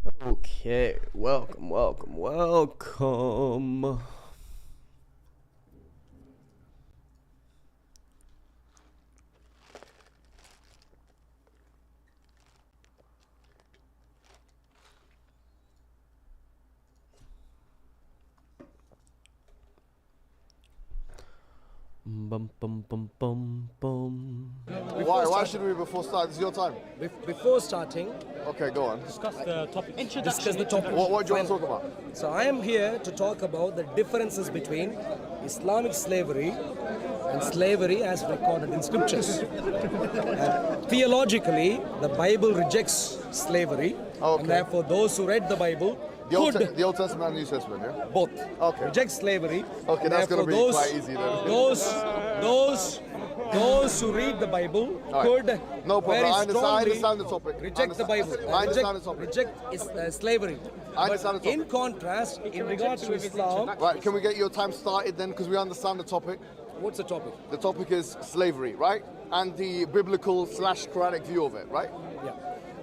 Okay, welcome. Bum bum bum bum bum. Why should we before start? It's your time. Before starting, Okay, go on. Discuss the topic. discuss the topic. What do you want to talk about? So I am here to talk about the differences between Islamic slavery and slavery as recorded in scriptures. Theologically, the Bible rejects slavery, Okay. and therefore those who read the Bible The Old, could the Old Testament and New Testament, yeah? both Okay. reject slavery. Okay, and that's gonna therefore be quite easy then. Those who read the Bible All could right. No problem. very I strongly understand the topic. reject the Bible. I understand the topic. Reject slavery. I understand But the in topic. contrast, in regards to Islam, Right, can we get your time started then? Because we understand the topic. what's the topic? The topic is slavery, right? And the biblical / Quranic view of it, right? Yeah.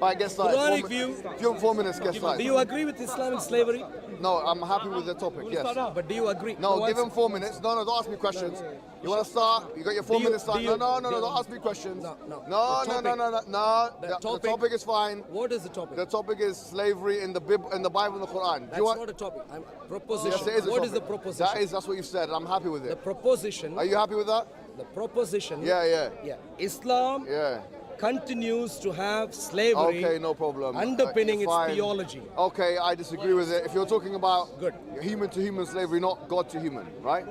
All right, get started. Quranic view. 4 minutes, get Do started. you agree with Islamic slavery? No, I'm happy with the topic, yes. But do you agree? No, give him 4 minutes. No, don't ask me questions. You want to start? You got your 4 Do you- minutes start. do you- No, do- don't ask me questions. No. No, The no. topic- The topic is fine. What is the topic? The topic is slavery in the Bible and the Quran. That's not a topic. Proposition. Yes, it is a What is topic. the proposition? That's what you said. I'm happy with The it. proposition. Are you happy with that? The proposition. Yeah. Islam Yeah. continues to have slavery. Okay, no problem. Underpinning its Fine. theology. Okay, I disagree with it. If you're talking about Good. human to human slavery, not God to human, right?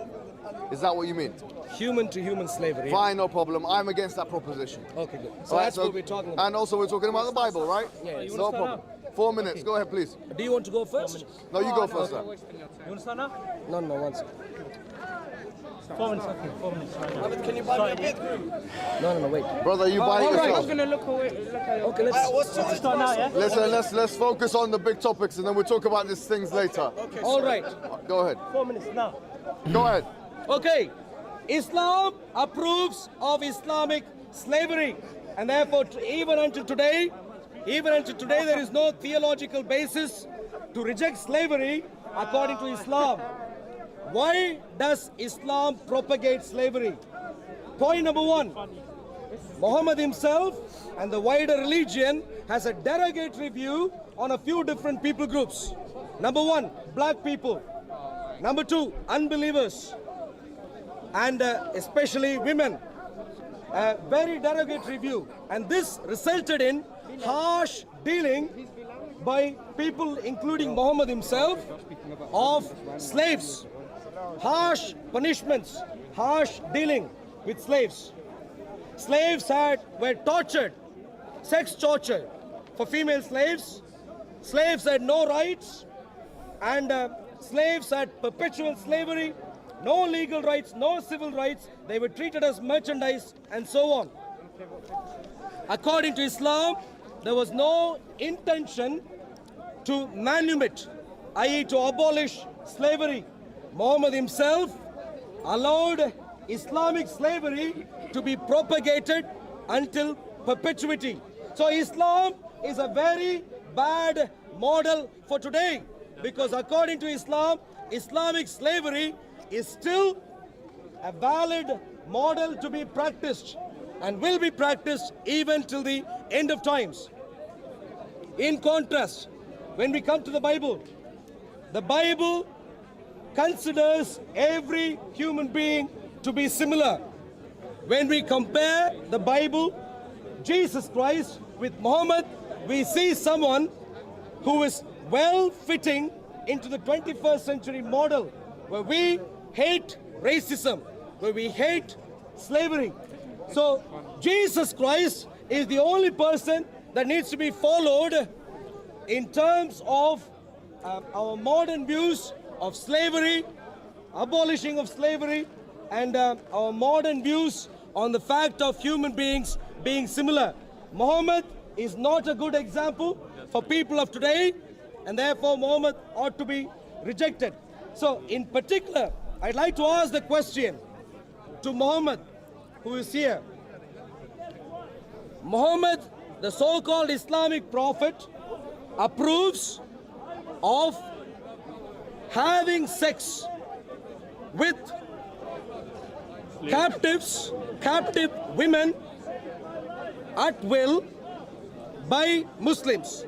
Is that what you mean? Human to human slavery. Fine, no problem. I'm against that proposition. Okay, good. So All right, that's what we're talking about. And also we're talking about the Bible, right? Yeah, you No problem. 4 minutes. Go ahead, please. Do you want to go first? No, you go first, sir. You want to start now? No, one second. 4 minutes, okay, 4 minutes. Right now. Can you buy me a bit? No, wait. Brother, you buy it I was yourself. going to look away. Okay, let's Start now, yeah? Let's focus on the big topics and then we'll talk about these things later. All right. Go ahead. 4 minutes now. Go ahead. Okay, Islam approves of Islamic slavery, and therefore even until today, there is no theological basis to reject slavery according to Islam. Why does Islam propagate slavery? Point number one, Muhammad himself and the wider religion has a derogatory view on a few different people groups. Number one, black people. Number two, unbelievers. And especially women. A very derogatory view. And this resulted in harsh dealing by people, including Muhammad himself, of slaves. Harsh punishments, harsh dealing with slaves. Slaves were tortured, sex torture for female slaves. Slaves had no rights, and slaves had perpetual slavery, no legal rights, no civil rights. They were treated as merchandise and so on. According to Islam, there was no intention to manumit, i.e. to abolish slavery. Muhammad himself allowed Islamic slavery to be propagated until perpetuity. So Islam is a very bad model for today, because according to Islam, Islamic slavery is still a valid model to be practiced and will be practiced even till the end of times. In contrast, when we come to the Bible considers every human being to be similar. When we compare the Bible, Jesus Christ, with Muhammad, we see someone who is well fitting into the 21st century model, where we hate racism, where we hate slavery. So Jesus Christ is the only person that needs to be followed in terms of our modern views of slavery, abolishing of slavery, and our modern views on the fact of human beings being similar. Muhammad is not a good example for people of today, and therefore Muhammad ought to be rejected. So in particular, I'd like to ask the question to Muhammad, who is here. Muhammad, the so-called Islamic prophet, approves of having sex with captive women at will by Muslims.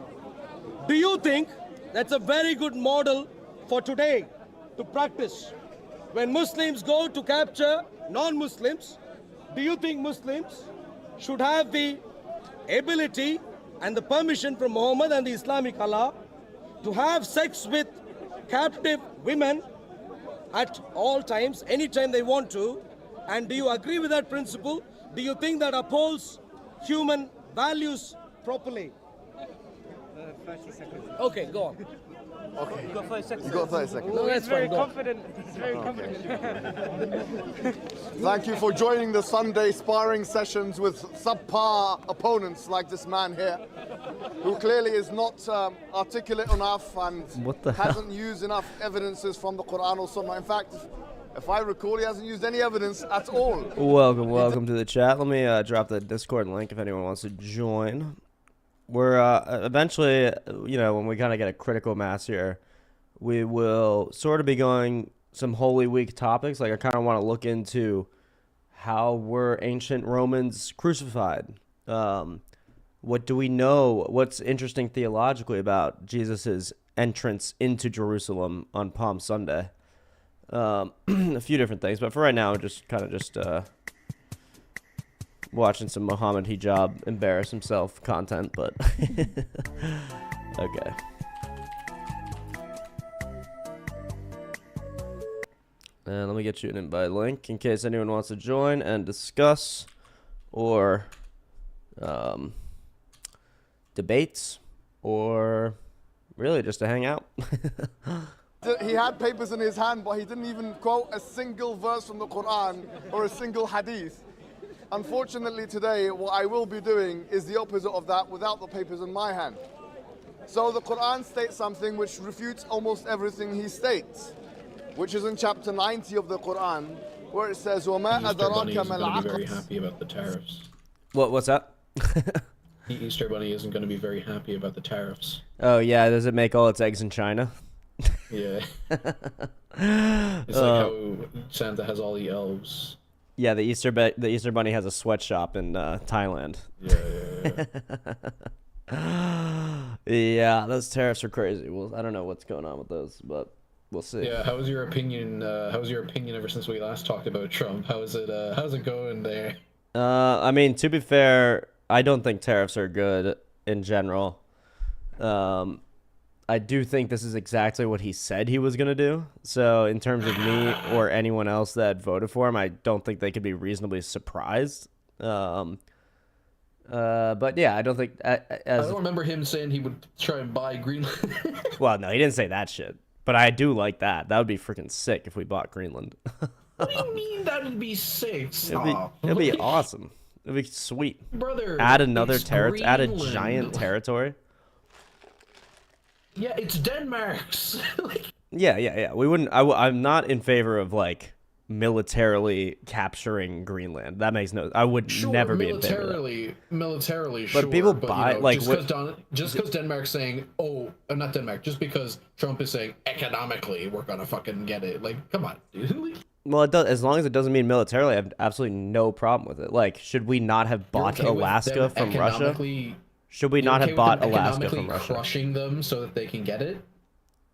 Do you think that's a very good model for today to practice? When Muslims go to capture non-Muslims, do you think Muslims should have the ability and the permission from Muhammad and the Islamic Allah to have sex with captive women at all times, anytime they want to? And do you agree with that principle? Do you think that upholds human values properly? 30 seconds. Okay, go on. Okay. You got 30 seconds. You got 30 seconds. No, He's that's very fine. Go on. confident. He's very confident. Thank you for joining the Sunday sparring sessions with subpar opponents like this man here, who clearly is not articulate enough and What the hell? hasn't used enough evidences from the Quran or Sunnah. In fact, if I recall, he hasn't used any evidence at all. Welcome to the chat. Let me drop the Discord link if anyone wants to join. We're eventually, you know, when we kind of get a critical mass here, we will sort of be going some Holy Week topics. Like I kind of want to look into how were ancient Romans crucified. What do we know? What's interesting theologically about Jesus's entrance into Jerusalem on Palm Sunday? A few different things, but for right now, just watching some Muhammad hijab embarrass himself content, but okay. And let me get you an invite link in case anyone wants to join and discuss or debates or really just to hang out. He had papers in his hand, but he didn't even quote a single verse from the Quran or a single hadith. Unfortunately today, what I will be doing is the opposite of that without the papers in my hand. So the Quran states something which refutes almost everything he states, which is in chapter 90 of the Quran, where it says, وَمَا Easter Bunny أَدَرَاكَ isn't مَا going to be very الْعَقَبَةُ. happy about the tariffs. What's that? The Easter Bunny isn't going to be very happy about the tariffs. Oh yeah, does it make all its eggs in China? Yeah. It's like how Santa has all the elves. Yeah, the Easter Bunny has a sweatshop in Thailand. Yeah. Yeah, those tariffs are crazy. Well, I don't know what's going on with those, but we'll see. Yeah, how was your opinion? How was your opinion ever since we last talked about Trump? How's it going there? I mean, to be fair, I don't think tariffs are good in general. I do think this is exactly what he said he was going to do. So in terms of me or anyone else that voted for him, I don't think they could be reasonably surprised. But yeah, I don't think... I don't remember him saying he would try and buy Greenland. Well, no, he didn't say that shit. But I do like that. That would be freaking sick if we bought Greenland. What do you mean that would be sick? It'd be awesome. It'd be sweet. Brother, Add another it's territory. Add a Greenland. giant territory. Yeah, it's Denmark's. Yeah. We wouldn't. I'm not in favor of like militarily capturing Greenland. That makes no. I would Sure, never be in favor of that. Militarily, But sure. people but, buy- you know, like, just because Denmark's saying, oh, not Denmark, just because Trump is saying economically we're gonna fucking get it. Like, come on, dude. Like, Well, it does, as long as it doesn't mean militarily, I have absolutely no problem with it. Like, should we not have you're bought okay with Alaska them from Russia? economically- Should we you're not okay have with them bought Alaska economically from Russia? crushing them so that they can get it?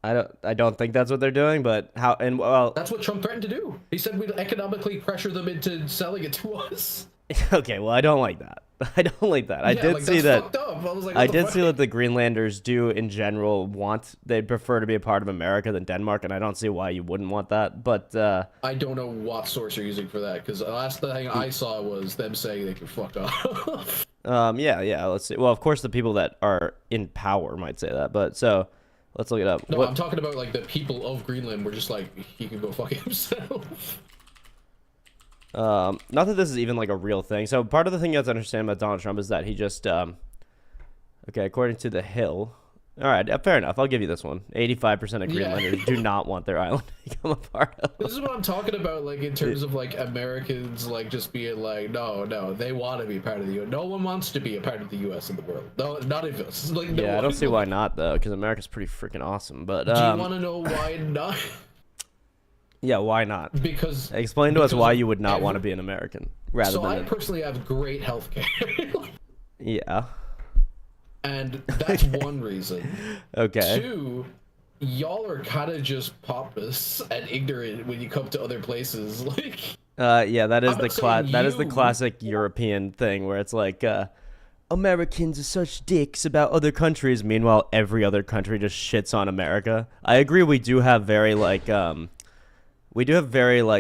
I don't think that's what they're doing, but how? And well, That's what Trump threatened to do. He said we'd economically pressure them into selling it to us. okay. Well, I don't like that. I don't like that. I Yeah, did like, see that's that. fucked up. I was like, I what the did fuck? see what the Greenlanders do in general want. They'd prefer to be a part of America than Denmark, and I don't see why you wouldn't want that. But I don't know what source you're using for that, because the last thing I saw was them saying they could fuck off. yeah. Let's see. Well, of course, the people that are in power might say that, but so let's look it up. No, What- I'm talking about like the people of Greenland were just like, he can go fuck himself. Not that this is even like a real thing. So part of the thing you have to understand about Donald Trump is that he just, okay, according to The Hill, All right, fair enough. I'll give you this one. 85% of Yeah. Greenlanders do not want their island to become a part of. This is what I'm talking about, like in terms of like Americans, like just being like, no, they want to be part of the U.S. No one wants to be a part of the U.S. in the world. No, not of us. Like, no Yeah, I one. don't see why not though, because America's pretty freaking awesome. But Do you want to know why not? yeah, why not? Because Explain to us why because you would not every- want to be an American rather So I than. personally have great healthcare, Yeah. and that's one reason. Okay. Two, y'all are kind of just pompous and ignorant when you come to other places. Like, Yeah, that is I'm the not saying that is the you- classic European thing where it's like Americans are such dicks about other countries. Meanwhile, every other country just shits on America. I agree. We do have very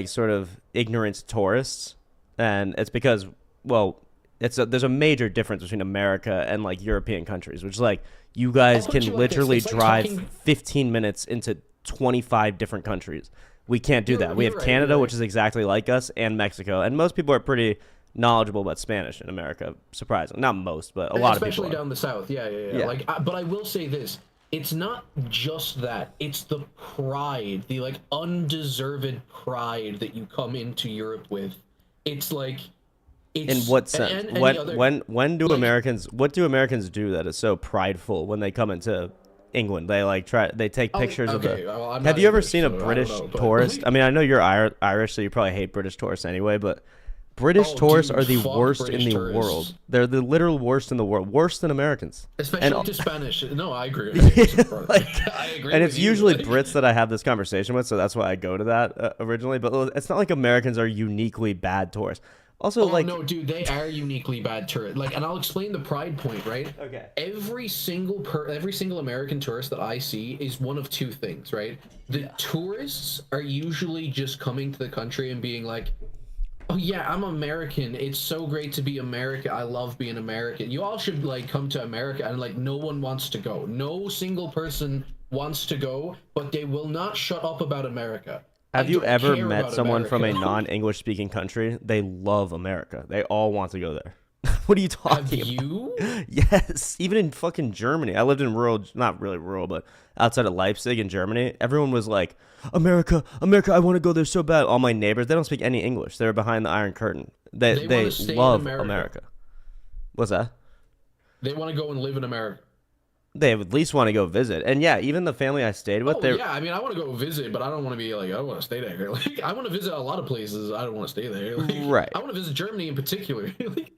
sort of ignorant tourists, and it's because there's a major difference between America and like European countries, which is like you guys I'll put can you like this, literally it's like drive talking- 15 minutes into 25 different countries. We can't do You're- that. We have you're right, Canada, you're which right. is exactly like us, and Mexico, and most people are pretty knowledgeable about Spanish in America. Surprisingly, not most, but a lot of people especially are. down the south. Yeah. Yeah. Like, but I will say this: it's not just that; it's the pride, the like undeserved pride that you come into Europe with. It's like, it's In what sense? and when the other- when do like- Americans? What do Americans do that is so prideful when they come into England? They like they take Oh, pictures of okay, the. well, I'm Have not you ever English, seen a so I don't British know, but- tourist? I mean, I know you're Irish, so you probably hate British tourists anyway. But British Oh, tourists dude, are the fuck worst British in the tourists. world. They're the literal worst in the world, worse than Americans. especially to Spanish. No, I agree. I agree. And with it's you, usually like- Brits that I have this conversation with, so that's why I go to that originally. But it's not like Americans are uniquely bad tourists. Also, Oh like, no, dude, they are uniquely bad tourists. Like, and I'll explain the pride point, right? Okay. Every single American tourist that I see is one of two things, right? The tourists are usually just coming to the country and being like, "Oh yeah, I'm American. It's so great to be American. I love being American. You all should like come to America." And like, no one wants to go. No single person wants to go, but they will not shut up about America. have I you don't ever care met about someone from a America. non-English speaking country? They love America. They all want to go there. What are you Have talking about? you? Yes, even in fucking Germany. I lived in rural, not really rural, but outside of Leipzig in Germany. Everyone was like, America, America, I want to go there so bad. All my neighbors, they don't speak any English. They're behind the Iron Curtain. They They wanna stay in love America. America. What's that? They want to go and live in America. They at least want to go visit. And yeah, even the family I stayed with, Oh they're yeah, I mean, I want to go visit, but I don't want to be like, I want to stay there. Like, I want to visit a lot of places. I don't want to stay there. Like, Right. I want to visit Germany in particular. Like,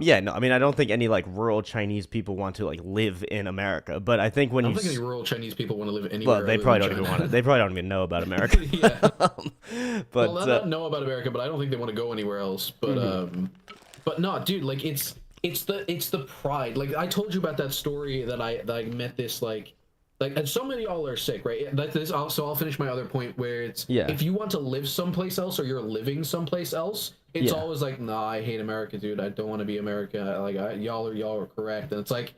yeah, no, I mean, I don't think any like rural Chinese people want to like live in America, but I think when I you don't think any rural Chinese people want to live anywhere. well, they other probably than don't even China. want to. They probably don't even know about America. Yeah. But Well, I don't know about America, but I don't think they want to go anywhere else. But but no, dude, like it's the pride. Like I told you about that story that I met this like and so many of y'all are sick, right? Like this. So I'll finish my other point where it's Yeah. if you want to live someplace else or you're living someplace else, it's Yeah. always like, nah, I hate America, dude. I don't want to be America. Like y'all are correct, and it's like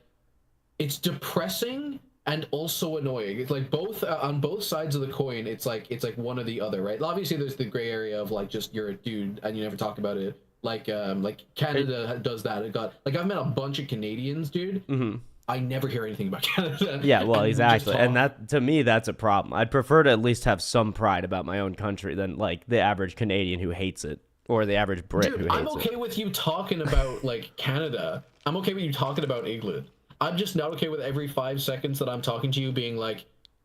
it's depressing and also annoying. It's like both on both sides of the coin. It's like one or the other, right? Obviously, there's the gray area of like just you're a dude and you never talk about it. Like Canada does that. It got like I've met a bunch of Canadians, dude. Mhm. I never hear anything about Canada. Yeah, well, And we just exactly. And talk. that to me that's a problem. I'd prefer to at least have some pride about my own country than like the average Canadian who hates it or the average Brit who Dude, hates I'm okay with you talking about like Canada. I'm okay with you talking about England. I'm just not okay with every 5 seconds that I'm talking to you being like,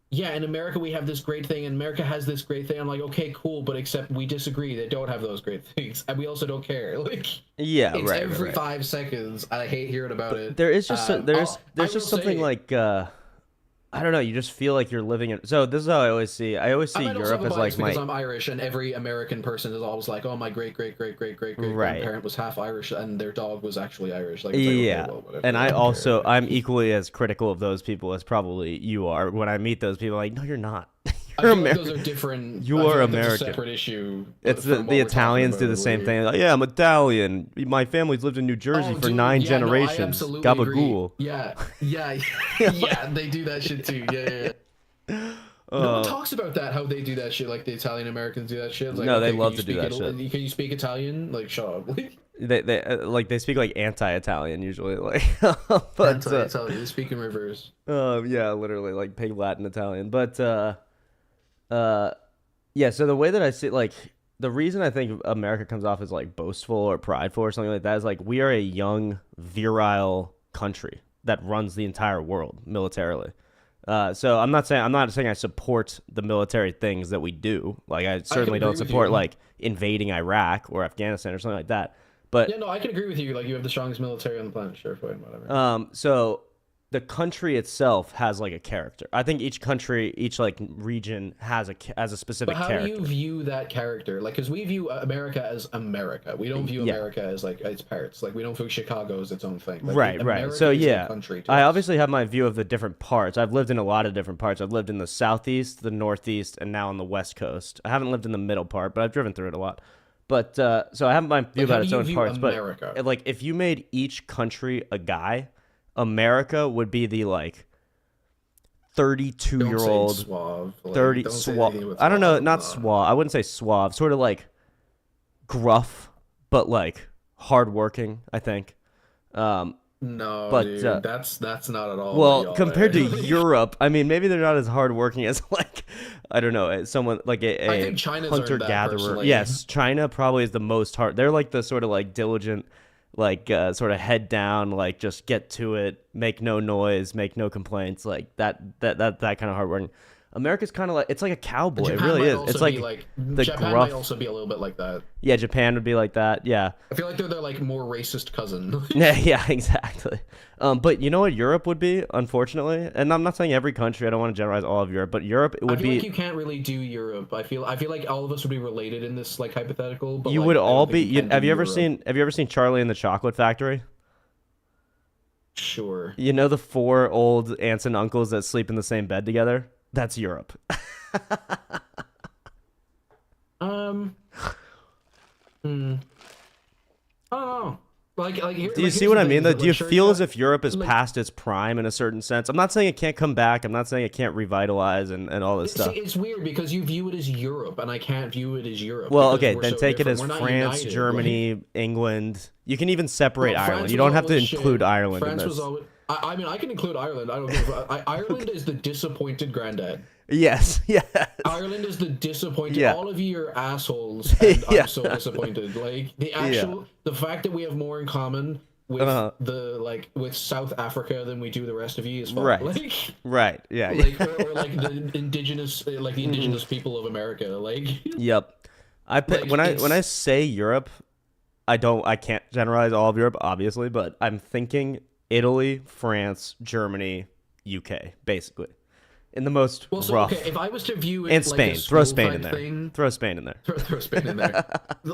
yeah, in America we have this great thing, and America has this great thing. I'm like, okay, cool, but except we disagree. They don't have those great things, and we also don't care. Like, it. Yeah, it's right. every right. 5 seconds. I hate hearing about it. There is just I there's will just something say- like I don't know. You just feel like you're living in. So this is how I always see. I always I see might also Europe have a as bias like my. because I'm Irish, and every American person is always like, "Oh, my great Right. grandparent was half Irish, and their dog was actually Irish." Like, it's like, okay, Yeah, well, whatever, and I I don't also care. I'm equally as critical of those people as probably you are. When I meet those people, I'm like, no, you're not. I You're feel like American. those are different. You I feel are like that's a American. separate issue. It's from the what we're talking Italians do about, the same like- thing. Like, yeah, I'm Italian. My family's lived in New Jersey Oh, for dude, 9 yeah, no, I generations. absolutely agree. Gabagool. Yeah, yeah, they do that shit too. Yeah. No one talks about that. How they do that shit, like the Italian Americans do that shit. It's like, No, they okay, love can to you do speak that shit. Can you speak Italian? Like, shut up. They like they speak like anti-Italian usually, like, but They speak in reverse. yeah, literally like pig Latin Italian. But yeah. So the way that I see, like, the reason I think America comes off as like boastful or prideful or something like that is like we are a young, virile country that runs the entire world militarily. So I'm not saying I support the military things that we do. Like I certainly don't support like invading Iraq or Afghanistan or something like that. But yeah, no, I can agree with you. Like you have the strongest military on the planet, sure, fine, whatever. so the country itself has like a character. I think each country, each like region has a specific But how character. do you view that character? Like, because we view America as America. We don't view America as like its parts. Like, we don't view Chicago as its own thing. Like, Right. America So is yeah, a country to I us. obviously have my view of the different parts. I've lived in a lot of different parts. I've lived in the southeast, the northeast, and now on the west coast. I haven't lived in the middle part, but I've driven through it a lot. But so I have my view Like, how about do its you own view parts. America? But like, if you made each country a guy, America would be the like 32-year-old, suave. Like, 30 don't say suave. anything with I don't know, suave. not suave. I wouldn't say suave. Sort of like gruff, but like hardworking, I think. No, but, dude, that's not at all. what Well, y'all compared are. to Europe, I mean, maybe they're not as hardworking as like, I don't know, someone like I a think China's earned that, hunter-gatherer. personally. Yes, China probably is the most hard. They're like the sort of like diligent, like sort of head down, like just get to it, make no noise, make no complaints, like that kind of hardworking. America's kind of like, it's like a cowboy. It Japan really might is. also It's be like the Japan gruff. might also be a little bit like that. Yeah, Japan would be like that. Yeah. I feel like they're their like more racist cousin. Yeah, exactly. But you know what Europe would be, unfortunately, and I'm not saying every country. I don't want to generalize all of Europe, but Europe it I would feel be. like you can't really do Europe. I feel like all of us would be related in this like hypothetical. But You like, would I don't all think be. you can Have do you ever Europe. seen Charlie and the Chocolate Factory? Sure. You know the four old aunts and uncles that sleep in the same bed together? That's Europe. I don't know. Like here, Do you like, see here's what the I thing, mean? is Though, that, do you like, sure, feel yeah, as if Europe is like- past its prime in a certain sense? I'm not saying it can't come back. I'm not saying it can't revitalize and all this See, stuff. it's weird because you view it as Europe, and I can't view it as Europe. Well, because okay, we're then so take it different. as We're not France, united, Germany, England. You can even separate Well, Ireland. France You was don't have to always include shit. Ireland France in was this. always. I mean, I can include Ireland. I don't know. Ireland is the disappointed granddad. Yes, yes. Ireland is the disappointed. Yeah. All of you are assholes, and Yeah. I'm so disappointed. Like the fact that we have more in common with with South Africa than we do the rest of you is fun. Right. Like, Right. Yeah. like or like the indigenous people of America. Like, Yep. Like, when I it's- say Europe, I can't generalize all of Europe, obviously, but I'm thinking Italy, France, Germany, UK, basically, in the most well, so rough. okay, if I was to view it And like Spain. a Throw school Spain in type there. thing, Throw Spain in there. throw Spain in there.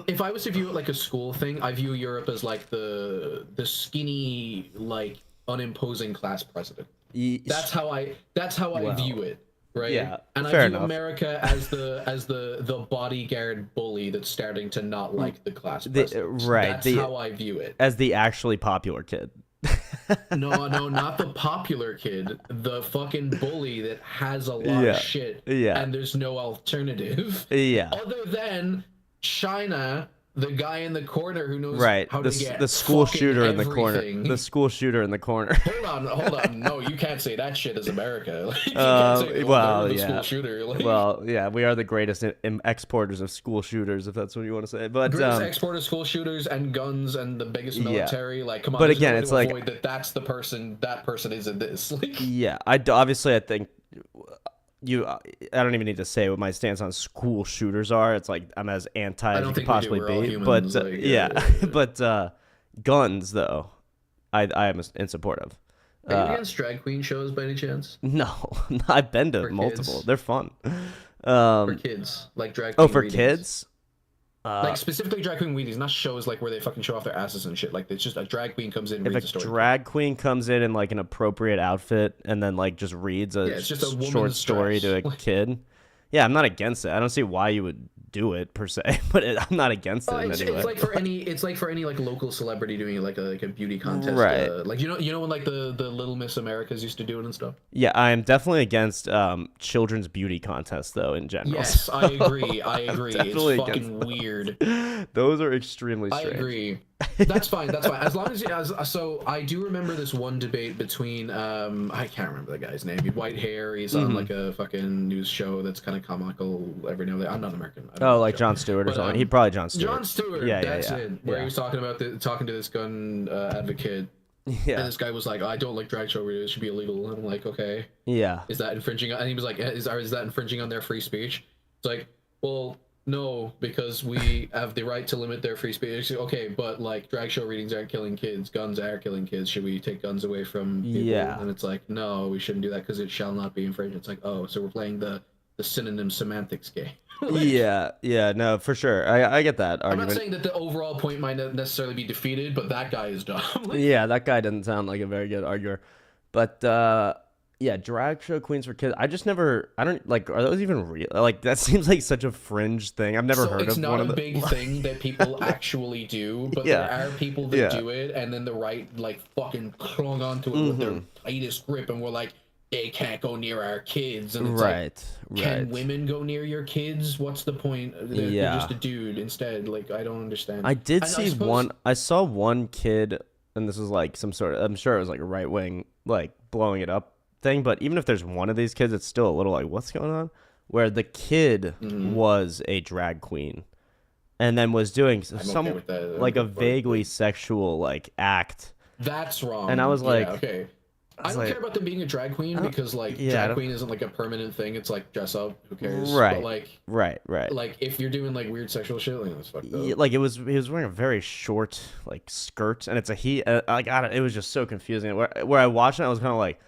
If I was to view it like a school thing, I view Europe as like the skinny, like unimposing class president. That's how I Well, view it, right? yeah, and I fair view enough. America as the bodyguard bully that's starting to not like the class president. right, That's how I view it. as the actually popular kid. No, not the popular kid, the fucking bully that has a lot Yeah, of shit, yeah. and there's no alternative. Yeah. Other than China, the guy in the corner who knows Right. how to get The school fucking shooter in the corner. everything. The school shooter in the corner. Hold on. No, you can't say that shit as America. Like, you can't say, well, they're the yeah. school shooter. Like, Well, yeah, we are the greatest exporters of school shooters, if that's what you want to say. But greatest export of school shooters and guns and the biggest military. Like, come on. But there's again, no way it's to like- avoid that that person is in this. Like, yeah, obviously I think I don't even need to say what my stance on school shooters are. It's like I'm as anti I as don't you could think we do. possibly We're all be. humans, But like, yeah, but guns though, I am in support of. are you against drag queen shows by any chance? No, I've been to For multiple. kids. They're fun. For kids, like drag. Oh, queen for readings. kids? Like specifically drag queen weedies, not shows like where they fucking show off their asses and shit. Like it's just a drag queen comes in and If reads a a story. drag queen comes in like an appropriate outfit and then like just reads a it's just a short woman's story to a dress. kid, yeah, I'm not against it. I don't see why you would do it per se, but I'm not against it in It's, any way. it's like for any like local celebrity doing like a beauty contest, Right. Like you know when like the Little Miss Americas used to do it and stuff. Yeah, I am definitely against children's beauty contests though in general. Yes, I agree. It's definitely fucking weird. Those are extremely I strange. agree. That's fine. That's fine. As long as so I do remember this one debate between I can't remember the guy's name. He had white hair. He's on like a fucking news show that's kind of comical every now and then. I'm not American. I don't know Oh, the like show. Jon Stewart or But, something. He'd probably Jon Stewart. Jon Stewart. Yeah, That's yeah. it. Where Yeah. he was talking about talking to this gun advocate, and Yeah. this guy was like, "I don't like drag show videos. It should be illegal." And I'm like, "Okay, Yeah. is that infringing?" And he was like, "Is that infringing on their free speech?" It's like, well, no, because we have the right to limit their free speech. Okay, but like drag show readings aren't killing kids, guns are killing kids. Should we take guns away from people? Yeah. And it's like, no, we shouldn't do that because it shall not be infringed. It's like, oh, so we're playing the synonym semantics game. Like, Yeah, no, for sure. I get that I'm argument. not saying that the overall point might not necessarily be defeated, but that guy is dumb. Like, Yeah, that guy doesn't sound like a very good arguer. But yeah, drag show queens for kids. I don't like. Are those even real? Like that seems like such a fringe thing. I've never so heard it's of not one a of the. big thing that people actually do, but Yeah. there are people that Yeah. do it, and then the right like fucking clung onto it with their tightest grip, and we're like, they can't go near our kids, and it's like, Right. can women go near your kids? What's the point? They're Yeah. just a dude instead. Like, I don't understand. I did And see suppose- one. I saw one kid, and this was like some sort of. I'm sure it was like a right wing, like blowing it up thing. But even if there's one of these kids, it's still a little like, what's going on? Where the kid was a drag queen, and then was doing some okay with that. like a I'm for it, vaguely sexual like act. That's wrong. And I was like- yeah, okay. I was don't like- care about them being a drag queen because like yeah, I drag don't- queen isn't like a permanent thing. It's like dress up. Who cares? Right. But like. Right. Like if you're doing like weird sexual shit, like that's fucked up. Yeah, like he was wearing a very short like skirt, and it's a like I don't, it was just so confusing. Where I watched it, I was kind of like,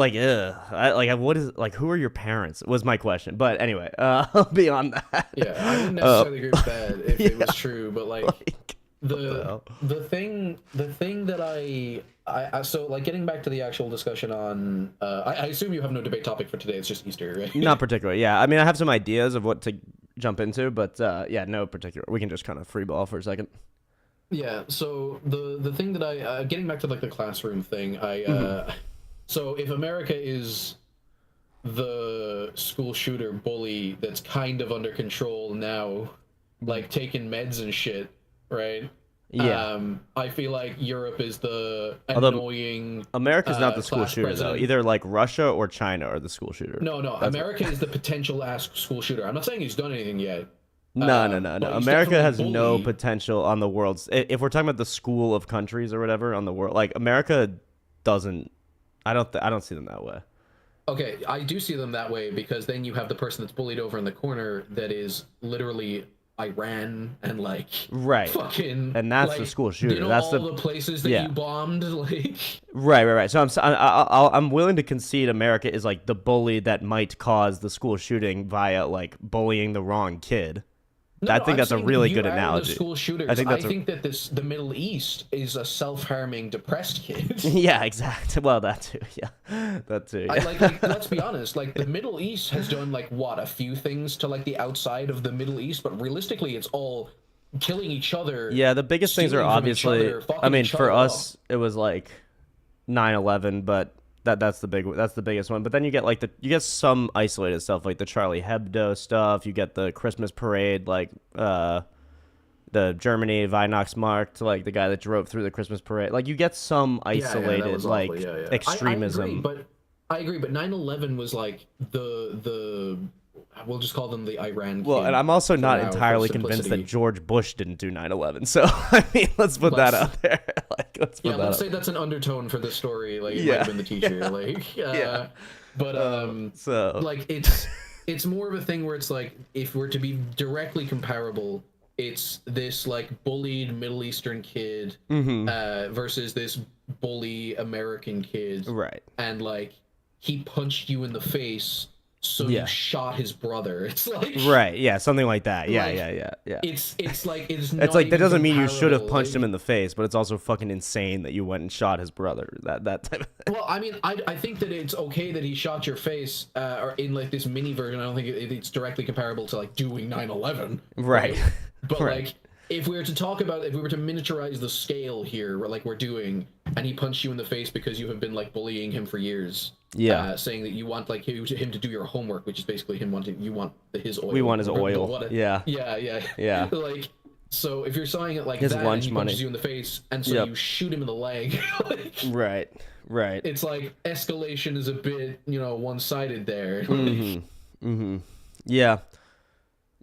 what is like who are your parents? Was my question. But anyway, beyond that, Yeah, I wouldn't necessarily agree with that if it was true, but like like, the thing that I so like getting back to the actual discussion on I assume you have no debate topic for today. It's just Easter, right? not particularly. Yeah, I mean I have some ideas of what to jump into, but yeah, no particular. We can just kind of free ball for a second. Yeah, so the thing that I getting back to like the classroom thing, so if America is the school shooter bully that's kind of under control now, like taking meds and shit, right? Yeah. I feel like Europe is the Although annoying America's not the school class shooter president. though. Either like Russia or China are the school shooter. No, America is the potential ass school shooter. I'm not saying he's done anything yet. No. but he's America definitely has no bully. potential on the world's. If we're talking about the school of countries or whatever on the world, like America doesn't. I don't see them that way. Okay, I do see them that way because then you have the person that's bullied over in the corner that is literally Iran and like Right. fucking And that's the like, school shooter. You know, That's all the- the places that yeah. you bombed, like Right. So I'm willing to concede America is like the bully that might cause the school shooting via like bullying the wrong kid. I think I'm that's a saying really you good are the analogy. school shooters. I think that's the Middle East is a self-harming, depressed kid. Yeah, exactly. Well, that too. Yeah, that too. I Yeah. like let's be honest, like the Middle East has done like what a few things to like the outside of the Middle East, but realistically it's all killing each other. Yeah, the biggest things are stealing from each obviously. other, fucking I mean, each for other us, it was like 9/11, but that's the biggest one. But then you get some isolated stuff like the Charlie Hebdo stuff. You get the Christmas parade, like the Germany Weihnachtsmarkt, like the guy that drove through the Christmas parade. Like you get some Yeah, that isolated was like awful. Yeah. extremism. I agree, but 9/11 was like the we'll just call them the Iran. Well, kid and I'm also for not now, for entirely convinced simplicity. that George Bush didn't do 9/11. So I mean, let's put that Let's- out there. Like, let's put Yeah, that let's out. say that's an undertone for the story. Like it Yeah. might have been the teacher. Like Yeah. but So like it's more of a thing where it's like if we're to be directly comparable, it's this like bullied Middle Eastern kid versus this bully American kid, right. and like he punched you in the face, so Yeah. you shot his brother. It's like Right, yeah, something like that. Yeah, Like, yeah. It's like It's like that even doesn't mean you should have comparable, punched like- him in the face, but it's also fucking insane that you went and shot his brother. That type of thing. Well, I mean, I think that it's okay that he shot your face, or in like this mini version. I don't think it's directly comparable to like doing 9/11. Right. But Right. like, if we were to talk about, if we were to miniaturize the scale here, like we're doing, and he punched you in the face because you have been like bullying him for years. Yeah. Saying that you want like him to do your homework, which is basically him wanting his oil. We want his Or oil. what- Yeah. Yeah. Yeah. Like So if you're sawing it like His that, lunch and he money. punches you in the face, and so Yep. you shoot him in the leg, like, Right. Right. it's like escalation is a bit, one-sided there. Yeah.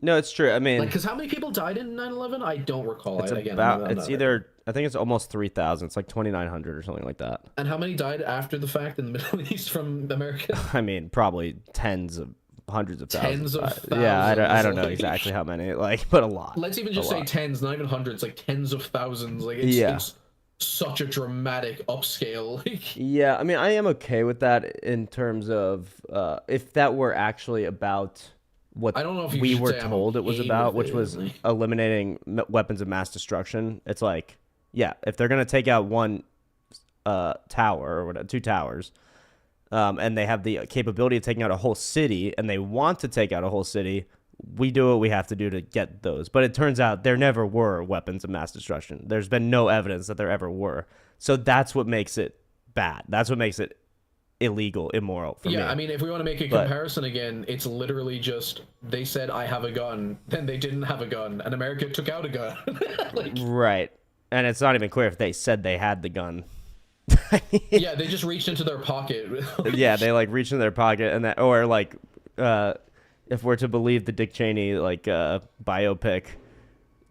No, it's true. I mean, Like, because how many people died in 9/11? I don't recall. it's Again, about. I'm It's not- either. I think it's almost 3,000. It's like 2,900 or something like that. And how many died after the fact in the Middle East from America? I mean, probably hundreds of thousands. Tens of Yeah, I don't thousands, know like- exactly how many, but a lot. Let's even just A say lot. tens, not even hundreds, like tens of thousands. Like, it's such a dramatic upscale. Like, Yeah, I mean, I am okay with that in terms of if that were actually about what I don't know if you we should were say I'm told it was okay about, with which it, was like- eliminating weapons of mass destruction. It's like, yeah, if they're gonna take out one tower or whatever, two towers, and they have the capability of taking out a whole city, and they want to take out a whole city, we do what we have to do to get those. But it turns out there never were weapons of mass destruction. There's been no evidence that there ever were. So that's what makes it bad. That's what makes it illegal, immoral for me. yeah, I mean, if we want to make a comparison again, it's literally just they said I have a gun, then they didn't have a gun, and America took out a gun. Like, Right. And it's not even clear if they said they had the gun. yeah, they just reached into their pocket. Yeah, they like reach in their pocket and that, or like, if we're to believe the Dick Cheney biopic,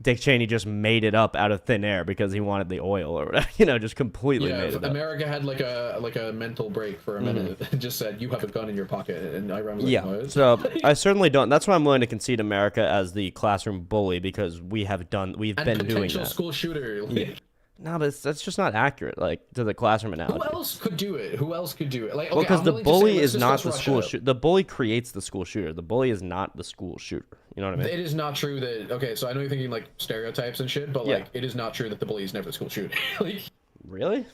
Dick Cheney just made it up out of thin air because he wanted the oil or whatever, just completely Yeah, made if it up. America had like a mental break for a minute and just said you have a gun in your pocket, and Iran was like, Yeah, what? so I certainly don't. That's why I'm willing to concede America as the classroom bully because we've and been doing potential that. school shooter. Like, No, but that's just not accurate, like to the classroom analogy. who else could do it? Who else could do it? Like, okay, Well, because I'm the willing to say, bully let's is not the discuss school Russia. shooter. The bully creates the school shooter. The bully is not the school shooter. You know what I mean? It is not true that okay. So I know you're thinking like stereotypes and shit, but Yeah. like it is not true that the bully is never the school shooter. Like, Really?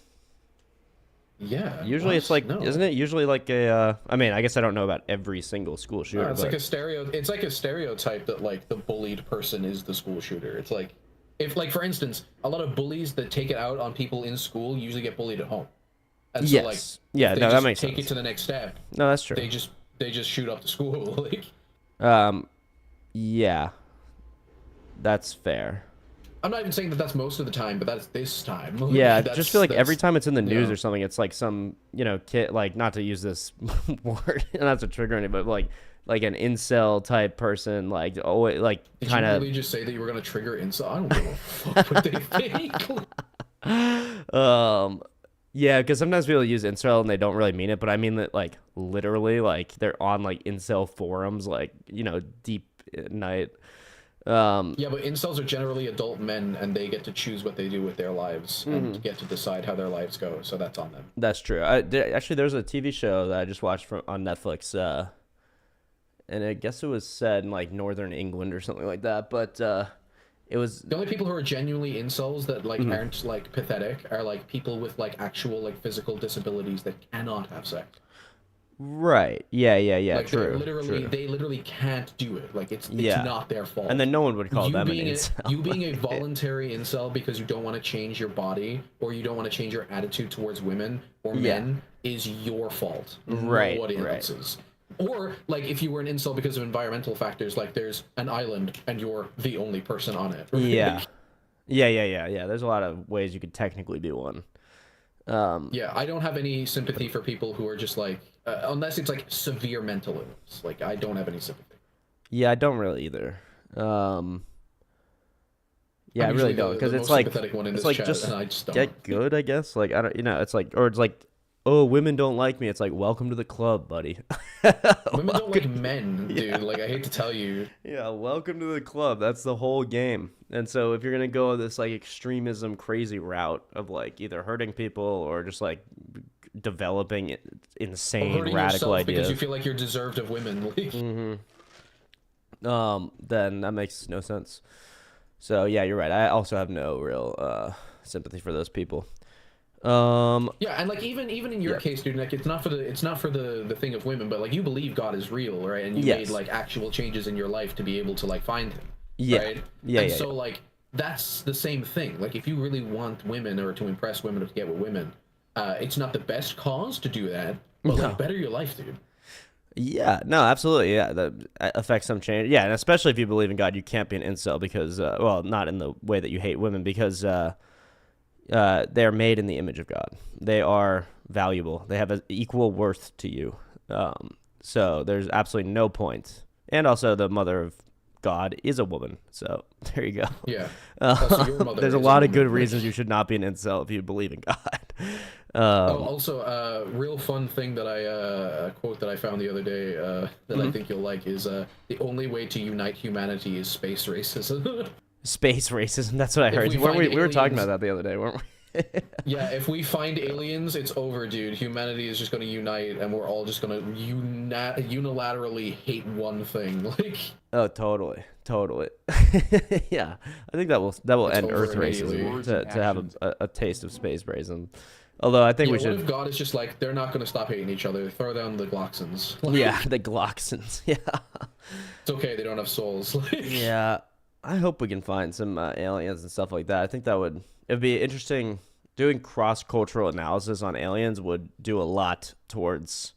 yeah. Usually what? it's like, No. isn't it usually like a? I mean, I guess I don't know about every single school shooter. No, it's but like a stereo. It's like a stereotype that like the bullied person is the school shooter. It's like if like for instance, a lot of bullies that take it out on people in school usually get bullied at home. And so like Yes. Yeah, they no, that just makes take sense. it to the next step. No, that's true. They just shoot up the school. Like Yeah, that's fair. I'm not even saying that that's most of the time, but that's this time. Like, Yeah, I that's- just feel like every that's- time it's in the news yeah. or something, it's like some kid, like not to use this word, not to trigger anybody, but like an incel type person, like like Did kind you of really just say that you were gonna trigger insult? I don't give a fuck what they think. Yeah, because sometimes people use incel and they don't really mean it, but I mean that like literally, like they're on like incel forums, like deep at night. Yeah, but incels are generally adult men, and they get to choose what they do with their lives and get to decide how their lives go. So that's on them. That's true. Actually, there's a TV show that I just watched on Netflix, and I guess it was set in like northern England or something like that. But it was The only people who are genuinely incels that like aren't like pathetic are like people with like actual like physical disabilities that cannot have sex. right. Yeah. Like they're True. literally, True. they literally can't do it. Like it's Yeah. not their fault. And then no one would call you them an being incel. you being a voluntary incel because you don't want to change your body or you don't want to change your attitude towards women or Yeah. men is your fault. Right, Nobody right. else's. Or like if you were an incel because of environmental factors, like there's an island and you're the only person on it. right? Yeah. Yeah. There's a lot of ways you could technically be one. Yeah, I don't have any sympathy for people who are just like, unless it's like severe mental illness. Like I don't have any sympathy. Yeah, I don't really either. Yeah, I I'm really usually don't, the because it's most like sympathetic one in it's this like chat, just and I just don't. get good, I guess. Like I don't, it's like, or it's like, oh, women don't like me. It's like, welcome to the club, buddy. Women don't like men, dude. Like I hate to tell you. Yeah, welcome to the club. That's the whole game. And so if you're gonna go this like extremism crazy route of like either hurting people or just like developing Or insane hurting radical yourself because ideas, you feel like you're deserved of women. Like, then that makes no sense. So yeah, you're right. I also have no real sympathy for those people. yeah, and like even in your case, dude, like it's not for the thing of women, but like you believe God is real, right? And you Yes. made like actual changes in your life to be able to like find him. Yeah. Right? Yeah, And yeah, so yeah. like that's the same thing. Like if you really want women or to impress women or to get with women, it's not the best cause to do that, but like better your life, dude. Yeah, no, absolutely. Yeah, that affects some change. Yeah, and especially if you believe in God, you can't be an incel because, well, not in the way that you hate women, because they're made in the image of God. They are valuable. They have an equal worth to you. So there's absolutely no point. And also, the mother of God is a woman. So there you go. Yeah. Also, your mother There's a is lot of woman. good reasons you should not be an incel if you believe in God. Oh, also, real fun thing that I quote that I found the other day that I think you'll like is the only way to unite humanity is space racism. Space racism. That's what I If heard. we Weren't find we were talking aliens- about that the other day, weren't we? Yeah, if we find aliens, it's over, dude. Humanity is just going to unite, and we're all just going to unilaterally hate one thing. Like, Oh, totally, totally. Yeah, I think that will It's end over Earth immediately. racism Words to and have actions. a taste of space racism. Although I think yeah, we what should. if God is just like, they're not going to stop hating each other? Throw down the Glocksons. Yeah, the Glocksons. Yeah, It's okay, they don't have souls. Like, yeah. I hope we can find some aliens and stuff like that. I think it'd be interesting. Doing cross-cultural analysis on aliens would do a lot towards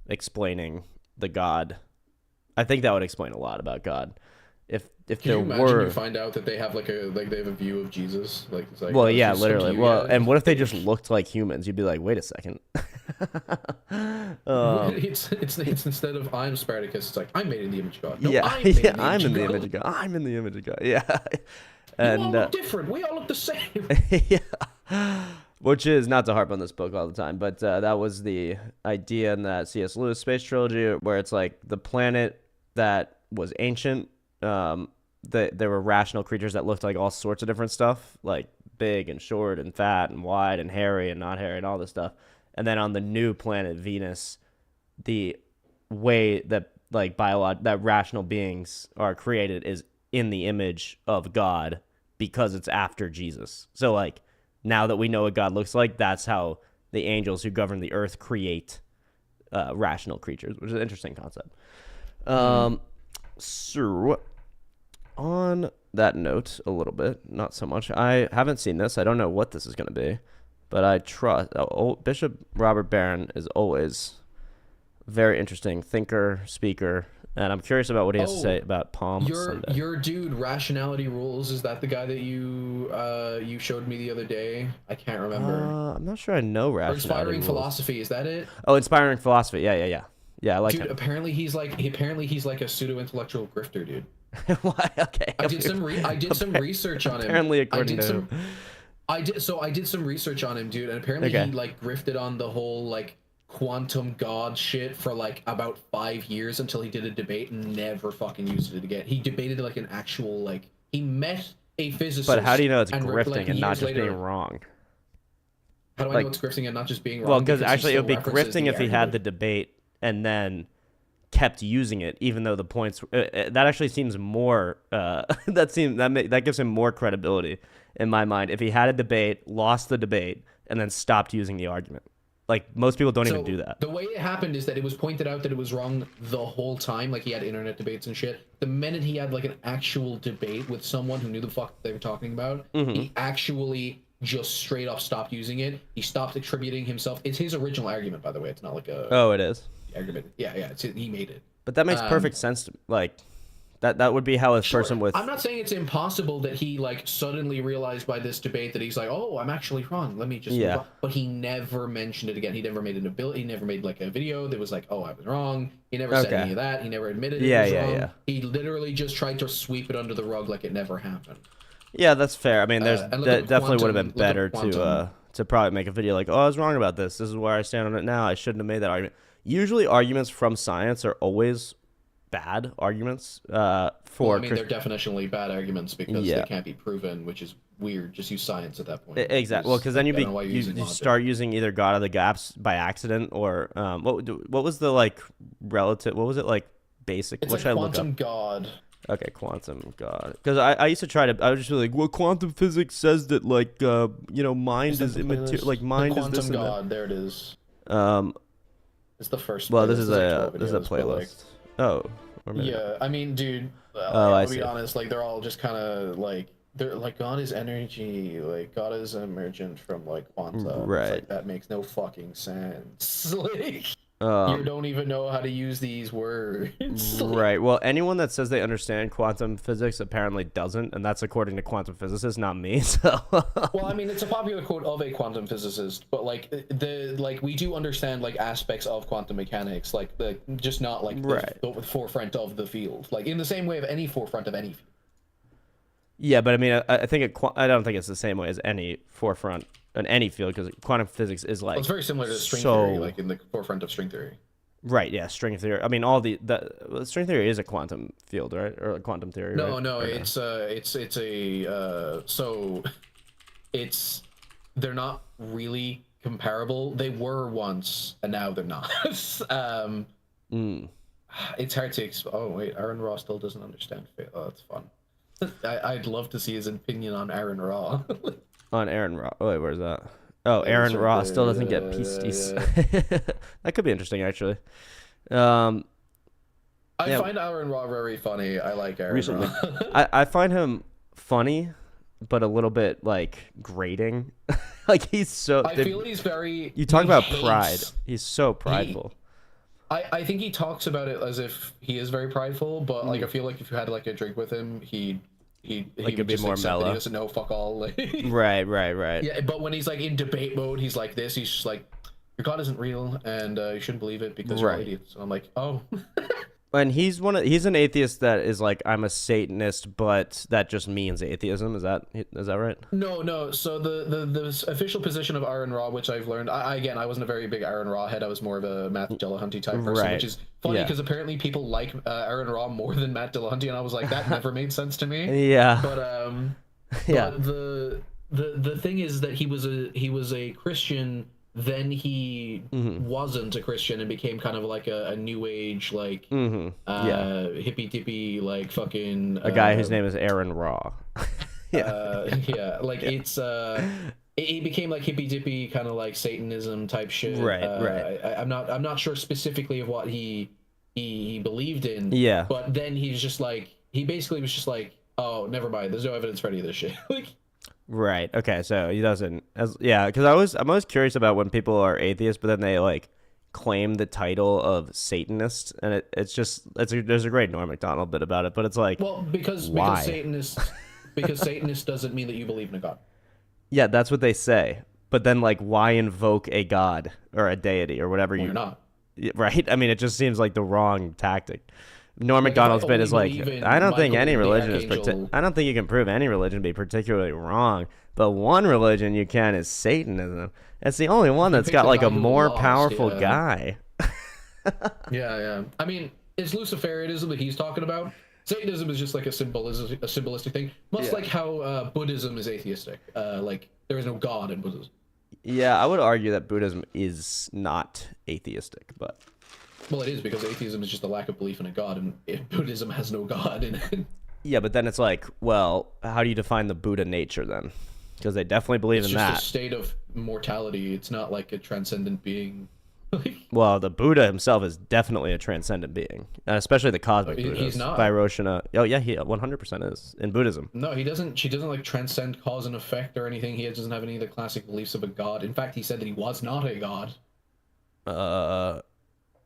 explaining the God. I think that would explain a lot about God. If Can there you imagine were, you find out that they have they have a view of Jesus? Like, it's like, well, oh, yeah, Jesus come to literally. you Well, yet? and what if they just looked like humans? You'd be like, wait a second. It's instead of I'm Spartacus, it's like I'm made in the image of God. No, Yeah, I'm made yeah, in the I'm image in the of image God. of God. I'm in the image of God. Yeah, You all and look different. We all look the same. yeah, which is not to harp on this book all the time, but that was the idea in that C.S. Lewis space trilogy, where it's like the planet that was ancient. There were rational creatures that looked like all sorts of different stuff, like big and short and fat and wide and hairy and not hairy and all this stuff. And then on the new planet Venus, the way that that rational beings are created is in the image of God because it's after Jesus. So like now that we know what God looks like, that's how the angels who govern the earth create rational creatures, which is an interesting concept. So on that note, a little bit, not so much. I haven't seen this. I don't know what this is going to be, but I trust Bishop Robert Barron is always very interesting thinker, speaker, and I'm curious about what he has to say about Palm Sunday. Your dude, Rationality Rules, is that the guy that you showed me the other day? I can't remember. I'm not sure I know Or rationality Inspiring rules. Philosophy, is that it? Oh, inspiring philosophy. Yeah. I like Dude, him. apparently he's like a pseudo-intellectual grifter, dude. Why? Okay. I did some research on him. Apparently, according to him. I did some research on him, dude, and apparently Okay. he like grifted on the whole like quantum god shit for like about 5 years until he did a debate and never fucking used it again. He debated like an actual like he met a physicist. But how do you know it's and, grifting like, and not years just later- being wrong? How do I like- know it's grifting and not just being wrong? Well, because he actually it would be still references grifting the if he had the argument. debate and then kept using it, even though the points that actually seems more that gives him more credibility in my mind. If he had a debate, lost the debate, and then stopped using the argument, like most people don't even do that. The way it happened is that it was pointed out that it was wrong the whole time. Like he had internet debates and shit. The minute he had like an actual debate with someone who knew the fuck they were talking about, he actually just straight up stopped using it. He stopped attributing himself. It's his original argument, by the way. It's not like a Oh, it is. argument. Yeah. He made it. But that makes perfect sense. Like that would be how a person with I'm not saying it's impossible that he like suddenly realized by this debate that he's like, oh, I'm actually wrong. Let me just move on. But he never mentioned it again. He never made an ability. He never made like a video that was like, oh, I was wrong. He never said Okay. any of that. He never admitted Yeah, it was yeah, wrong. yeah. He literally just tried to sweep it under the rug like it never happened. Yeah, that's fair. I mean, there's and look up definitely would have been quantum- look up better quantum. to probably make a video like, oh, I was wrong about this. This is where I stand on it now. I shouldn't have made that argument. Usually, arguments from science are always bad arguments. Well, I mean, they're definitionally bad arguments because they can't be proven, which is weird. Just use science at that point. Exactly. Well, because then I don't know why you're using you logic. start using either God of the gaps by accident or what was the like relative? What was it like basic? It's what like should I look quantum up? god. Okay, quantum God. Because I used to try to. I was just like, well, quantum physics says that like mind is immaterial. Like mind the is this quantum and god. There it is. that. It's the first. Well, playlist. this is There's a like 12 this is a videos, but, like, playlist. Oh. Or maybe not. yeah, I mean, dude. I I'll see. be honest. Like, they're all just kind of like they're like God is energy. Like God is emergent from like quanta. It's Right. like, that makes no fucking sense. Like. You don't even know how to use these words. Right. Well, anyone that says they understand quantum physics apparently doesn't, and that's according to quantum physicists, not me. So. Well, I mean, it's a popular quote of a quantum physicist, but like we do understand like aspects of quantum mechanics, like just not like the forefront of the field, like in the same way of any forefront of any field. Yeah, but I mean, I think I don't think it's the same way as any forefront in any field, because quantum physics is like. Well, it's very similar to string theory, like in the forefront of string theory. Right. Yeah. String theory. I mean, all the string theory is a quantum field, right? Or a quantum theory. No, right? no, it's they're not really comparable. They were once, and now they're not. It's hard to explain. Oh wait, Aaron Raw still doesn't understand. Oh, that's fun. I'd love to see his opinion on Aaron Raw. On Aaron Raw. Oh, wait, where's that? Oh, Aaron Raw still doesn't get pistis. That could be interesting, actually. I find Aaron Raw very funny. I like Aaron Raw. I find him funny, but a little bit like grating. Like he's so. I feel he's very. You talk about pride. He's so prideful. I think he talks about it as if he is very prideful, but like I feel like if you had like a drink with him, he would be just more mellow. He doesn't know fuck all. Like, right. Yeah, but when he's like in debate mode, he's like this. He's just like, your God isn't real, and you shouldn't believe it because you're idiots. And I'm like, oh. And he's an atheist that is like, I'm a Satanist, but that just means atheism. Is that right? No. So the official position of Aaron Raw, which I've learned, I wasn't a very big Aaron Raw head. I was more of a Matt Dillahunty type person, which is funny because apparently people like Aaron Raw more than Matt Dillahunty, and I was like, that never made sense to me. Yeah. But the thing is that he was a Christian. Then he wasn't a Christian and became kind of like a new age, like hippy dippy, like fucking a guy whose name is Aaron Raw. It's it became like hippy dippy kind of like Satanism type shit. Right. I'm not sure specifically of what he believed in. Yeah. But then he basically was just like, oh, never mind. There's no evidence for any of this shit. Like. Right. Okay. So he doesn't. Because I'm always curious about when people are atheists, but then they like claim the title of Satanist, and there's a great Norm Macdonald bit about it, but it's like, well, because Satanist doesn't mean that you believe in a god. Yeah, that's what they say. But then like, why invoke a god or a deity or whatever you're not. Right. I mean, it just seems like the wrong tactic. Norm Macdonald's bit is like, I don't think any religion I don't think you can prove any religion to be particularly wrong, but one religion you can is Satanism. It's the only one that's got like a more powerful guy. Yeah. I mean, it's Luciferianism that he's talking about. Satanism is just like a symbolistic thing, much like how Buddhism is atheistic. Like there is no god in Buddhism. Yeah, I would argue that Buddhism is not atheistic, but. Well, it is, because atheism is just a lack of belief in a god, and Buddhism has no god in it. Yeah, but then it's like, well, how do you define the Buddha nature then? Because they definitely believe in that. It's just a state of mortality. It's not like a transcendent being. Well, the Buddha himself is definitely a transcendent being, especially the cosmic Buddha. He's not. By Roshana. Oh, yeah, he 100% is in Buddhism. No, he doesn't. She doesn't like transcend cause and effect or anything. He doesn't have any of the classic beliefs of a god. In fact, he said that he was not a god.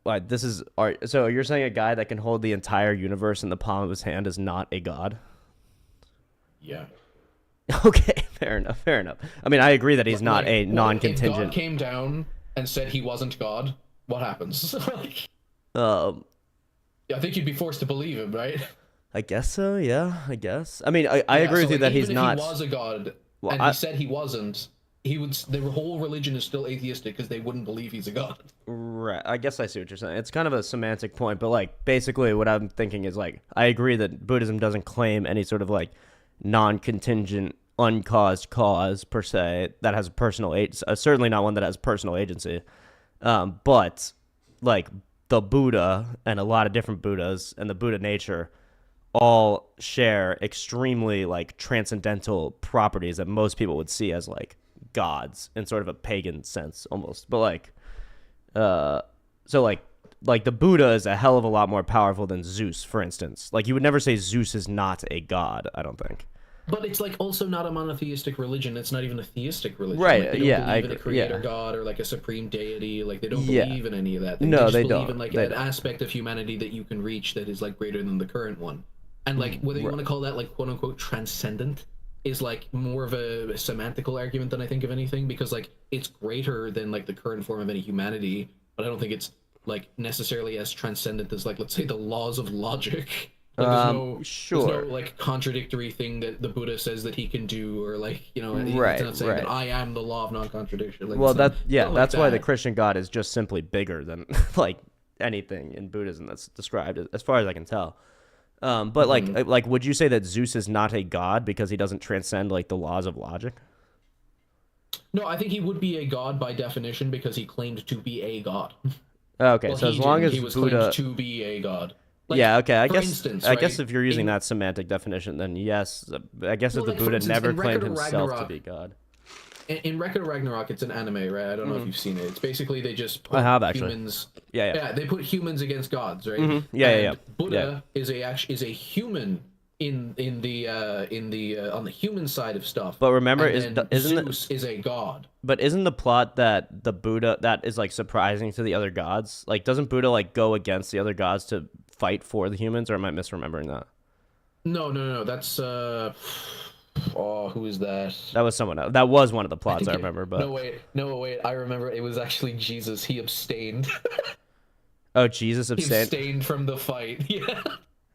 Like, this is art. So you're saying a guy that can hold the entire universe in the palm of his hand is not a god? Yeah. Okay, fair enough. I mean, I agree that he's not a non-contingent. If God came down and said he wasn't God, what happens? I think you'd be forced to believe him, right? I guess so. Yeah, I guess. I mean, I agree with you that he's not. Even if he was a god, and he said he wasn't, he would. The whole religion is still atheistic because they wouldn't believe he's a god. Right. I guess I see what you're saying. It's kind of a semantic point, but like basically what I'm thinking is like I agree that Buddhism doesn't claim any sort of like non-contingent, uncaused cause per se that has a personal certainly not one that has personal agency. But like the Buddha and a lot of different Buddhas and the Buddha nature all share extremely like transcendental properties that most people would see as like gods in sort of a pagan sense almost. But like so like the Buddha is a hell of a lot more powerful than Zeus, for instance. Like you would never say Zeus is not a god, I don't think. But it's like also not a monotheistic religion. It's not even a theistic religion. Right, Like, they don't yeah, believe I in a agree, creator yeah. god or like a supreme deity. Like they don't Yeah. believe in any of that. No, just they believe don't. in like They an don't. aspect of humanity that you can reach that is like greater than the current one. And like whether you Right. want to call that like quote unquote transcendent is like more of a semantical argument than I think of anything, because like it's greater than like the current form of any humanity, but I don't think it's like necessarily as transcendent as like, let's say, the laws of logic. Like Sure. there's no like contradictory thing that the Buddha says that he can do, or like, you know, Right, it's not saying right. that I am the law of non-contradiction. Like, Well, it's not- yeah, not like that's why the that. Christian God is just simply bigger than like anything in Buddhism that's described, as far as I can tell. But like, would you say that Zeus is not a god because he doesn't transcend like the laws of logic? No, I think he would be a god by definition because he claimed to be a god. Okay, Well, so he as long didn't. as He was Buddha, claimed to be a god. Like, yeah, okay, I for guess instance, I guess right, if you're using in- that semantic definition, then yes. I guess Well, if the like, for Buddha instance, never in claimed Record of himself to Ragnarok- be God. In Record of Ragnarok, it's an anime, right? I don't know if you've seen it. It's basically they just put I have, actually. humans. Yeah. they put humans against gods, right? Yeah. And Buddha is a human in the on the human side of stuff. But remember, and then isn't it? Zeus is a god. But isn't the plot that the Buddha that is like surprising to the other gods? Like, doesn't Buddha like go against the other gods to fight for the humans, or am I misremembering that? No. That's oh, who is that? That was someone else. That was one of the plots I think it- remember. But no wait. I remember it was actually Jesus. He abstained. oh, Jesus He abstained. abstained from the fight. Yeah.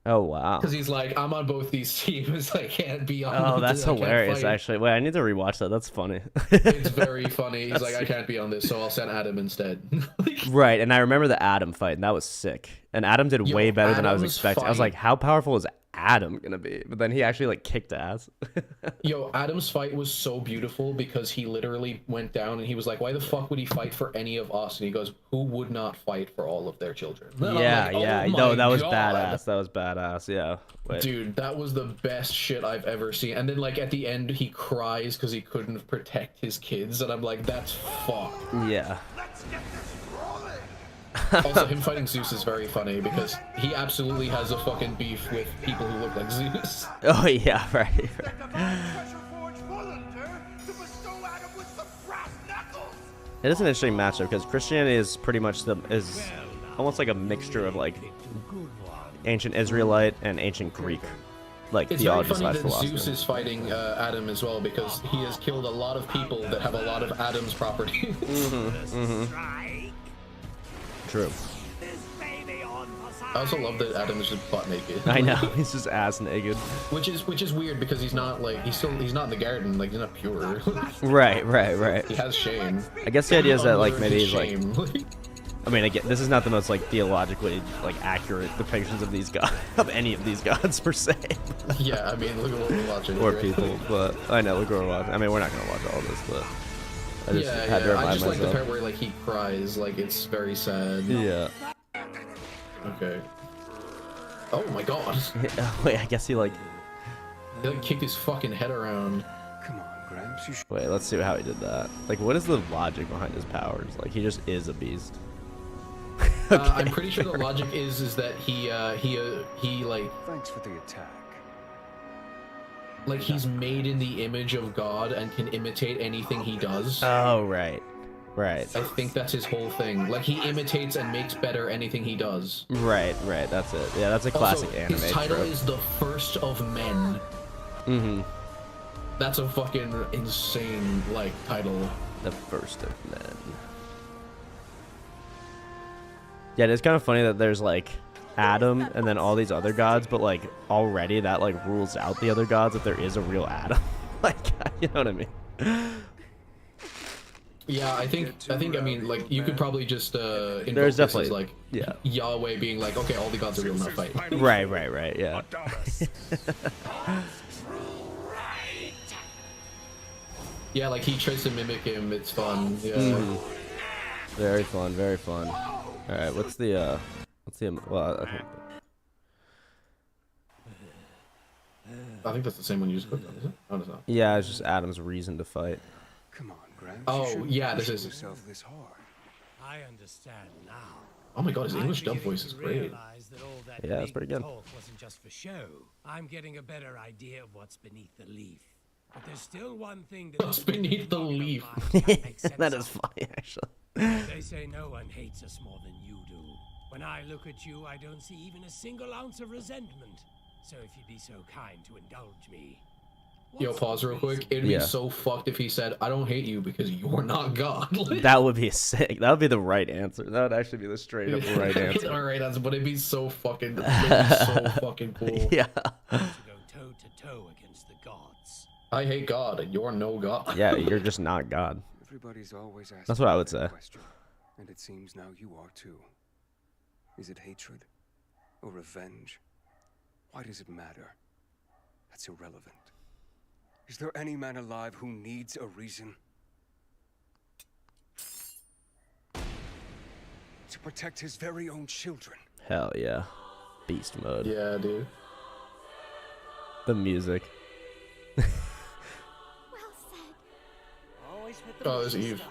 Oh wow. Because he's like, I'm on both these teams. I can't be on. Oh, that's I can't hilarious. fight." Actually, wait, I need to rewatch that. That's funny. It's very funny. He's like, I can't be on this, so I'll send Adam instead. Right, and I remember the Adam fight, and that was sick. And Adam did way better than I was Adam's expecting. I was fight- like, how powerful is Adam gonna be? But then he actually like kicked ass. Yo, Adam's fight was so beautiful because he literally went down and he was like, why the fuck would he fight for any of us? And he goes, who would not fight for all of their children? And I'm yeah, like, yeah. "Oh No, my that was God." badass. That was badass. Yeah. Wait. Dude, that was the best shit I've ever seen. And then, like, at the end, he cries because he couldn't protect his kids. And I'm like, that's fucked. Yeah. Also, him fighting Zeus is very funny because he absolutely has a fucking beef with people who look like Zeus. Oh yeah. Right. It is an interesting matchup because Christianity is pretty much is almost like a mixture of like ancient Israelite and ancient Greek, like It's very theology funny slash that philosophy. Zeus is fighting Adam as well because he has killed a lot of people that have a lot of Adam's property. True. I also love that Adam is just butt naked. I know. He's just ass naked. Which is weird because he's not like he's not in the garden, like he's not pure. Right. He has shame. I guess the idea is that like maybe Unlearned he's like, shame. I mean, again, this is not the most like theologically like accurate depictions of these gods, of any of these gods per se, Yeah, I mean, look at what we're watching. or here. people. But I know, look what we're watching. I mean, we're not gonna watch all this, but I just Yeah, had to I remind just like the myself. part where like he cries, like it's very sad. Yeah. Okay. Oh my god. Wait, I guess he like. He like kicked his fucking head around. Wait, let's see how he did that. Like, what is the logic behind his powers? Like, he just is a beast. I'm pretty sure the logic is that he like Thanks for the attack. like he's made in the image of God and can imitate anything he does. Oh, right. I think that's his whole thing. Like he imitates and makes better anything he does. Right. That's it. Yeah, that's a classic Also, anime his title trope. is the First of Men. Mm-hmm. That's a fucking insane like title. The first of men. Yeah, it's kind of funny that there's like Adam and then all these other gods, but like already that like rules out the other gods that there is a real Adam. Like, you know what I mean? Yeah, I think I mean like you could probably just invoke There's this definitely as, like yeah. Yahweh being like, okay, all the gods are real, not fight. Right, yeah. Yeah, like he tries to mimic him. It's fun. Yeah. Very fun. All right, what's the well, I think that's the same one you just clicked on, is it? Oh, no, it's not. yeah, it's just Adam's reason to fight. Come on, Gramps. Oh, You shouldn't yeah, push this is- yourself this hard. I understand now. Oh my god, his English dub voice is great. Yeah, it's pretty good. Talk wasn't just for show. I'm getting a better idea of what's beneath the leaf. But there's still one thing that What's beneath the leaf? That is funny, actually. They say no one hates us more than you do. When I look at you, I don't see even a single ounce of resentment. So if you'd be so kind to indulge me. Yo, pause real quick. It'd be so fucked if he said, I don't hate you because you're not God. That would be sick. That would be the right answer. That would actually be the straight up right answer. Alright, but it'd be so fucking, so fucking cool. Yeah. To go toe to toe against the gods. I hate God and you're no God. Yeah, you're just not God. Everybody's always asking That's what I would say. question, and it seems now you are too. Is it hatred or revenge? Why does it matter? That's irrelevant. Is there any man alive who needs a reason? To protect his very own children. Hell yeah. Beast mode. Yeah, dude. The music. Oh, there's Eve.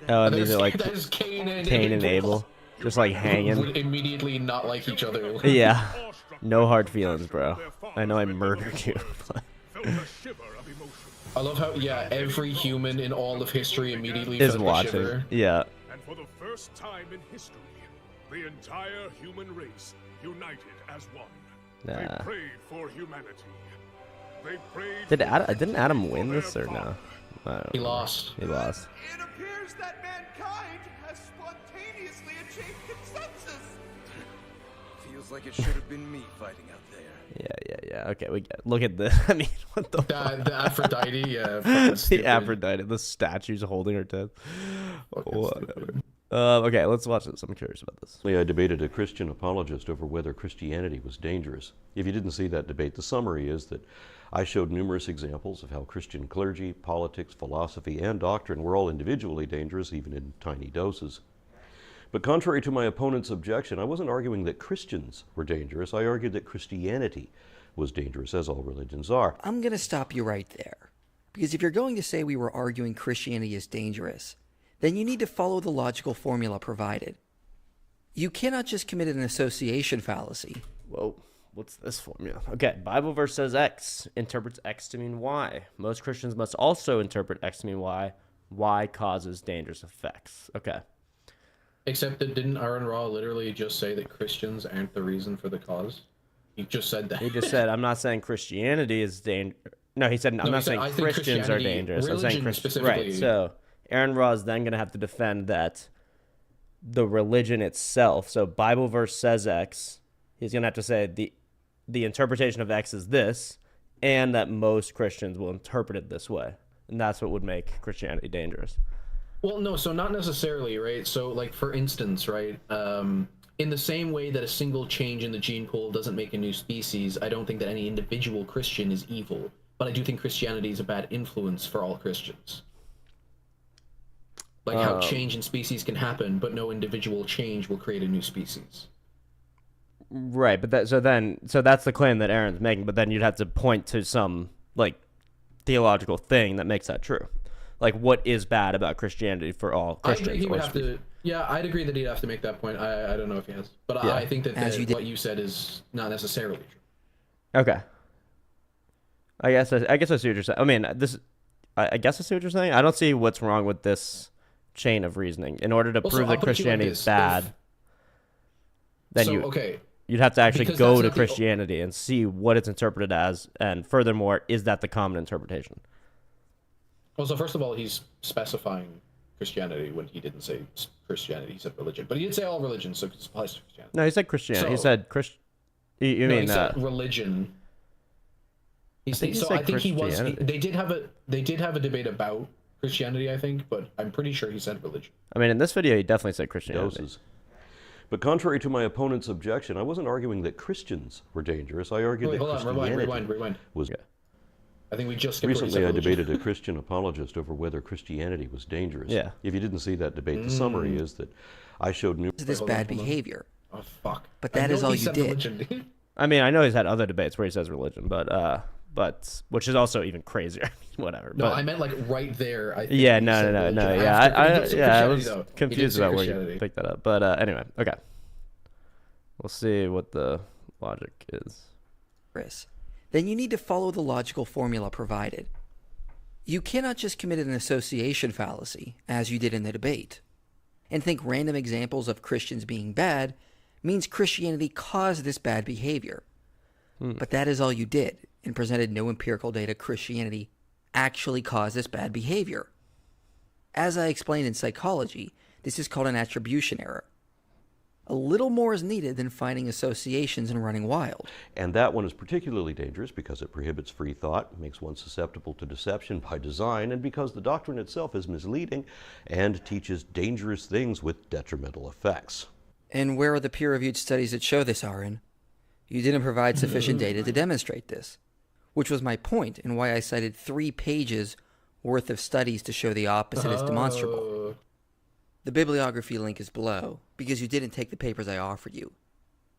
Oh, and these are like There's Cain and Abel. Just like hanging. Would immediately not like each other. Yeah. No hard feelings, bro. I know I murdered you. But... I love how, yeah, every human in all of history immediately is felt a watching. shiver. Yeah. And for the first time in history, the entire human race united as one. They Nah. prayed for humanity. They prayed Didn't Adam win this or no? I don't He remember. lost. He lost. It appears that mankind has spontaneously achieved consensus. Feels like it should have been me fighting out there. Yeah. Okay, we get. Look at this. I mean, what the fuck? The Aphrodite, yeah. fucking The stupid. Aphrodite, the statue's holding her tits. Fucking Whatever. stupid. Okay, let's watch this. I'm curious about this. I debated a Christian apologist over whether Christianity was dangerous. If you didn't see that debate, the summary is that I showed numerous examples of how Christian clergy, politics, philosophy, and doctrine were all individually dangerous, even in tiny doses. But contrary to my opponent's objection, I wasn't arguing that Christians were dangerous. I argued that Christianity was dangerous, as all religions are. I'm going to stop you right there. Because if you're going to say we were arguing Christianity is dangerous, then you need to follow the logical formula provided. You cannot just commit an association fallacy. Whoa, what's this formula? Okay, Bible verse says X interprets X to mean Y. Most Christians must also interpret X to mean Y. Y causes dangerous effects. Okay. Except that didn't Aaron Raw literally just say that Christians aren't the reason for the cause? He just said that. He just said, I'm not saying Christianity is dangerous. No, he said, I'm not saying Christians are dangerous. I'm saying Christians. Right, so Aaron Raw is then going to have to defend that the religion itself. So Bible verse says X. He's going to have to say the interpretation of X is this, and that most Christians will interpret it this way. And that's what would make Christianity dangerous. Well, no, so not necessarily, right? So, like, for instance, right, in the same way that a single change in the gene pool doesn't make a new species, I don't think that any individual Christian is evil. But I do think Christianity is a bad influence for all Christians. Like how change in species can happen, but no individual change will create a new species. Right, but so that's the claim that Aaron's making, but then you'd have to point to some, like, theological thing that makes that true. Like, what is bad about Christianity for all Christians? I agree he would have to, yeah, I'd agree that he'd have to make that point. I don't know if he has. But yeah. I think that what you said is not necessarily true. Okay. I guess I see what you're saying. I mean, I guess I see what you're saying. I don't see what's wrong with this chain of reasoning. In order to prove that Christianity is bad, then you'd have to actually go to Christianity and see what it's interpreted as, and furthermore, is that the common interpretation? Well, so first of all, he's specifying Christianity when he didn't say Christianity. He said religion, but he did say all religions, so it applies to Christianity. No, he said Christianity. He said You mean he said religion? I think he was. They did have a debate about Christianity, I think, but I'm pretty sure he said religion. I mean, in this video, he definitely said Christianity. Doses. But contrary to my opponent's objection, I wasn't arguing that Christians were dangerous. I argued that Christianity was. Yeah. I think we just recently I debated a Christian apologist over whether Christianity was dangerous. Yeah. If you didn't see that debate, the summary is that I showed this bad behavior. Oh fuck! But that is all you did. I mean, I know he's had other debates where he says religion, but but which is also even crazier. Whatever. No, but, I meant like right there. I think yeah, you no, said no, religion no. after- Yeah, I he did say was Christianity, though. He did confused say about where you Christianity. picked that up. But anyway, okay. We'll see what the logic is. Then you need to follow the logical formula provided. You cannot just commit an association fallacy, as you did in the debate, and think random examples of Christians being bad means Christianity caused this bad behavior. But that is all you did, and presented no empirical data Christianity actually caused this bad behavior. As I explained in psychology, this is called an attribution error. A little more is needed than finding associations and running wild. And that one is particularly dangerous because it prohibits free thought, makes one susceptible to deception by design, and because the doctrine itself is misleading and teaches dangerous things with detrimental effects. And where are the peer-reviewed studies that show this, Aaron? You didn't provide sufficient data to demonstrate this, which was my point and why I cited 3 pages worth of studies to show the opposite is demonstrable. The bibliography link is below, because you didn't take the papers I offered you.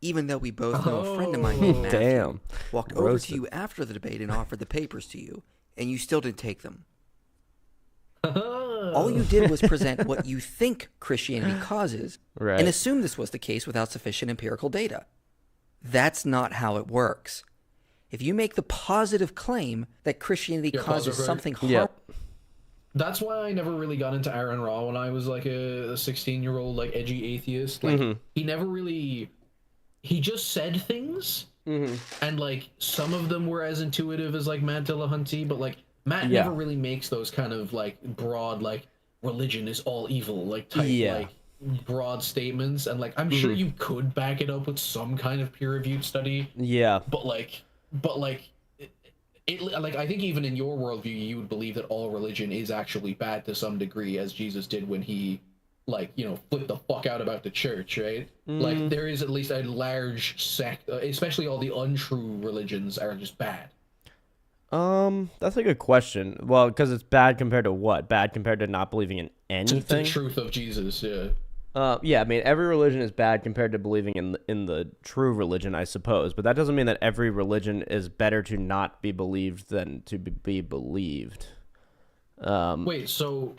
Even though we both know a friend of mine named Matthew Damn. walked over Roasted. to you after the debate and offered the papers to you, and you still didn't take them. All you did was present what you think Christianity causes, Right. and assume this was the case without sufficient empirical data. That's not how it works. If you make the positive claim that Christianity Yeah, causes positive, right? something Yeah. harmful, That's why I never really got into Aaron Ra when I was like a 16-year-old like edgy atheist. Like he never really, he just said things, and like some of them were as intuitive as like Matt Dillahunty, but like Matt Yeah. never really makes those kind of like broad like religion is all evil like type Yeah. like broad statements, and like I'm sure you could back it up with some kind of peer-reviewed study, Yeah. but it like I think even in your worldview you would believe that all religion is actually bad to some degree, as Jesus did when he like flipped the fuck out about the church, right? Like there is at least a large sect, especially all the untrue religions are just bad. That's a good question. Well, because it's bad compared to what? Bad compared to not believing in To the anything? truth of Jesus, yeah. Yeah, I mean, every religion is bad compared to believing in the true religion, I suppose. But that doesn't mean that every religion is better to not be believed than to be believed. Wait, so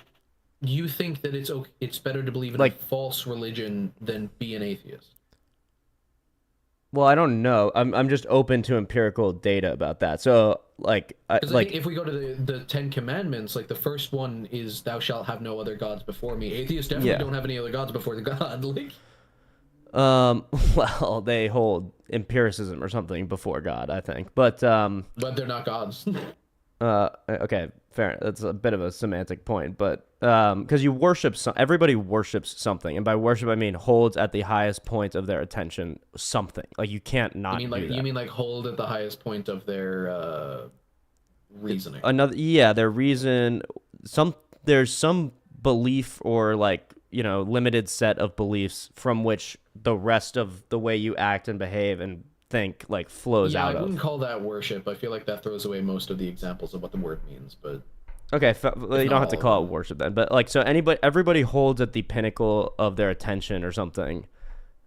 you think that it's better to believe in Like- a false religion than be an atheist? Well, I don't know. I'm just open to empirical data about that. So, like, Because I think if we go to the 10 Commandments, like the first one is "Thou shalt have no other gods before me." Atheists definitely Yeah. don't have any other gods before the God. Like, well, they hold empiricism or something before God, I think. But but they're not gods. okay, fair. That's a bit of a semantic point, but because you worship everybody worships something, and by worship I mean holds at the highest point of their attention something. Like you can't not You mean like do that. you mean like hold at the highest point of their reasoning? Their reason. There's some belief or like limited set of beliefs from which the rest of the way you act and behave and think like flows Yeah, out I of. wouldn't call that worship. I feel like that throws away most of the examples of what the word means. But Okay, you don't have to call it worship then, but like so everybody holds at the pinnacle of their attention or something.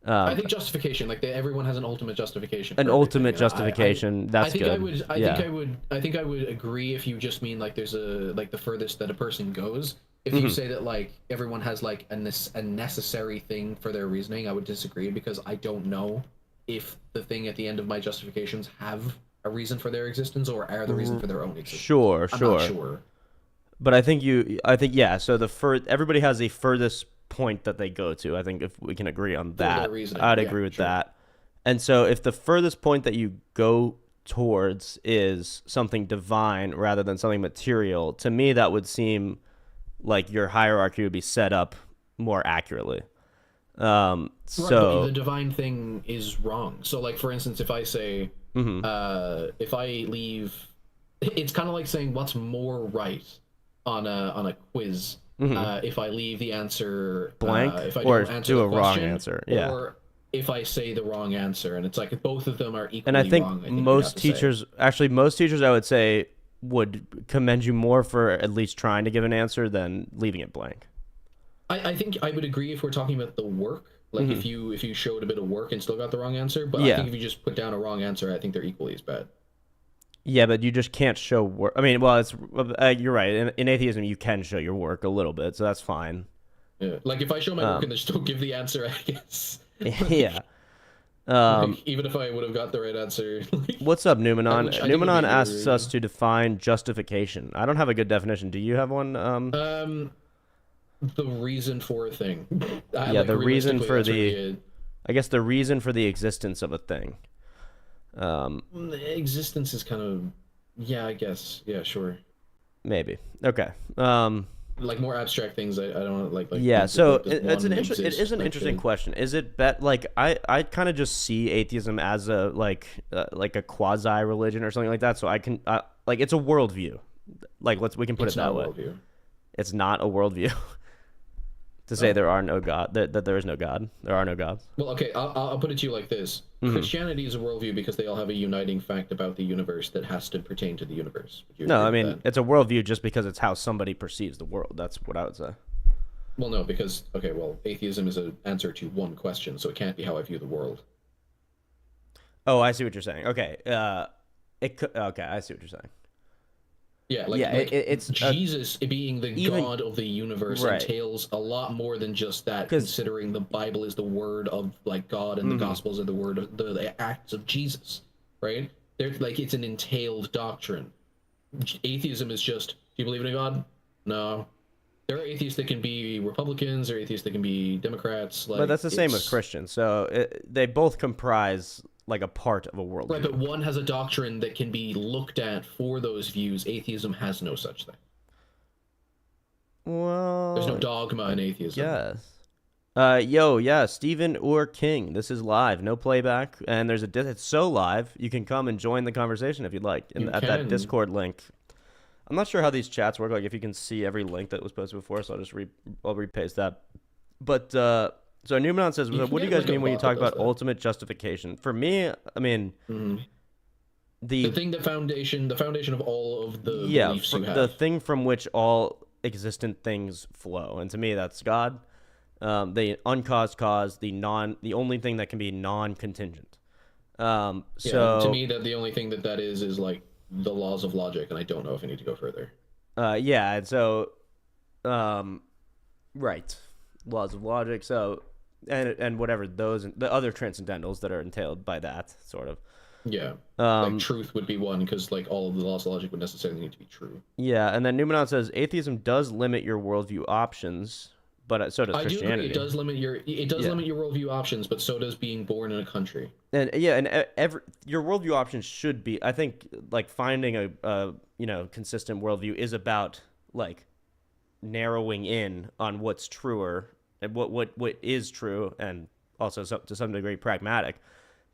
I think justification, like everyone has an ultimate justification. An for ultimate everything. justification. That's I think good. I think I would agree if you just mean like there's like the furthest that a person goes. If you say that like everyone has like a necessary thing for their reasoning, I would disagree, because I don't know if the thing at the end of my justifications have a reason for their existence or are the reason for their own existence. Sure. I'm not sure. But I think yeah. So everybody has a furthest point that they go to. I think if we can agree on that, I'd agree with that. And so if the furthest point that you go towards is something divine rather than something material, to me that would seem like your hierarchy would be set up more accurately. Right, but the divine thing is wrong. So like for instance, if I say if I leave, it's kind of like saying what's more right on a quiz. If I leave the answer blank, if I or don't answer do the a wrong question, answer, yeah. or if I say the wrong answer, and it's like both of them are equally And I think wrong. most teachers, I would say, would commend you more for at least trying to give an answer than leaving it blank. I think I would agree if we're talking about the work. Like if you showed a bit of work and still got the wrong answer, but I Yeah. think if you just put down a wrong answer, I think they're equally as bad. Yeah, but you just can't show work. I mean, well, it's you're right. In atheism, you can show your work a little bit, so that's fine. Yeah. Like if I show my work and they still give the answer, I guess. Yeah. Even if I would have got the right answer. What's up, Numenon? Which I think would Numenon be asks weird. us to define justification. I don't have a good definition. Do you have one? The reason for a thing. Yeah, the reason realistically, for that's the, really it. I guess the reason for the existence of a thing. The existence is kind of, yeah, I guess, yeah, sure. Maybe. Okay. Like more abstract things, I don't like. Yeah, does so one it is an exist? interesting question. Is it like I kind of just see atheism as a like a quasi religion or something like that. So I can like it's a worldview. Like we can put It's it that not a way. worldview. It's not a worldview. To say there are no God, that there is no God, there are no gods. Well, okay, I'll put it to you like this: Christianity is a worldview because they all have a uniting fact about the universe that has to pertain to the universe. Would you No, agree I with mean that? it's a worldview just because it's how somebody perceives the world. That's what I would say. Well, no, because okay, well, atheism is an answer to one question, so it can't be how I view the world. Oh, I see what you're saying. Okay, it could. Okay, I see what you're saying. Yeah, like, Yeah, it's Jesus being the even- God of the universe Right. entails a lot more than just that. Considering the Bible is the word of like God and the Gospels are the word of the acts of Jesus, right? They're like it's an entailed doctrine. Atheism is just, do you believe in a God? No. There are atheists that can be Republicans, there are atheists that can be Democrats. Like, but that's the same with Christians. So they both comprise like a part of a worldview. Right, but one has a doctrine that can be looked at for those views. Atheism has no such thing. Well, There's no dogma in atheism. Yes. Yeah, Stephen or King. This is live, no playback, and there's it's so live. You can come and join the conversation if you'd like at that Discord link. I'm not sure how these chats work. Like if you can see every link that was posted before, so I'll repaste that. But so Numenon says, what do you guys mean when you talk about ultimate justification? For me, I mean, the thing, the foundation of all of the yeah, beliefs you have. the thing from which all existent things flow, and to me, that's God. The uncaused cause, the only thing that can be non-contingent. So to me, that the only thing that is like the laws of logic, and I don't know if I need to go further. Yeah, and so, right, laws of logic. So, and whatever those the other transcendentals that are entailed by that sort of. Yeah, like truth would be one because like all of the laws of logic would necessarily need to be true. Yeah, and then Numenon says atheism does limit your worldview options, but so does Christianity. I do agree. It does limit your worldview options, but so does being born in a country. And yeah, and your worldview options should be. I think like finding a consistent worldview is about like narrowing in on what's truer and what is true, and also to some degree pragmatic.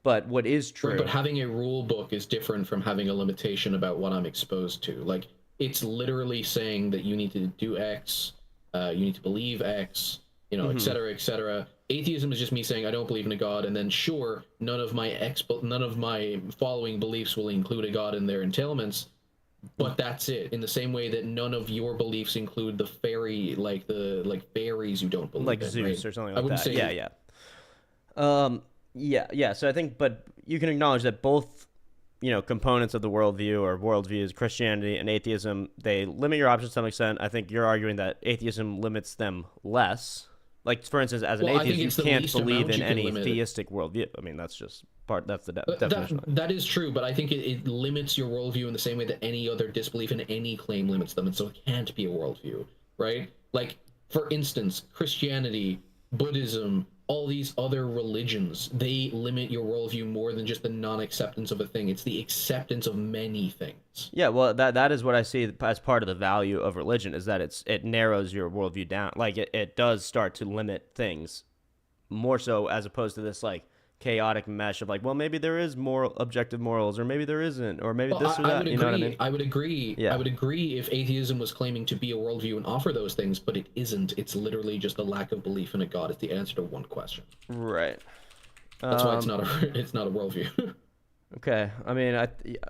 But what is true? Right, but having a rule book is different from having a limitation about what I'm exposed to. Like it's literally saying that you need to do X, you need to believe X, et cetera, et cetera. Atheism is just me saying I don't believe in a God, and then sure, none of my following beliefs will include a God in their entailments, but that's it. In the same way that none of your beliefs include the fairy, like fairies you don't believe like in, Zeus right? or something I like wouldn't that. say Yeah. So I think, but you can acknowledge that both, components of the worldview or worldviews, Christianity and atheism, they limit your options to some extent. I think you're arguing that atheism limits them less. Like, for instance, as an atheist, you can't believe in any theistic worldview. I mean, that's just that's the definition. That is true, but I think it limits your worldview in the same way that any other disbelief in any claim limits them, and so it can't be a worldview, right? Like, for instance, Christianity, Buddhism, all these other religions, they limit your worldview more than just the non-acceptance of a thing. It's the acceptance of many things. Yeah, well, that is what I see as part of the value of religion, is that it narrows your worldview down. Like, it does start to limit things more so, as opposed to this, like, chaotic mesh of, like, well, maybe there is objective morals, or maybe there isn't, or maybe this or that. You know what I mean? I would agree. Yeah. I would agree if atheism was claiming to be a worldview and offer those things, but it isn't. It's literally just a lack of belief in a God. It's the answer to one question. Right. That's why it's not a worldview. Okay. I mean,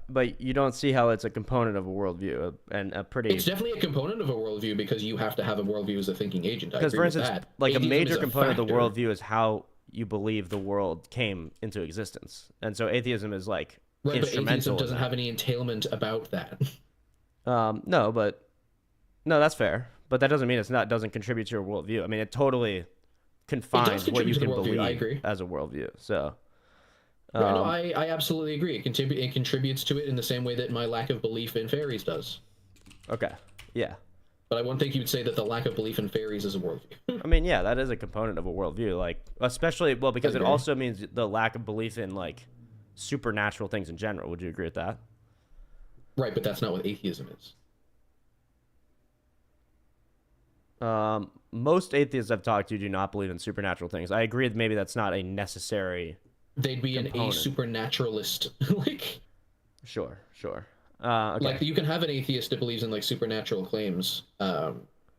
but you don't see how it's a component of a worldview, and a pretty. It's definitely a component of a worldview because you have to have a worldview as a thinking agent. Because, for instance, like atheism a major component of the factor. worldview is how you believe the world came into existence, and so atheism is like Right, but instrumental atheism in doesn't that. have any entailment about that. No, that's fair. But that doesn't mean doesn't contribute to your worldview. I mean, it totally confines what contribute you to the can worldview, I believe agree. as a worldview. So, Yeah, no, I absolutely agree. It contributes to it in the same way that my lack of belief in fairies does. okay, yeah. But I wouldn't think you would say that the lack of belief in fairies is a worldview. I mean, yeah, that is a component of a worldview. Like, especially because it also means the lack of belief in like supernatural things in general. Would you agree with that? Right, but that's not what atheism is. Most atheists I've talked to do not believe in supernatural things. I agree that maybe that's not a necessary. They'd be component. an supernaturalist. Like, sure. Okay. Like you can have an atheist that believes in like supernatural claims. You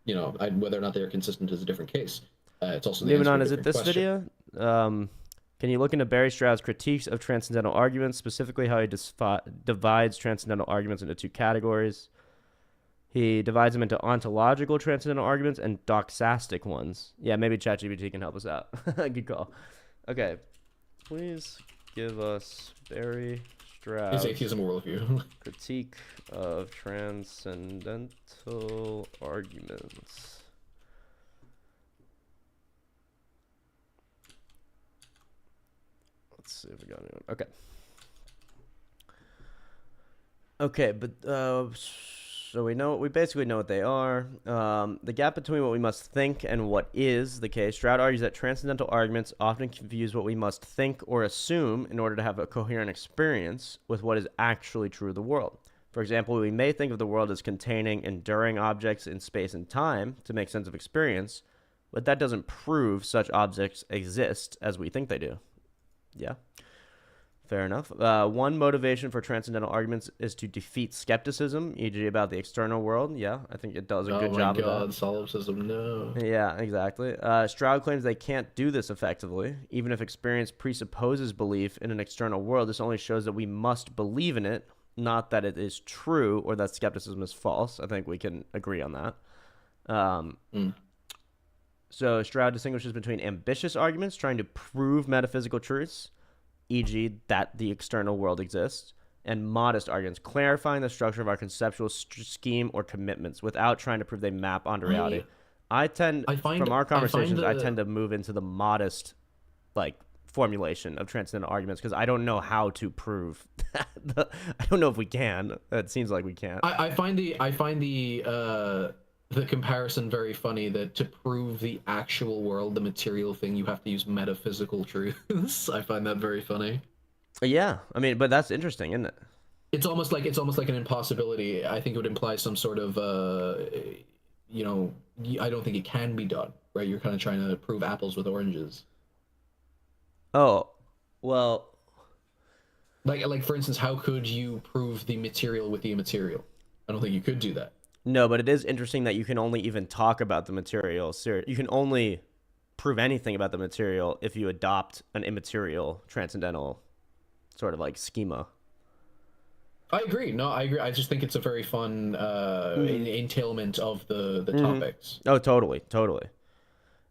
know, whether or not they're consistent is a different case. It's also moving on. Is it this video? Can you look into Barry Stroud's critiques of transcendental arguments, specifically how he divides transcendental arguments into two categories? He divides them into ontological transcendental arguments and doxastic ones. Yeah, maybe ChatGPT can help us out. Good call. Okay, please give us Barry Stroud's atheism worldview critique of transcendental arguments. Let's see if we got anyone. Okay, but so we basically know what they are. The gap between what we must think and what is the case. Stroud argues that transcendental arguments often confuse what we must think or assume in order to have a coherent experience with what is actually true of the world. For example, we may think of the world as containing enduring objects in space and time to make sense of experience, but that doesn't prove such objects exist as we think they do. Yeah. Fair enough. One motivation for transcendental arguments is to defeat skepticism, e.g. about the external world. Yeah, I think it does a good job of that. Oh my god, solipsism, no. Yeah, exactly. Stroud claims they can't do this effectively. Even if experience presupposes belief in an external world, this only shows that we must believe in it, not that it is true or that skepticism is false. I think we can agree on that. So Stroud distinguishes between ambitious arguments trying to prove metaphysical truths, e.g. that the external world exists, and modest arguments, clarifying the structure of our conceptual scheme or commitments without trying to prove they map onto reality. I tend to move into the modest, like, formulation of transcendental arguments because I don't know how to prove that. I don't know if we can. It seems like we can't. I find the comparison very funny that to prove the actual world, the material thing, you have to use metaphysical truths. I find that very funny. Yeah, I mean, but that's interesting, isn't it? It's almost like an impossibility. I think it would imply some sort of, you know, I don't think it can be done, right? You're kind of trying to prove apples with oranges. Oh, well, like for instance, how could you prove the material with the immaterial? I don't think you could do that. No, but it is interesting that you can only even talk about the material. You can only prove anything about the material if you adopt an immaterial transcendental sort of like schema. I agree. No, I agree. I just think it's a very fun entailment of the topics. Oh, totally.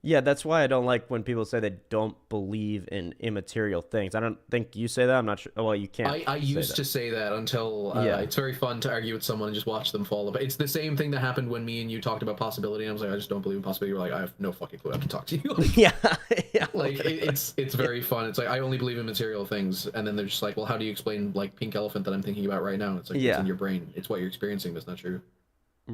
Yeah, that's why I don't like when people say they don't believe in immaterial things. I don't think you say that. I'm not sure. Well, you can't. I used to say that until it's very fun to argue with someone and just watch them fall apart. It's the same thing that happened when me and you talked about possibility. And I was like, I just don't believe in possibility. You're like, I have no fucking clue how to talk to you. Like, yeah. Like it's very fun. It's like I only believe in material things, and then they're just like, well, how do you explain like pink elephant that I'm thinking about right now? And it's like it's in your brain. It's what you're experiencing. That's not true.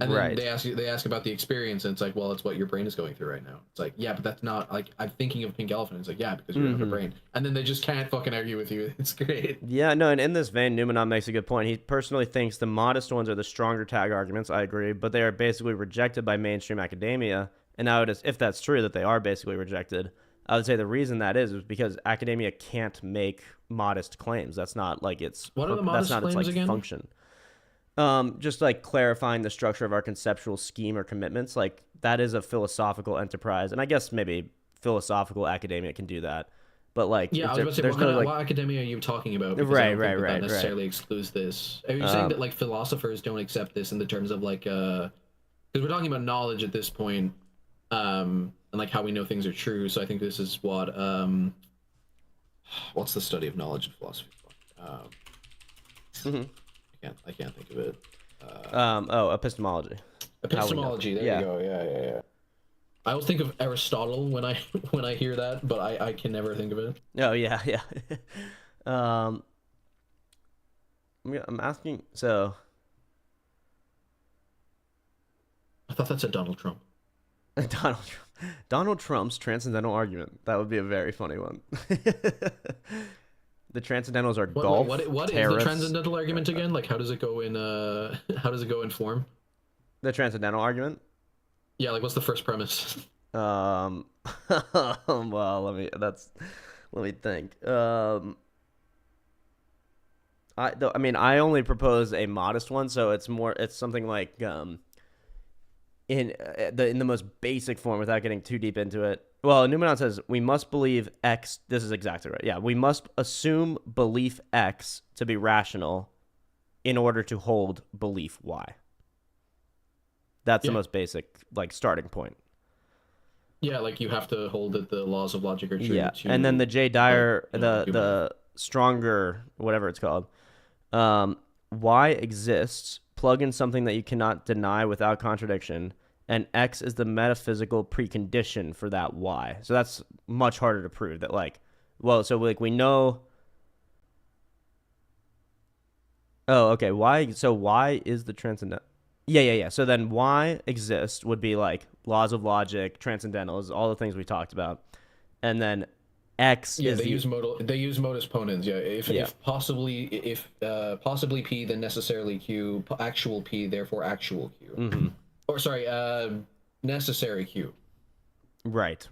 And then they ask about the experience, and it's like, well, it's what your brain is going through right now. It's like, yeah, but that's not like I'm thinking of pink elephant. It's like, yeah, because you have a brain. And then they just can't fucking argue with you. It's great. Yeah, no, and in this vein, Numenon makes a good point. He personally thinks the modest ones are the stronger tag arguments. I agree, but they are basically rejected by mainstream academia. And now, if that's true that they are basically rejected, I would say the reason that is because academia can't make modest claims. That's not like its. What are the modest claims again? Function. Just like clarifying the structure of our conceptual scheme or commitments, like that is a philosophical enterprise, and I guess maybe philosophical academia can do that. But like, yeah, I was about to say, what academia are you talking about? Because I don't think that necessarily excludes this. Are you saying that like philosophers don't accept this in the terms of like, because we're talking about knowledge at this point, and like how we know things are true. So I think this is what, what's the study of knowledge in philosophy? Mhm. I can't think of it. Epistemology. Epistemology. There Yeah. you go. Yeah. I always think of Aristotle when I when I hear that, but I can never think of it. Oh yeah. I'm asking. So I thought that said Donald Trump. Donald Trump's transcendental argument. That would be a very funny one. The transcendentals are golf. What is the transcendental argument again? Like, how does it go in? How does it go in form? The transcendental argument. Yeah, like what's the first premise? Well, let me think. I only propose a modest one, so it's something like in the most basic form without getting too deep into it. Well, Numenon says we must believe X. This is exactly right. Yeah, we must assume belief X to be rational in order to hold belief Y. That's the most basic, starting point. Yeah, like you have to hold that the laws of logic are true. Yeah, and then the J. Dyer, the stronger, whatever it's called, Y exists. Plug in something that you cannot deny without contradiction, and X is the metaphysical precondition for that Y. So that's much harder to prove. That we know. Oh, okay. Y is the transcendental. Yeah. So then Y exists would be like laws of logic, transcendentals, all the things we talked about, and then X is use modus ponens. Yeah, if possibly P, then necessarily Q. Actual P, therefore actual Q. Mm-hmm. Or sorry, necessary Q. Right.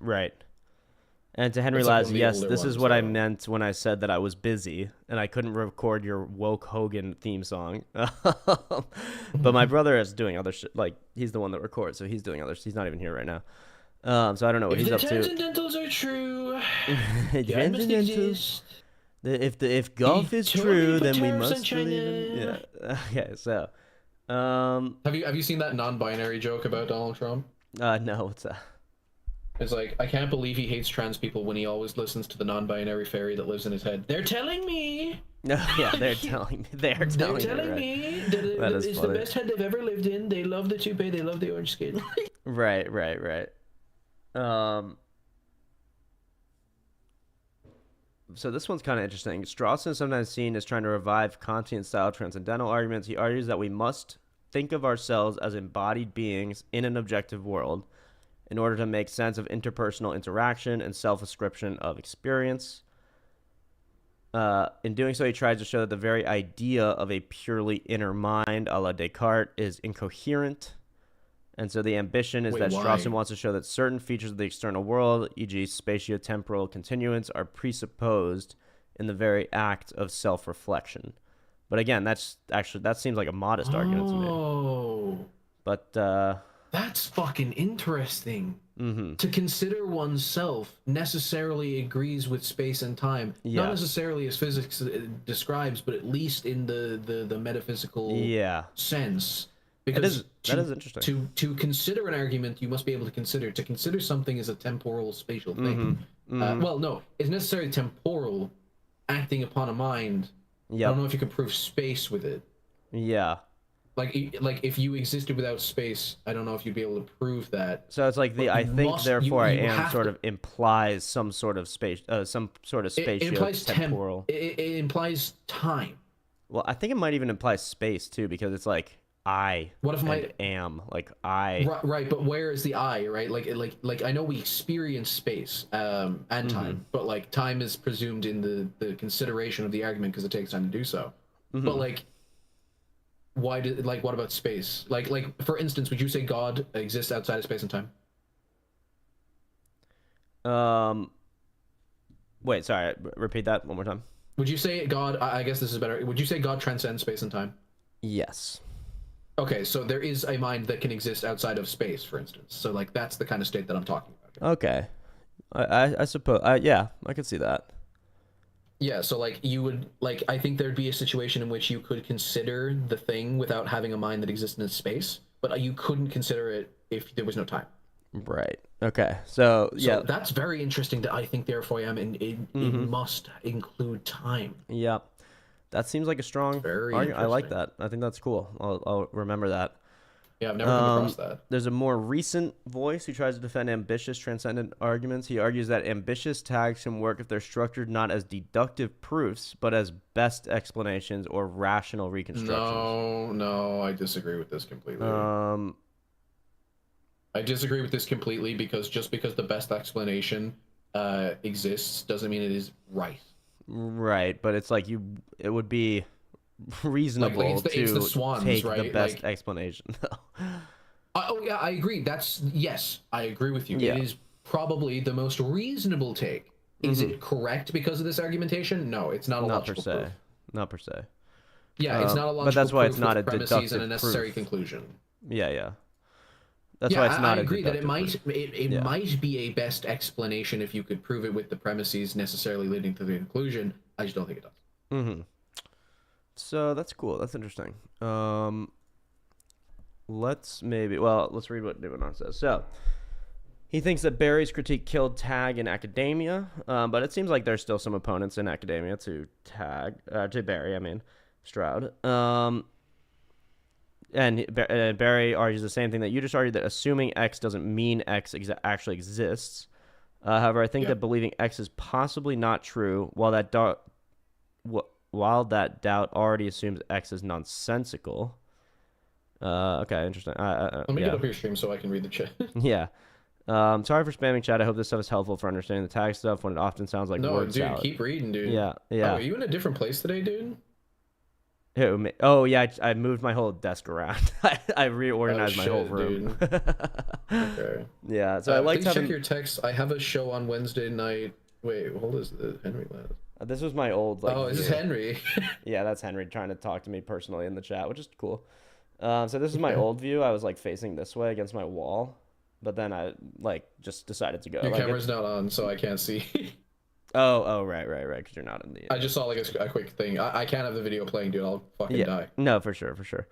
And to Henry Laz, yes, this is what I meant when I said that I was busy and I couldn't record your Woke Hogan theme song. But my brother is doing other shit. Like, he's the one that records, so he's doing others. He's not even here right now. So I don't know what he's up to. Transcendentals are true. Transcendentals. If golf is true, then we must believe in... Yeah. Okay, so... Have you seen that non-binary joke about Donald Trump? No, what's that? It's like, I can't believe he hates trans people when he always listens to the non-binary fairy that lives in his head. They're telling me. No, yeah, they're telling me. They're telling me that it's the best head they've ever lived in. They love the toupee. They love the orange skin. Right. So this one's kind of interesting. Strawson is sometimes seen as trying to revive Kantian-style transcendental arguments. He argues that we must think of ourselves as embodied beings in an objective world in order to make sense of interpersonal interaction and self-ascription of experience. In doing so, he tries to show that the very idea of a purely inner mind, a la Descartes, is incoherent. And so the ambition is that Strawson wants to show that certain features of the external world, e.g. spatiotemporal continuance, are presupposed in the very act of self-reflection. But again, that seems like a modest argument to me. Oh. But that's fucking interesting. Mm-hmm. To consider oneself necessarily agrees with space and time. Yeah. Not necessarily as physics describes, but at least in the metaphysical sense. Because that is interesting. To consider an argument, you must be able to consider something as a temporal spatial thing. Mm-hmm. Mm-hmm. Well, no, it's necessarily temporal, acting upon a mind. Yep. I don't know if you can prove space with it. Yeah. Like if you existed without space, I don't know if you'd be able to prove that. So it's like I think, therefore I am sort of implies some sort of space, some sort of spatio-temporal. It implies time. Well, I think it might even imply space too, because it's like I am, like I. Right, but where is the I, right? Like I know we experience space and time, but like time is presumed in the consideration of the argument because it takes time to do so. Mm-hmm. But like, what about space? Like for instance, would you say God exists outside of space and time? Wait, sorry, repeat that one more time. Would you say God, I guess this is better. Would you say God transcends space and time? Yes. Okay, so there is a mind that can exist outside of space, for instance. So like that's the kind of state that I'm talking about. Okay. I suppose yeah, I could see that. Yeah, so like you would I think there'd be a situation in which you could consider the thing without having a mind that exists in space, but you couldn't consider it if there was no time. Right. Okay. So yeah, that's very interesting. That I think therefore it must include time. Yeah. That seems like a strong argument. I like that. I think that's cool. I'll remember that. Yeah, I've never come across that. There's a more recent voice who tries to defend ambitious transcendent arguments. He argues that ambitious tags can work if they're structured not as deductive proofs, but as best explanations or rational reconstructions. No, I disagree with this completely. I disagree with this completely because just because the best explanation exists doesn't mean it is right. Right, but it's like it would be reasonable it's the swans, take right? the best explanation. Oh yeah, I agree. Yes, I agree with you. Yeah. It is probably the most reasonable take. Is it correct because of this argumentation? No, it's not a logical proof. Not per se. Yeah, it's not a logical but that's why proof it's not with a premises and a deductive necessary proof. conclusion. Yeah. That's why it's not I a agree that it deductive might proof. might be a best explanation if you could prove it with the premises necessarily leading to the conclusion. I just don't think it does. Mm-hmm. So that's cool. That's interesting. Let's read what Newman says. So he thinks that Barry's critique killed Tag in academia, but it seems like there's still some opponents in academia to Barry. I mean Stroud. And Barry argues the same thing that you just argued, that assuming X doesn't mean X actually exists. However, I think that believing X is possibly not true, while that doubt already assumes X is nonsensical. Okay, interesting. Let me get up your stream so I can read the chat. Yeah. Sorry for spamming chat. I hope this stuff is helpful for understanding the tag stuff when it often sounds like word dude, salad. keep reading, dude. Yeah. Oh, are you in a different place today, dude? Oh yeah, I moved my whole desk around. I reorganized my whole room. Okay. Yeah, so I like please check your text. I have a show on Wednesday night. Wait, hold is the Henry last? This was my old. Is this Henry? Yeah, that's Henry trying to talk to me personally in the chat, which is cool. So this is my old view. I was facing this way against my wall, but then I just decided to go. Your camera's not on, so I can't see. Oh, right, because you're not in the... I just saw a quick thing. I can't have the video playing, dude. I'll fucking die. No, for sure.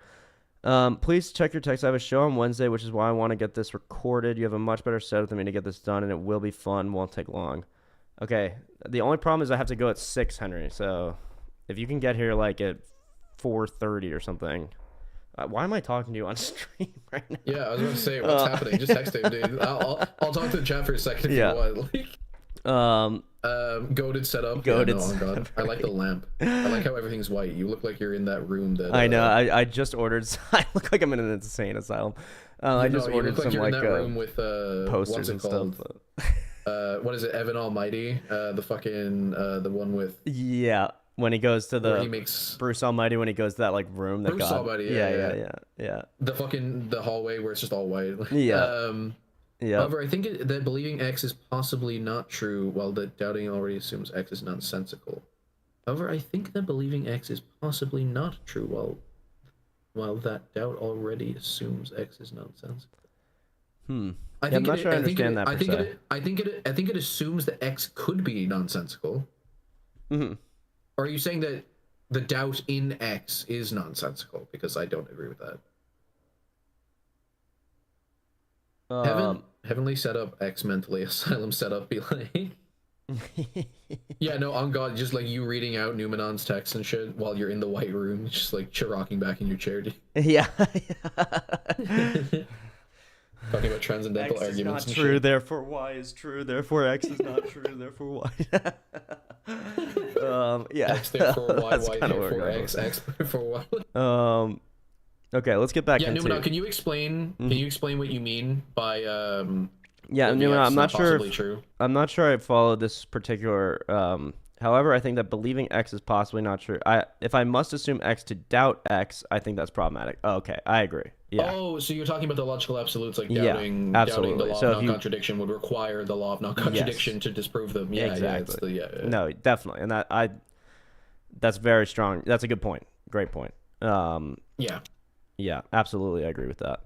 Please check your text. I have a show on Wednesday, which is why I want to get this recorded. You have a much better setup than me to get this done, and it will be fun. Won't take long. Okay, the only problem is I have to go at 6, Henry, so if you can get here at 4:30 or something. Why am I talking to you on stream right now? Yeah, I was going to say, what's happening? Just text him, dude. I'll talk to the chat for a second if you want. Goated setup. God. I like the lamp. I like how everything's white. You look like you're in that room that I know. I just ordered. I look like I'm in an insane asylum. I just ordered some you're in that room with posters and stuff. What is it? Evan Almighty. The fucking the one with when he goes to the he makes Bruce Almighty when he goes to that room that Bruce Almighty. Yeah. The hallway where it's just all white. Yeah. However, I think that believing X is possibly not true, while that doubting already assumes X is nonsensical. However, I think that believing X is possibly not true, while that doubt already assumes X is nonsensical. I'm not sure I understand that. I think it assumes that X could be nonsensical. Mm-hmm. Or are you saying that the doubt in X is nonsensical? Because I don't agree with that. Heavenly setup, X mentally, asylum setup, be like... Yeah, no, on God, just you reading out Numenon's text and shit while you're in the white room, just rocking back in your chair, dude. Yeah. Talking about transcendental X arguments is not and true, shit. therefore Y is true, therefore X is not true, therefore Y. Yeah. X therefore Y, That's Y kinda therefore what X, X therefore Y. Okay, let's get back into... Numenon, can you explain what you mean by Yeah, Numenon, I'm not sure true. I'm not sure I followed this particular however, I think that believing X is possibly not true. If I must assume X to doubt X, I think that's problematic. Oh, okay, I agree. Yeah. Oh, so you're talking about the logical absolutes, absolutely. doubting the law of non-contradiction would require the law of non-contradiction to disprove them. Yeah, exactly. No, definitely, and that's very strong. That's a good point. Great point. Yeah, absolutely, I agree with that.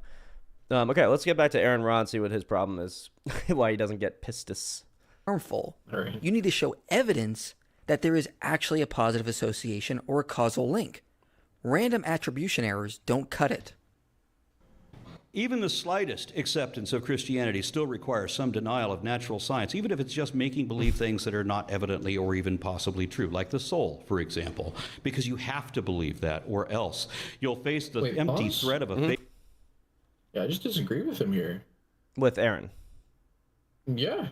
Okay, let's get back to Aaron Rod, see what his problem is, why he doesn't get pistis. Harmful. Right. You need to show evidence that there is actually a positive association or a causal link. Random attribution errors don't cut it. Even the slightest acceptance of Christianity still requires some denial of natural science, even if it's just making believe things that are not evidently or even possibly true, like the soul, for example, because you have to believe that, or else you'll face the empty pause? threat of a Yeah, I just disagree with him here. With Aaron. Yeah.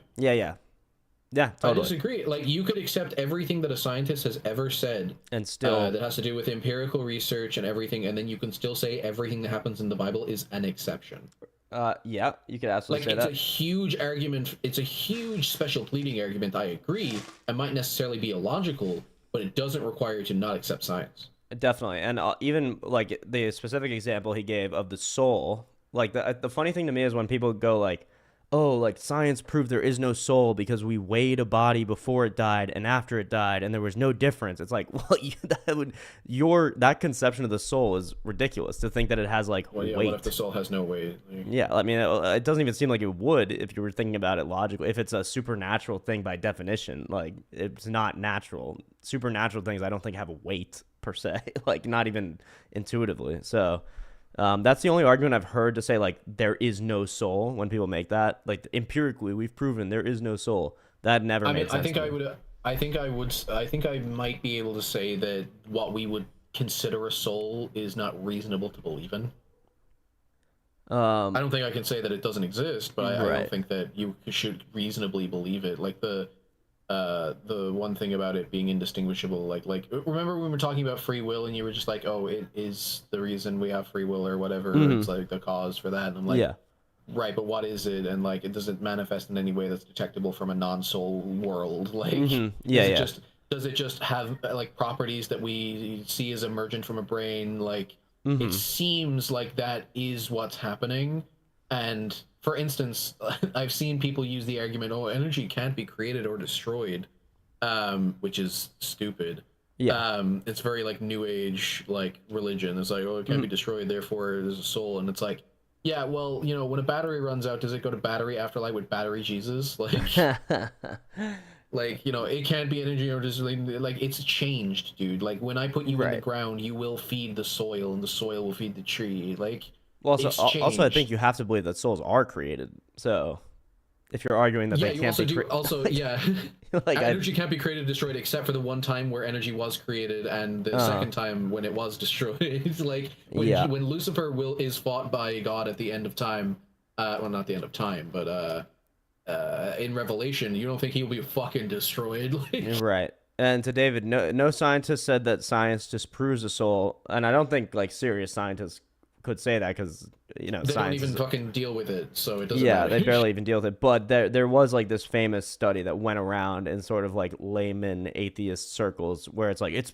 Yeah, totally. I disagree. Like, you could accept everything that a scientist has ever said, and still that has to do with empirical research and everything, and then you can still say everything that happens in the Bible is an exception. Yeah, you could absolutely say that. It's a huge argument. It's a huge special pleading argument. I agree. It might necessarily be illogical, but it doesn't require you to not accept science. Definitely, and even like the specific example he gave of the soul. Like the funny thing to me is when people go like, "Oh, like science proved there is no soul because we weighed a body before it died and after it died, and there was no difference." It's like, well, that conception of the soul is ridiculous to think that it has like weight. What if the soul has no weight? Yeah, I mean, it doesn't even seem like it would if you were thinking about it logically. If it's a supernatural thing by definition, like it's not natural. Supernatural things, I don't think have a weight per se, like not even intuitively. So. That's the only argument I've heard to say like there is no soul when people make that. Like empirically, we've proven there is no soul. That never made sense. I think I might be able to say that what we would consider a soul is not reasonable to believe in. I don't think I can say that it doesn't exist, but I don't think that you should reasonably believe it. Like the one thing about it being indistinguishable, like remember when we were talking about free will and you were just like, oh, it is the reason we have free will or whatever, it's like the cause for that, and I'm like, yeah, right, but what is it? And like it doesn't manifest in any way that's detectable from a non-soul world. Like does it just have like properties that we see as emergent from a brain? Like it seems like that is what's happening. And for instance, I've seen people use the argument, oh, energy can't be created or destroyed, which is stupid. Yeah. It's very like new age, like religion. It's like, oh, it can't be destroyed, therefore there's a soul. And it's like, yeah, well, you know, when a battery runs out, does it go to battery afterlife with battery Jesus? Like, like, you know, it can't be energy or just like it's changed, dude. Like when I put you in the ground, you will feed the soil and the soil will feed the tree. Like, well, also, I think you have to believe that souls are created. So, if you're arguing that they can't be like energy can't be created or destroyed except for the one time where energy was created and the second time when it was destroyed. Like when Lucifer is fought by God at the end of time, well, not the end of time, but in Revelation, you don't think he'll be fucking destroyed? Right. And to David, no scientist said that science disproves a soul, and I don't think like serious scientists could say that because you know they science don't even fucking deal with it, so it doesn't matter. They barely even deal with it. But there was like this famous study that went around in sort of like layman atheist circles where it's like it's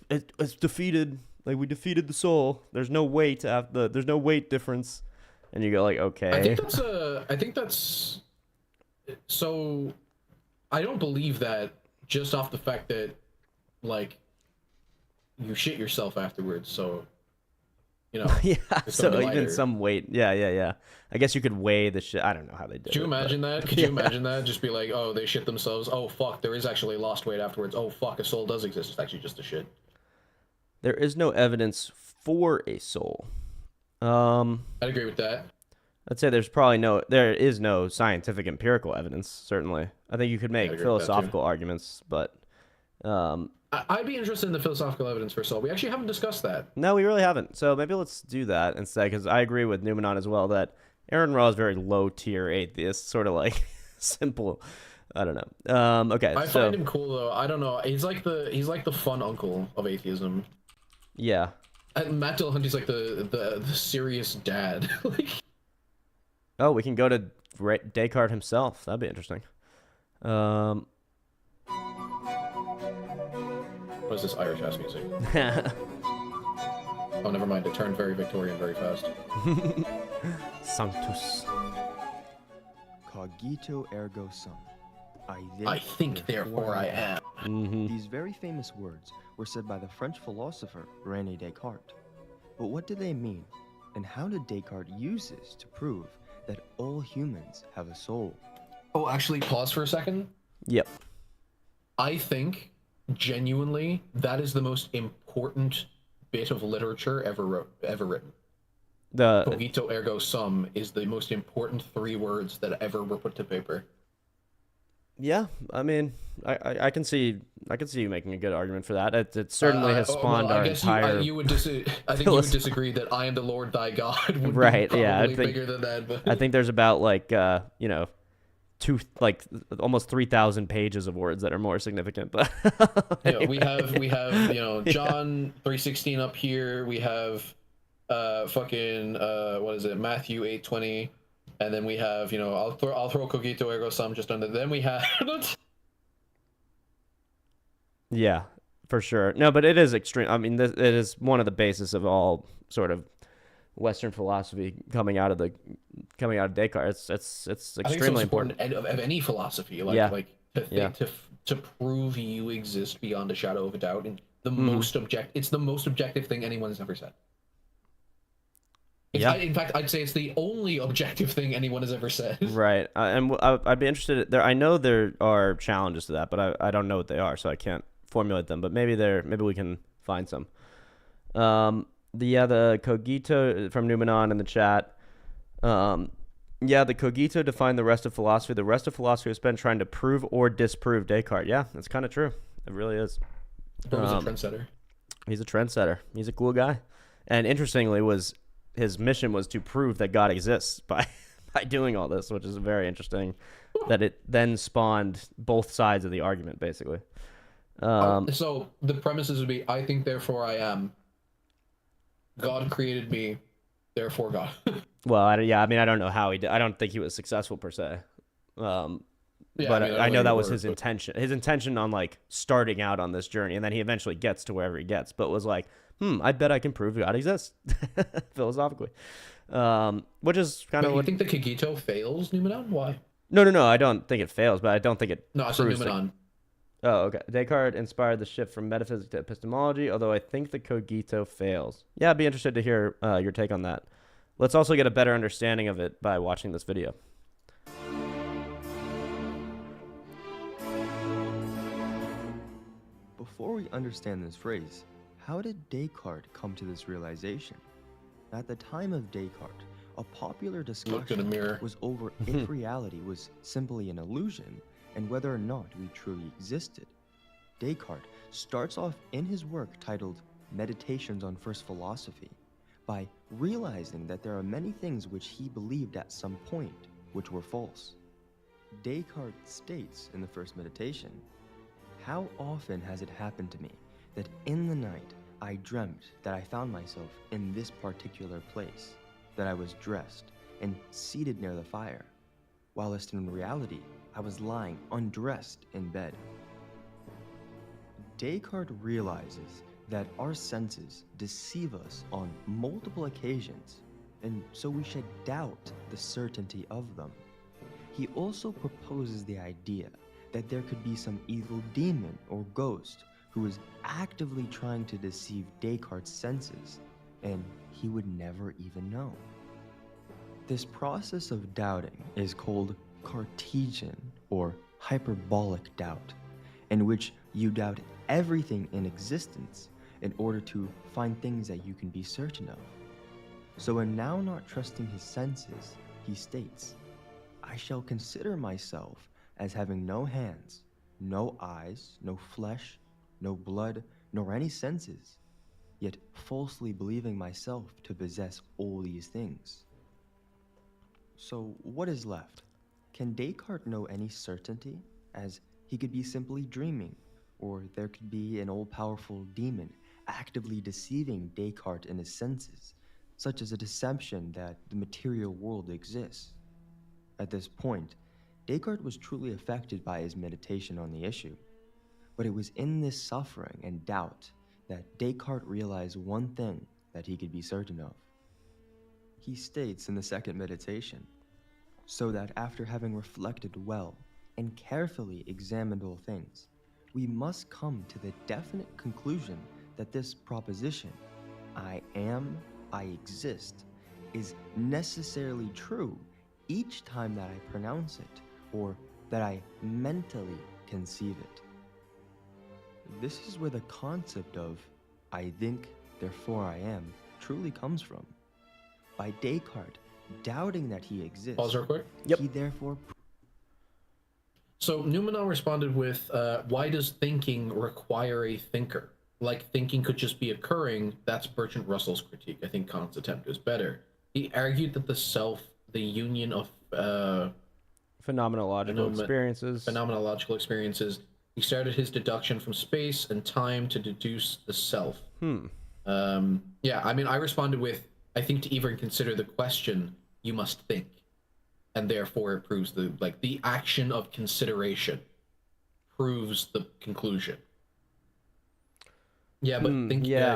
defeated, like we defeated the soul. There's no weight there's no weight difference, and you go like, okay. I think that's so. I don't believe that just off the fact that like you shit yourself afterwards, so. You know, so even some weight. Yeah. I guess you could weigh the shit. I don't know how they did it. Could you imagine that? Could you imagine that? Just be like, oh, they shit themselves. Oh, fuck, there is actually lost weight afterwards. Oh, fuck, a soul does exist. It's actually just a shit. There is no evidence for a soul. I'd agree with that. I'd say there is no scientific empirical evidence, certainly. I think you could make philosophical arguments, but... I'd be interested in the philosophical evidence for soul. We actually haven't discussed that. No, we really haven't. So maybe let's do that instead, because I agree with Numenon as well that Aaron Raw is very low-tier atheist, sort of like simple. I don't know. Okay, I find him cool though. I don't know. He's like the fun uncle of atheism. Yeah. And Matt Dillahunty's he's like the serious dad. Like... Oh, we can go to Descartes himself. That'd be interesting. What is this Irish ass music? Oh, never mind. It turned very Victorian very fast. Sanctus. Cogito ergo sum. I think, therefore I am. These very famous words were said by the French philosopher René Descartes. But what do they mean? And how did Descartes use this to prove that all humans have a soul? Oh, actually, pause for a second. Yep. I think... genuinely, that is the most important bit of literature ever written. The Cogito ergo sum is the most important 3 words that ever were put to paper. Yeah, I mean, I can see you making a good argument for that. It certainly has spawned our entire. You would I think you would disagree that I am the Lord thy God would Right? be probably Yeah, I think bigger than that. But I think there's about like almost 3,000 pages of words that are more significant. But we have John 3:16 up here. We have what is it, Matthew 8:20, and then we have I'll throw cogito ergo sum just under. Then we have yeah, for sure. No, but it is extreme. I mean, it is one of the basis of all sort of Western philosophy coming out of Descartes. It's extremely important of any philosophy. To prove you exist beyond a shadow of a doubt, and it's the most objective thing anyone has ever said. In fact, I'd say it's the only objective thing anyone has ever said. Right, and I'd be interested. I know there are challenges to that, but I don't know what they are, so I can't formulate them. But maybe we can find some. The cogito from Numenon in the chat. The cogito defined the rest of philosophy. The rest of philosophy has been trying to prove or disprove Descartes. Yeah, that's kind of true. It really is. He's a trendsetter. He's a trendsetter. He's a cool guy. And interestingly, his mission was to prove that God exists by doing all this, which is very interesting. That it then spawned both sides of the argument, basically. So the premises would be: I think, therefore I am. God created me, therefore God. Well, I don't know how he did. I don't think he was successful per se. But I know that was his intention. His intention on like starting out on this journey, and then he eventually gets to wherever he gets. But was like, I bet I can prove God exists philosophically, which is kind of. You think the cogito fails, Numenon? Why? No. I don't think it fails, but I don't think it. No, I said Numenon. Oh, okay. Descartes inspired the shift from metaphysics to epistemology, although I think the cogito fails. Yeah, I'd be interested to hear your take on that. Let's also get a better understanding of it by watching this video. Before we understand this phrase, how did Descartes come to this realization? At the time of Descartes, a popular discussion was over if reality was simply an illusion and whether or not we truly existed. Descartes starts off in his work titled Meditations on First Philosophy by realizing that there are many things which he believed at some point which were false. Descartes states in the first meditation, "How often has it happened to me that in the night I dreamt that I found myself in this particular place, that I was dressed and seated near the fire, whilst in reality I was lying undressed in bed." Descartes realizes that our senses deceive us on multiple occasions, and so we should doubt the certainty of them. He also proposes the idea that there could be some evil demon or ghost who is actively trying to deceive Descartes' senses, and he would never even know. This process of doubting is called Cartesian or hyperbolic doubt, in which you doubt everything in existence in order to find things that you can be certain of. So in now not trusting his senses, he states, "I shall consider myself as having no hands, no eyes, no flesh, no blood, nor any senses, yet falsely believing myself to possess all these things." So what is left? Can Descartes know any certainty, as he could be simply dreaming, or there could be an all-powerful demon actively deceiving Descartes in his senses, such as a deception that the material world exists? At this point, Descartes was truly affected by his meditation on the issue, but it was in this suffering and doubt that Descartes realized one thing that he could be certain of. He states in the second meditation, "So that after having reflected well and carefully examined all things, we must come to the definite conclusion that this proposition, I am, I exist, is necessarily true each time that I pronounce it, or that I mentally conceive it." This is where the concept of "I think, therefore I am" truly comes from. By Descartes doubting that he exists, Pause real quick. he therefore. So Numenon responded with, why does thinking require a thinker? Like thinking could just be occurring. That's Bertrand Russell's critique. I think Kant's attempt is better. He argued that the self, the union of phenomenological experiences. He started his deduction from space and time to deduce the self. Yeah, I mean, I responded with, I think to even consider the question, you must think. And therefore it proves the action of consideration proves the conclusion. Yeah, but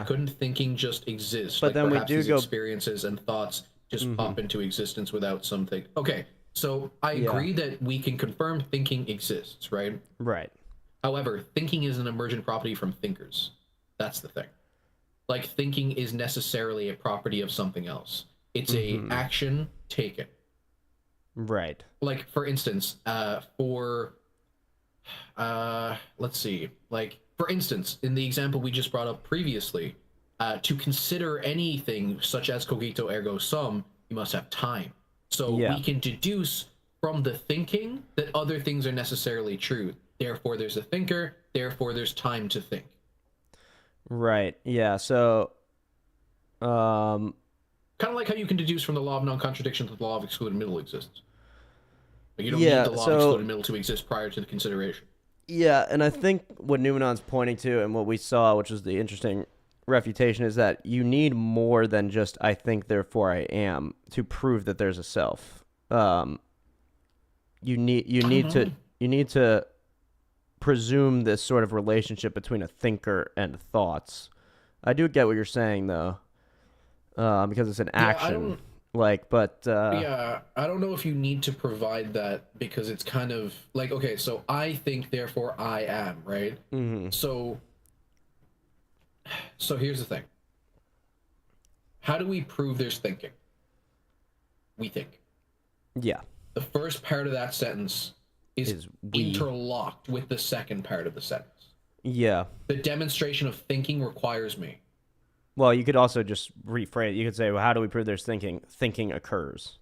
couldn't thinking just exist? But then perhaps we do these go experiences and thoughts just pop into existence without something. Okay, so I agree that we can confirm thinking exists, right? Right. However, thinking is an emergent property from thinkers. That's the thing. Like thinking is necessarily a property of something else. It's a action taken. Right. Like for instance, let's see. Like for instance, in the example we just brought up previously, to consider anything such as cogito ergo sum, you must have time. So we can deduce from the thinking that other things are necessarily true. Therefore, there's a thinker. Therefore, there's time to think. Right. Yeah. So, kind of like how you can deduce from the law of non-contradiction that the law of excluded middle exists. But you don't need the law of excluded middle to exist prior to the consideration. Yeah, and I think what Numenon's pointing to and what we saw, which was the interesting refutation, is that you need more than just I think, therefore I am to prove that there's a self. You need to presume this sort of relationship between a thinker and thoughts. I do get what you're saying though, because it's an action. I don't know if you need to provide that because it's kind of like, okay, so I think, therefore I am, right? So here's the thing. How do we prove there's thinking? We think. Yeah. The first part of that sentence is interlocked with the second part of the sentence. Yeah. The demonstration of thinking requires me. Well, you could also just rephrase. You could say, well, how do we prove there's thinking? Thinking occurs.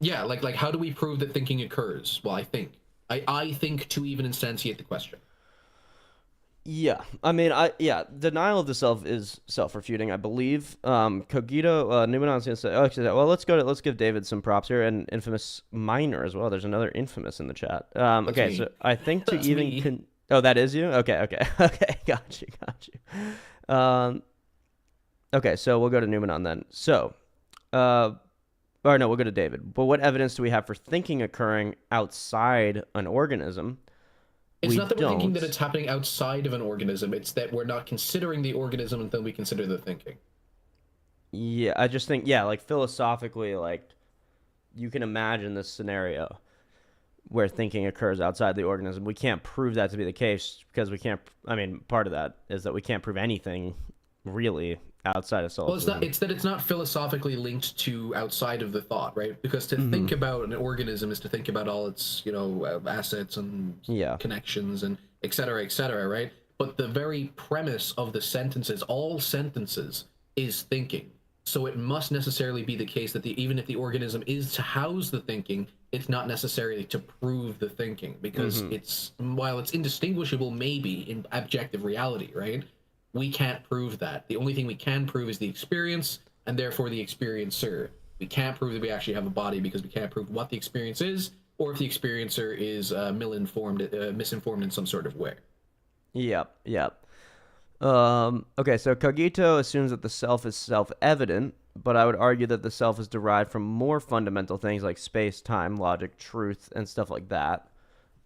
Yeah, like how do we prove that thinking occurs? Well, I think. I think to even instantiate the question. Yeah. I mean, denial of the self is self-refuting, I believe. Cogito, Numenon's going to say, well, let's give David some props here, and Infamous Minor as well. There's another Infamous in the chat. Okay, so I think to even... Oh, that is you? Okay. Got you. Okay, so we'll go to Numenon then. So, we'll go to David. But what evidence do we have for thinking occurring outside an organism? It's not that we're thinking that it's happening outside of an organism. It's that we're not considering the organism until we consider the thinking. Yeah, I just think, like philosophically, like you can imagine this scenario where thinking occurs outside the organism. We can't prove that to be the case because part of that is that we can't prove anything really outside of self. Well, it's that it's not philosophically linked to outside of the thought, right? Because to think about an organism is to think about all its, assets and connections and et cetera, right? But the very premise of the sentences, all sentences, is thinking. So it must necessarily be the case that even if the organism is to house the thinking, it's not necessarily to prove the thinking, because while it's indistinguishable maybe in objective reality, right? We can't prove that. The only thing we can prove is the experience, and therefore the experiencer. We can't prove that we actually have a body because we can't prove what the experience is, or if the experiencer is misinformed in some sort of way. Yep. Okay, so Cogito assumes that the self is self-evident, but I would argue that the self is derived from more fundamental things like space, time, logic, truth, and stuff like that.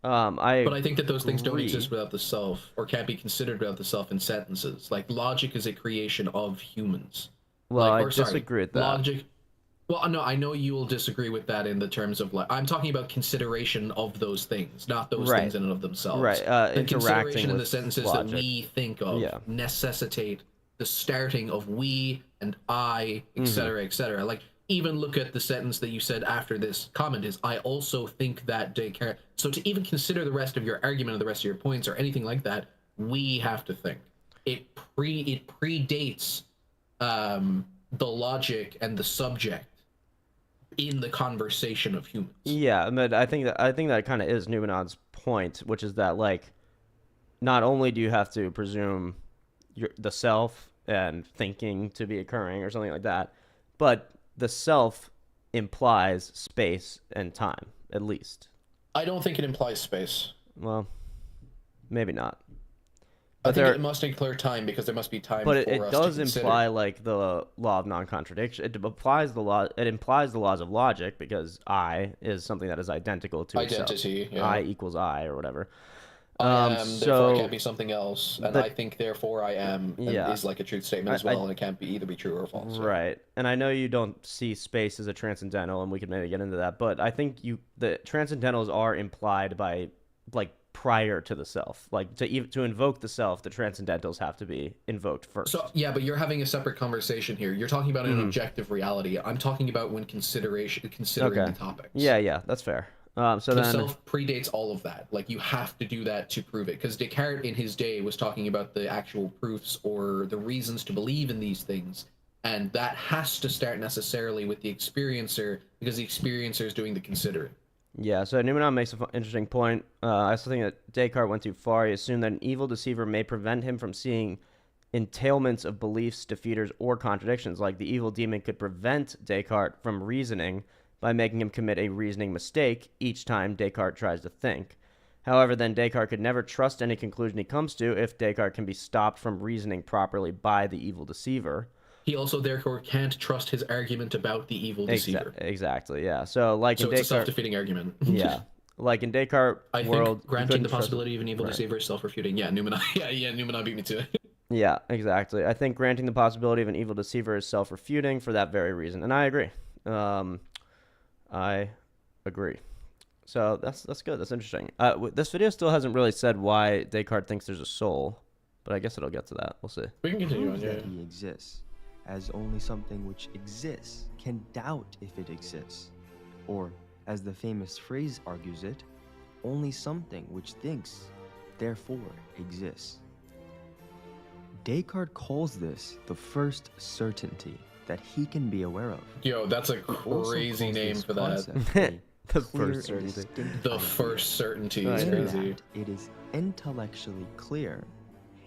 But I think that those things don't exist without the self, or can't be considered without the self in sentences. Like, logic is a creation of humans. Well, I disagree with that. Logic. Well, no, I know you will disagree with that in the terms of, like, I'm talking about consideration of those things, not those things in and of themselves. Right. The consideration in the sentences that we think of necessitate the starting of we and I, et cetera, Like, even look at the sentence that you said after this comment is, I also think that Descartes. So to even consider the rest of your argument or the rest of your points or anything like that, we have to think. It predates the logic and the subject in the conversation of humans. Yeah, but I think that kind of is Numenon's point, which is that like, not only do you have to presume the self and thinking to be occurring or something like that, but the self implies space and time, at least. I don't think it implies space. Well, maybe not. I think it must include time because there must be time. But for it us does to consider. imply like the law of non-contradiction. It applies the law. It implies the laws of logic because I is something that is identical to Identity, itself. yeah. I equals I or whatever. I am, So therefore I can't be something else, and the- I think, therefore I am, and Yeah. is like a truth statement as well, and it can't be either be true or false. Right. And I know you don't see space as a transcendental, and we could maybe get into that, but I think the transcendentals are implied by like prior to the self. Like to invoke the self, the transcendentals have to be invoked first. So yeah, but you're having a separate conversation here. You're talking about an objective reality. I'm talking about when considering the topics. Yeah, that's fair. So the then self predates all of that. Like you have to do that to prove it, because Descartes in his day was talking about the actual proofs or the reasons to believe in these things, and that has to start necessarily with the experiencer, because the experiencer is doing the considering. Yeah, so Numenon makes an interesting point. I also think that Descartes went too far. He assumed that an evil deceiver may prevent him from seeing entailments of beliefs, defeaters, or contradictions. Like the evil demon could prevent Descartes from reasoning by making him commit a reasoning mistake each time Descartes tries to think. However, then Descartes could never trust any conclusion he comes to if Descartes can be stopped from reasoning properly by the evil deceiver. He also therefore can't trust his argument about the evil deceiver. Exactly, yeah. So like in it's a Descartes, self-defeating argument. Yeah. Like in Descartes' I world, think granting the possibility of an evil deceiver is self-refuting. Yeah, Numenon. Yeah, Numenon beat me to it. Yeah, exactly. I think granting the possibility of an evil deceiver is self-refuting for that very reason, and I agree. I agree. So that's good. That's interesting. This video still hasn't really said why Descartes thinks there's a soul, but I guess it'll get to that. We'll see. We can continue on. That he exists, as only something which exists can doubt if it exists, or as the famous phrase argues it, only something which thinks, therefore exists. Descartes calls this the first certainty that he can be aware of. Yo, that's a crazy name for that. The first certainty. The first certainty is crazy. It is intellectually clear,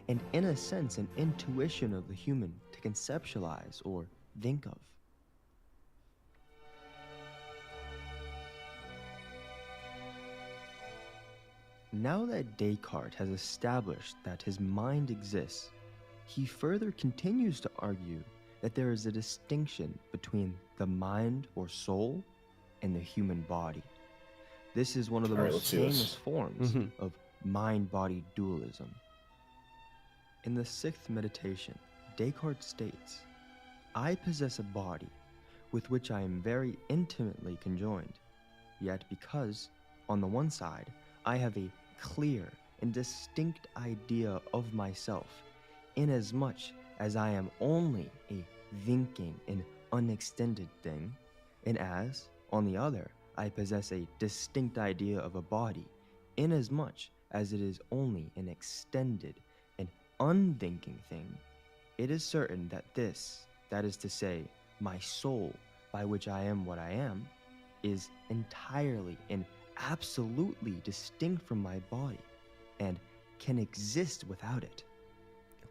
and in a sense an intuition of the human to conceptualize or think of. Now that Descartes has established that his mind exists, he further continues to argue that there is a distinction between the mind or soul and the human body. This is one of the most famous forms of mind-body dualism. In the sixth meditation, Descartes states, "I possess a body with which I am very intimately conjoined, yet because, on the one side, I have a clear and distinct idea of myself, inasmuch as I am only a thinking and unextended thing, and as, on the other, I possess a distinct idea of a body, inasmuch as it is only an extended and unthinking thing. It is certain that this, that is to say, my soul, by which I am what I am, is entirely and absolutely distinct from my body, and can exist without it."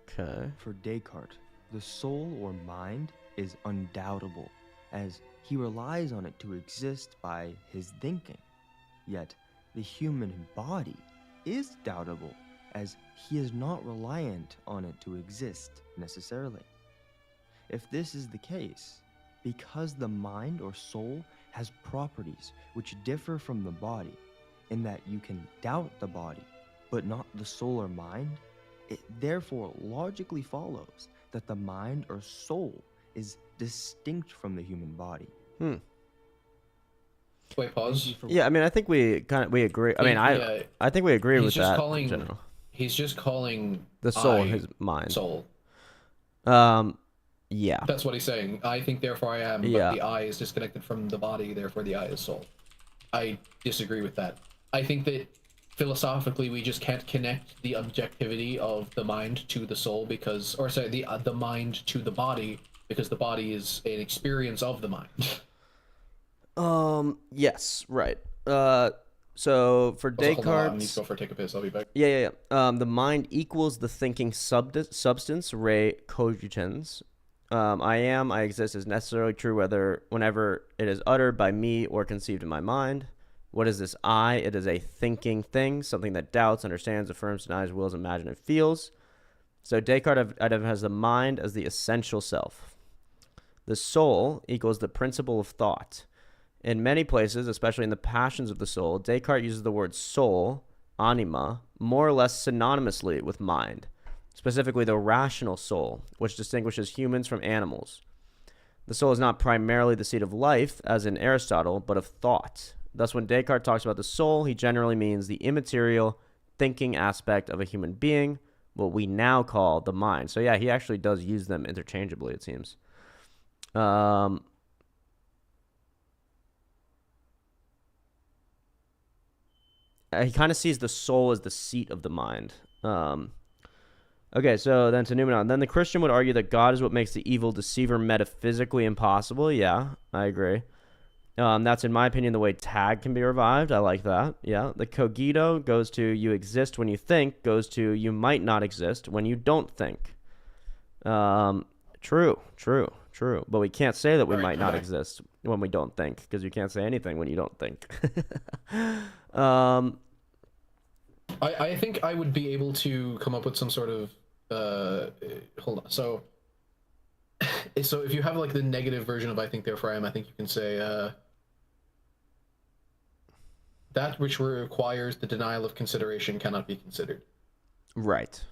Okay. For Descartes, the soul or mind is undoubtable, as he relies on it to exist by his thinking. Yet, the human body is doubtable, as he is not reliant on it to exist necessarily. If this is the case, because the mind or soul has properties which differ from the body, in that you can doubt the body, but not the soul or mind, it therefore logically follows that the mind or soul is distinct from the human body. Wait, pause. Yeah, I mean, I think we agree. I mean, I think we agree with that in general. He's just calling the soul his mind. Soul. Yeah. That's what he's saying. I think, therefore I am, but the I is disconnected from the body, therefore the I is soul. I disagree with that. I think that philosophically we just can't connect the objectivity of the mind to the soul because, or sorry, the mind to the body, because the body is an experience of the mind. Yes, right. So for Also, hold on, I need Descartes, to go for a take a piss. I'll be back. yeah. The mind equals the thinking substance, re cogitans. I exist is necessarily true whenever it is uttered by me or conceived in my mind. What is this I? It is a thinking thing, something that doubts, understands, affirms, denies, wills, imagines, and feels. So Descartes has the mind as the essential self. The soul equals the principle of thought. In many places, especially in the Passions of the Soul, Descartes uses the word soul, anima, more or less synonymously with mind, specifically the rational soul, which distinguishes humans from animals. The soul is not primarily the seat of life, as in Aristotle, but of thought. Thus, when Descartes talks about the soul, he generally means the immaterial, thinking aspect of a human being, what we now call the mind. So yeah, he actually does use them interchangeably, it seems. He kind of sees the soul as the seat of the mind. Okay, so then to Numenon. Then the Christian would argue that God is what makes the evil deceiver metaphysically impossible. Yeah, I agree. That's, in my opinion, the way tag can be revived. I like that. Yeah. The cogito goes to you exist when you think, goes to you might not exist when you don't think. True. But we can't say that we might not exist when we don't think, because you can't say anything when you don't think. I think I would be able to come up with some sort of hold on. So if you have like the negative version of I think therefore I am, I think you can say that which requires the denial of consideration cannot be considered. Right.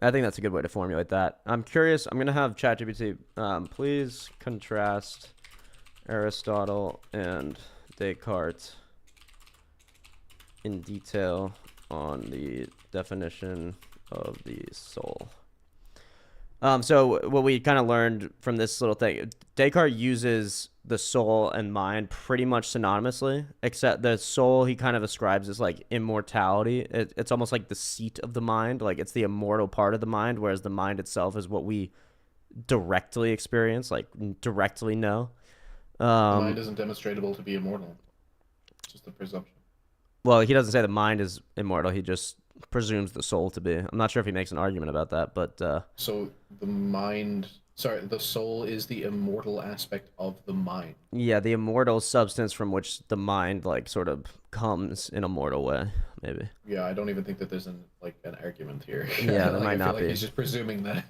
I think that's a good way to formulate that. I'm curious. I'm going to have ChatGPT please contrast Aristotle and Descartes in detail on the definition of the soul. So what we kind of learned from this little thing, Descartes uses the soul and mind pretty much synonymously, except the soul he kind of ascribes as like immortality. It's almost like the seat of the mind, like it's the immortal part of the mind, whereas the mind itself is what we directly experience, like directly know. The mind isn't demonstrable to be immortal. It's just a presumption. Well, he doesn't say the mind is immortal. He just presumes the soul to be. I'm not sure if he makes an argument about that, but so the soul is the immortal aspect of the mind. Yeah, the immortal substance from which the mind like sort of comes in a mortal way, maybe. Yeah, I don't even think that there's an argument here. Yeah, there might not be. He's just presuming that.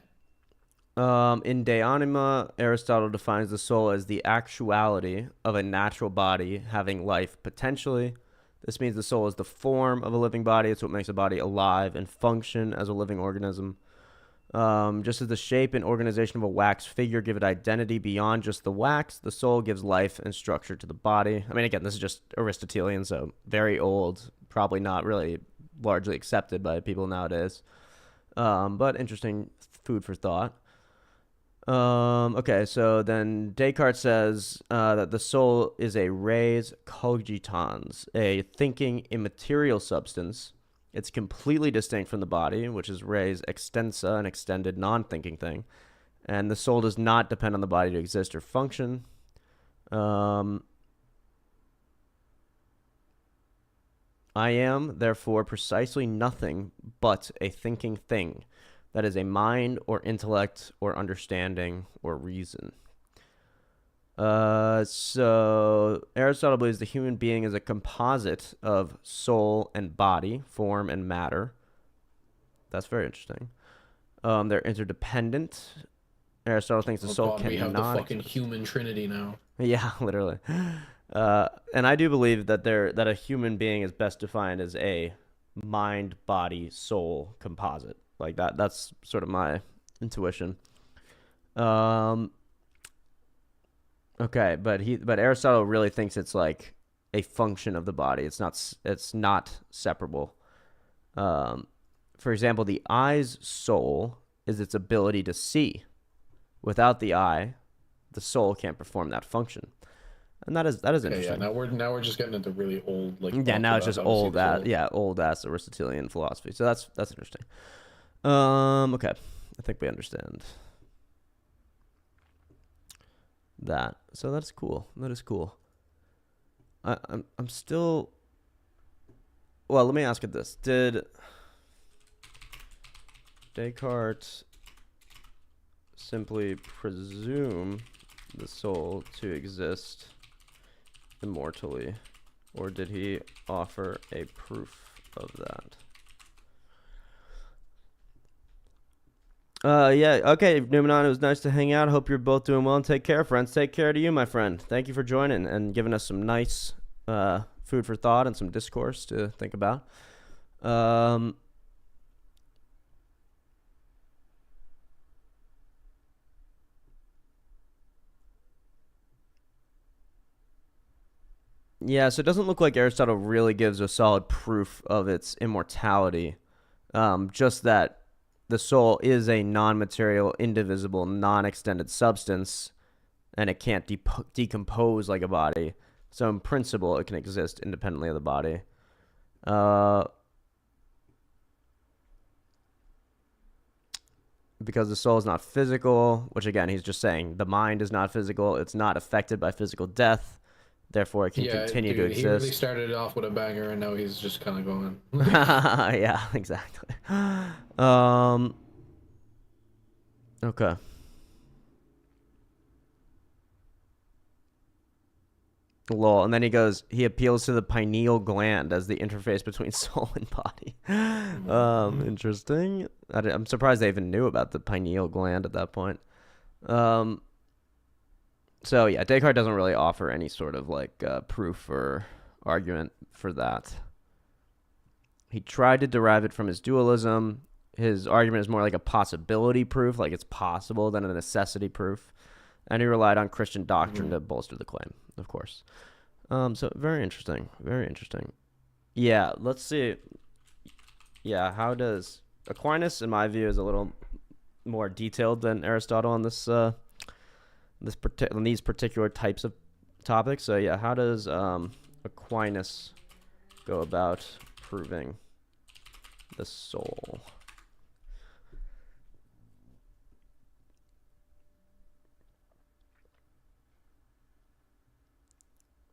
In De Anima, Aristotle defines the soul as the actuality of a natural body having life potentially. This means the soul is the form of a living body. It's what makes a body alive and function as a living organism. Just as the shape and organization of a wax figure give it identity beyond just the wax, the soul gives life and structure to the body. I mean, again, this is just Aristotelian, so very old, probably not really largely accepted by people nowadays. But interesting food for thought. Okay, so then Descartes says that the soul is a res cogitans, a thinking immaterial substance. It's completely distinct from the body, which is res extensa, an extended non-thinking thing. And the soul does not depend on the body to exist or function. I am, therefore, precisely nothing but a thinking thing. That is a mind or intellect or understanding or reason. So Aristotle believes the human being is a composite of soul and body, form and matter. That's very interesting. They're interdependent. Aristotle thinks the soul cannot. We have the fucking human trinity now. Yeah, literally. And I do believe that a human being is best defined as a mind, body, soul composite. Like that's sort of my intuition. Okay, but Aristotle really thinks it's like a function of the body. It's not separable. For example, the eye's soul is its ability to see. Without the eye, the soul can't perform that function. And that is interesting. Yeah, now we're just getting into really old now it's just old ass Aristotelian philosophy. So that's interesting. Okay, I think we understand. that. So that's cool. That is cool. I'm still. Well, let me ask you this: did Descartes simply presume the soul to exist immortally, or did he offer a proof of that? Yeah, okay, Numenon, it was nice to hang out. Hope you're both doing well, and take care, friends. Take care to you, my friend. Thank you for joining and giving us some nice food for thought and some discourse to think about. Yeah, so it doesn't look like Aristotle really gives a solid proof of its immortality. Just that the soul is a non-material, indivisible, non-extended substance, and it can't decompose like a body. So in principle, it can exist independently of the body. Because the soul is not physical, which again, he's just saying the mind is not physical. It's not affected by physical death. Therefore, it can continue to exist. He really started off with a banger, and now he's just kind of going. Yeah, exactly. Okay. Lol. And then he appeals to the pineal gland as the interface between soul and body. Interesting. I'm surprised they even knew about the pineal gland at that point. So yeah, Descartes doesn't really offer any sort of like proof or argument for that. He tried to derive it from his dualism. His argument is more like a possibility proof, like it's possible, than a necessity proof. And he relied on Christian doctrine to bolster the claim, of course. So very interesting. Very interesting. Yeah, let's see. Yeah, how does Aquinas, in my view, is a little more detailed than Aristotle on this on these particular types of topics. So yeah, how does Aquinas go about proving the soul?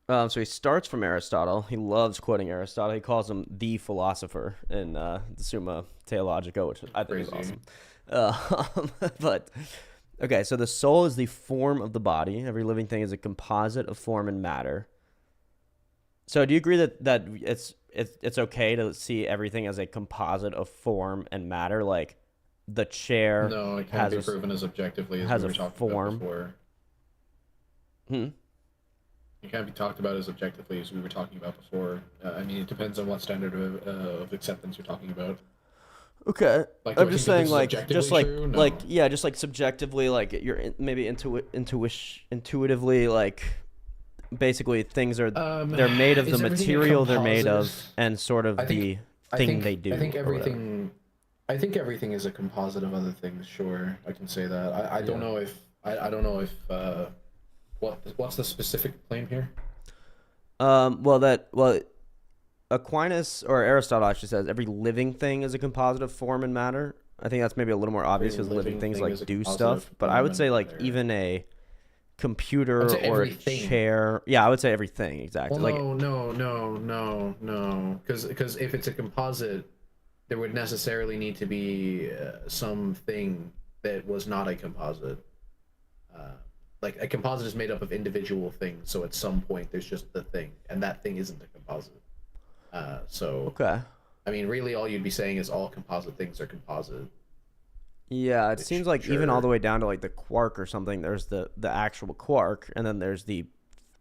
So he starts from Aristotle. He loves quoting Aristotle. He calls him the philosopher in the Summa Theologica, which I think is awesome. But okay, so the soul is the form of the body. Every living thing is a composite of form and matter. So do you agree that it's okay to see everything as a composite of form and matter? Like the chair No, it can't be proven as objectively as has we were a talking form. about before. It can't be talked about as objectively as we were talking about before. I mean, it depends on what standard of acceptance you're talking about. Okay, Like, I'm just saying, like, just like, true? No. like, yeah, just like subjectively, like you're maybe intuitively, like, basically things are they're made of the material they're made of, and sort of the thing they do. I think everything. I think everything is a composite of other things. Sure, I can say that. I don't know if I don't know if what's the specific claim here. Aquinas or Aristotle actually says every living thing is a composite of form and matter. I think that's maybe a little more obvious because living things like do stuff. But I would say like even a computer or a chair. Yeah, I would say everything exactly. Well, no. Because if it's a composite, there would necessarily need to be something that was not a composite. Like a composite is made up of individual things, so at some point there's just the thing, and that thing isn't a composite. Okay. I mean, really, all you'd be saying is all composite things are composite. Yeah, it seems like even all the way down to like the quark or something. There's the actual quark, and then there's the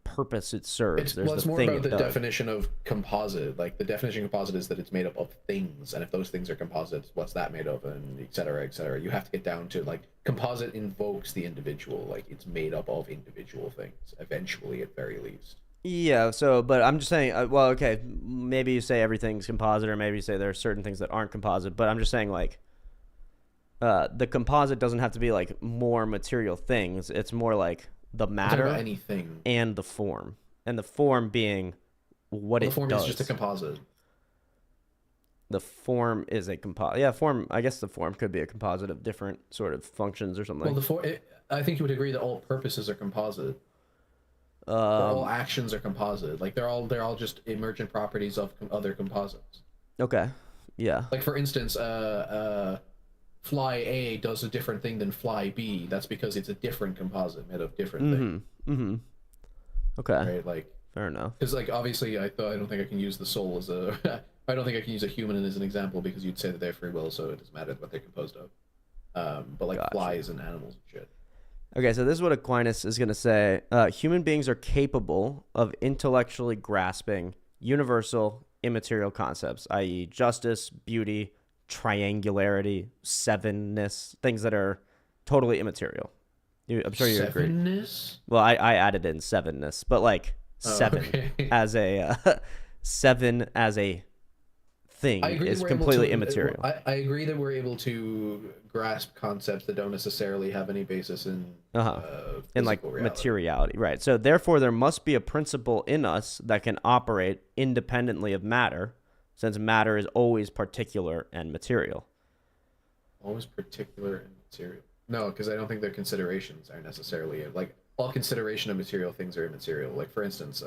purpose it serves. It's more about the definition of composite. Like the definition of composite is that it's made up of things, and if those things are composites, what's that made of, and et cetera, et cetera. You have to get down to like composite invokes the individual, like it's made up of individual things. Eventually, at very least. Yeah. So, but I'm just saying. Well, okay, maybe you say everything's composite, or maybe you say there are certain things that aren't composite. But I'm just saying like. The composite doesn't have to be like more material things. It's more like the matter anything and the form, and the form being what it does. The form is just a composite. The form is a composite. Yeah, form. I guess the form could be a composite of different sort of functions or something. Well, I think you would agree that all purposes are composite. Or all actions are composite. Like they're all just emergent properties of other composites. Okay. Yeah. Like for instance, fly A does a different thing than fly B. That's because it's a different composite made of different things. Mm-hmm. Okay. Right. Like fair enough. Because like obviously, I don't think I can use the soul as a. I don't think I can use a human as an example because you'd say that they have free will, so it doesn't matter what they're composed of. But like flies and animals and shit. Okay, so this is what Aquinas is going to say. Human beings are capable of intellectually grasping universal immaterial concepts, i.e. justice, beauty, triangularity, sevenness, things that are totally immaterial. I'm sure you agree. Sevenness? Well, I added in sevenness, but like seven as a seven as a thing is completely immaterial. I agree that we're able to grasp concepts that don't necessarily have any basis in like reality. Materiality, right? So therefore, there must be a principle in us that can operate independently of matter, since matter is always particular and material. Always particular and material. No, because I don't think their considerations are necessarily like all consideration of material things are immaterial. Like for instance,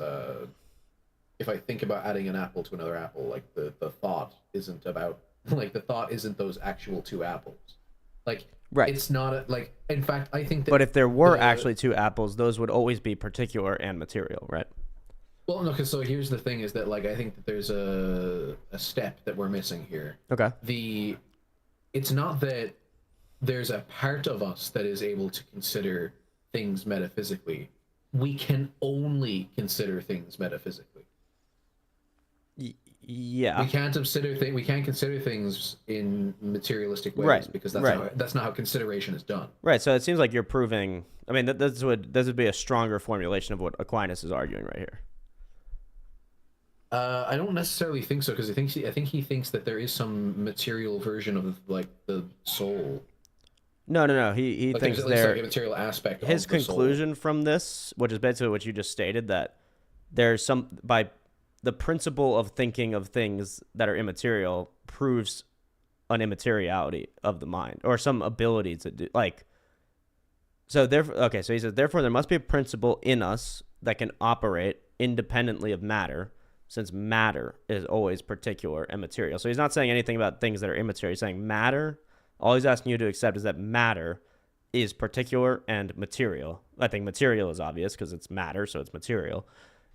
if I think about adding an apple to another apple, like the thought isn't about like the thought isn't those actual two apples. Like right. It's not like in fact I think that. But if there were actually two apples, those would always be particular and material, right? Well, no, because so here's the thing: is that like I think that there's a step that we're missing here. Okay. It's not that there's a part of us that is able to consider things metaphysically. We can only consider things metaphysically. Yeah. We can't consider things in materialistic ways right. because right. That's not how consideration is done. Right. So it seems like you're proving. I mean, this would be a stronger formulation of what Aquinas is arguing right here. I don't necessarily think so because I think he thinks that there is some material version of like the soul. No. He like thinks there's there like a material aspect. His of the conclusion soul. from this, which is basically what you just stated, that there's some by the principle of thinking of things that are immaterial proves an immateriality of the mind or some ability to do like. So therefore, okay. So he says, therefore, there must be a principle in us that can operate independently of matter, since matter is always particular and material. So he's not saying anything about things that are immaterial. He's saying matter. All he's asking you to accept is that matter is particular and material. I think material is obvious because it's matter, so it's material.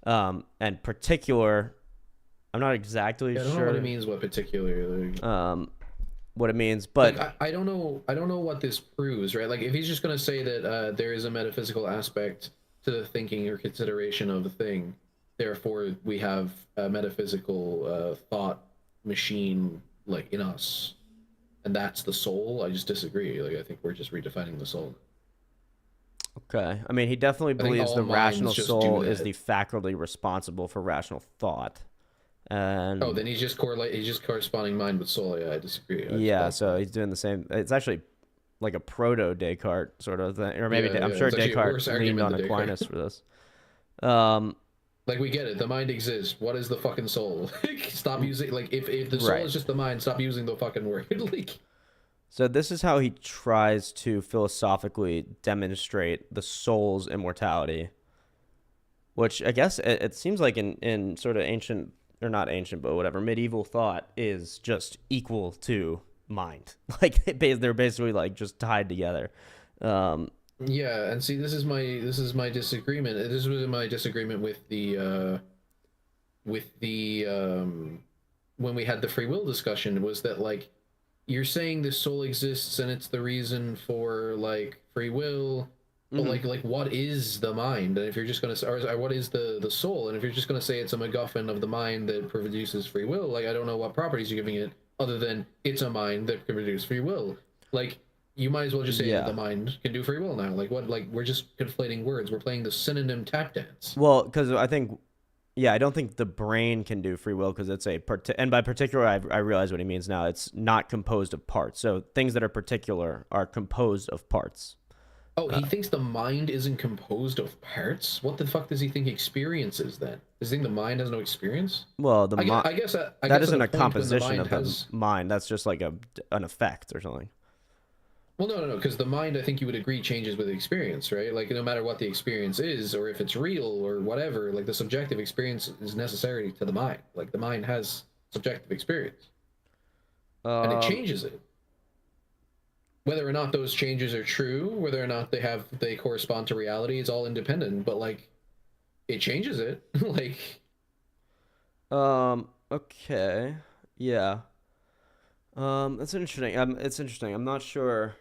And particular, I'm not exactly sure. I don't know what it means. What particular? What it means, but like, I don't know. I don't know what this proves, right? Like, if he's just going to say that there is a metaphysical aspect to the thinking or consideration of the thing, therefore we have a metaphysical thought machine like in us, and that's the soul. I just disagree. Like, I think we're just redefining the soul. Okay. I mean, he definitely believes the rational soul is the faculty responsible for rational thought. And then he's just corresponding mind with soul. Yeah, I disagree. So he's doing the same. It's actually like a proto Descartes sort of thing, or maybe I'm sure Descartes leaned on Aquinas for this. Like, we get it. The mind exists. What is the fucking soul? Stop using like if the soul is just the mind, stop using the fucking word. Like. So this is how he tries to philosophically demonstrate the soul's immortality, which I guess it seems like in sort of ancient, or not ancient, but whatever, medieval thought is just equal to mind. Like they're basically like just tied together. Yeah, and see, this is my disagreement. This was my disagreement with the when we had the free will discussion, was that like, you're saying the soul exists and it's the reason for like free will, but like what is the mind? And if you're just gonna say, or what is the soul? And if you're just gonna say it's a MacGuffin of the mind that produces free will, like I don't know what properties you're giving it other than it's a mind that can produce free will. Like, you might as well just say the mind can do free will now. Like what? Like, we're just conflating words. We're playing the synonym tap dance. Well, because I think. Yeah, I don't think the brain can do free will because it's and by particular, I realize what he means now. It's not composed of parts. So things that are particular are composed of parts. Oh, he thinks the mind isn't composed of parts? What the fuck does he think experience is then? Does he think the mind has no experience? Well, I guess that isn't a composition of the mind. That's just like an effect or something. Well, no, because the mind, I think you would agree, changes with experience, right? Like, no matter what the experience is, or if it's real or whatever, like the subjective experience is necessary to the mind. Like, the mind has subjective experience, and it changes it. Whether or not those changes are true, whether or not they correspond to reality, is all independent. But like, it changes it. Like, Okay. Yeah. That's interesting. It's interesting. I'm not sure.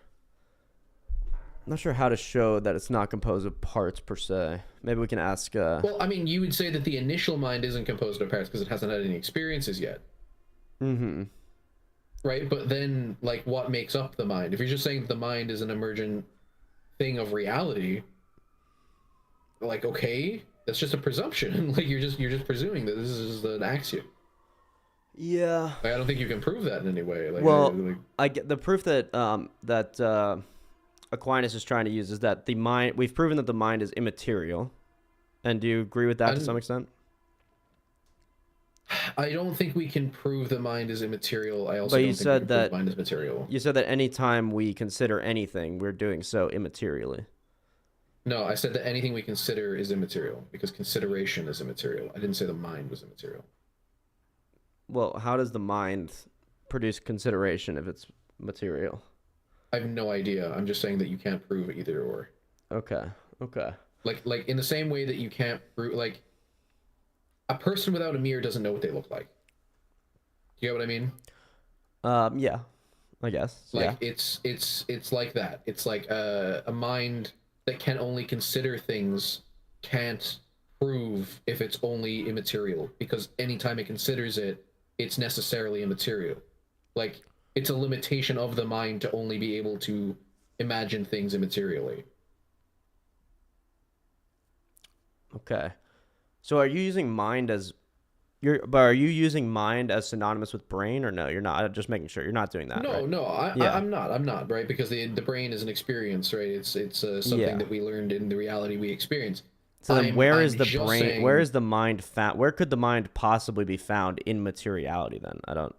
I'm not sure how to show that it's not composed of parts per se. Maybe we can ask. Well, I mean, you would say that the initial mind isn't composed of parts because it hasn't had any experiences yet. Mm-hmm. Right, but then, like, what makes up the mind? If you're just saying the mind is an emergent thing of reality, like, okay, that's just a presumption. Like, you're just presuming that this is an axiom. Yeah. Like, I don't think you can prove that in any way. Like, Well, I get the proof that Aquinas is trying to use is that the mind. We've proven that the mind is immaterial, and do you agree with that to some extent? I don't think we can prove the mind is immaterial. I also But you don't think said we can prove that the mind is material. You said that anytime we consider anything, we're doing so immaterially. No, I said that anything we consider is immaterial because consideration is immaterial. I didn't say the mind was immaterial. Well, how does the mind produce consideration if it's material? I have no idea. I'm just saying that you can't prove either or. Okay. Okay. Like in the same way that you can't prove, like, a person without a mirror doesn't know what they look like. You get what I mean? Yeah, I guess. Like, yeah. it's like that. It's like a mind that can only consider things can't prove if it's only immaterial, because anytime it considers it, it's necessarily immaterial. Like, it's a limitation of the mind to only be able to imagine things immaterially. Okay. So are you using mind as are you using mind as synonymous with brain, or no? You're not. I'm just making sure you're not doing that. No, right? no, Yeah. I'm not, right? Because the brain is an experience, right? It's something Yeah. that we learned in the reality we experience. So then where is the just brain? saying- Where is the mind found? Where could the mind possibly be found in materiality? Then I don't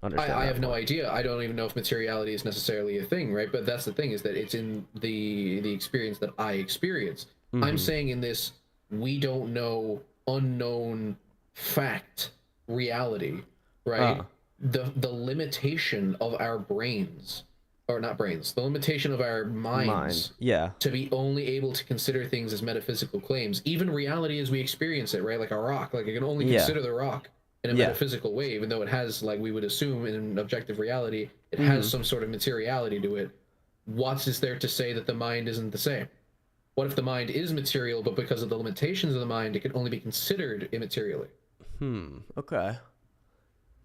understand. I that have no part. idea. I don't even know if materiality is necessarily a thing, right? But that's the thing, is that it's in the experience that I experience. I'm Mhm. saying in this, we don't know, unknown fact reality, right? The limitation of our brains, or not brains, the limitation of our minds Mind. Yeah. to be only able to consider things as metaphysical claims, even reality as we experience it, right? Like a rock, like I can only Yeah. consider the rock in a Yeah. metaphysical way, even though it has, like we would assume in an objective reality, it Mhm. has some sort of materiality to it. What is there to say that the mind isn't the same? What if the mind is material, but because of the limitations of the mind, it can only be considered immaterially? Okay.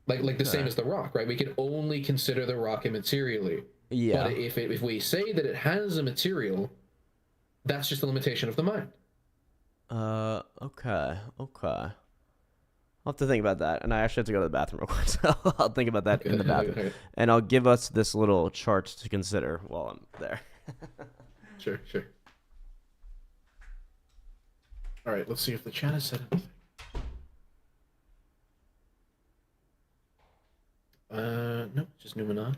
Like the same Okay. as the rock, right? We can only consider the rock immaterially. Yeah. But if we say that it has a material, that's just a limitation of the mind. Okay. Okay. I'll have to think about that, and I actually have to go to the bathroom real quick, so I'll think about that in the bathroom, Okay. and I'll give us this little chart to consider while I'm there. Sure. All right, let's see if the chat has said anything. Nope, just Numenon.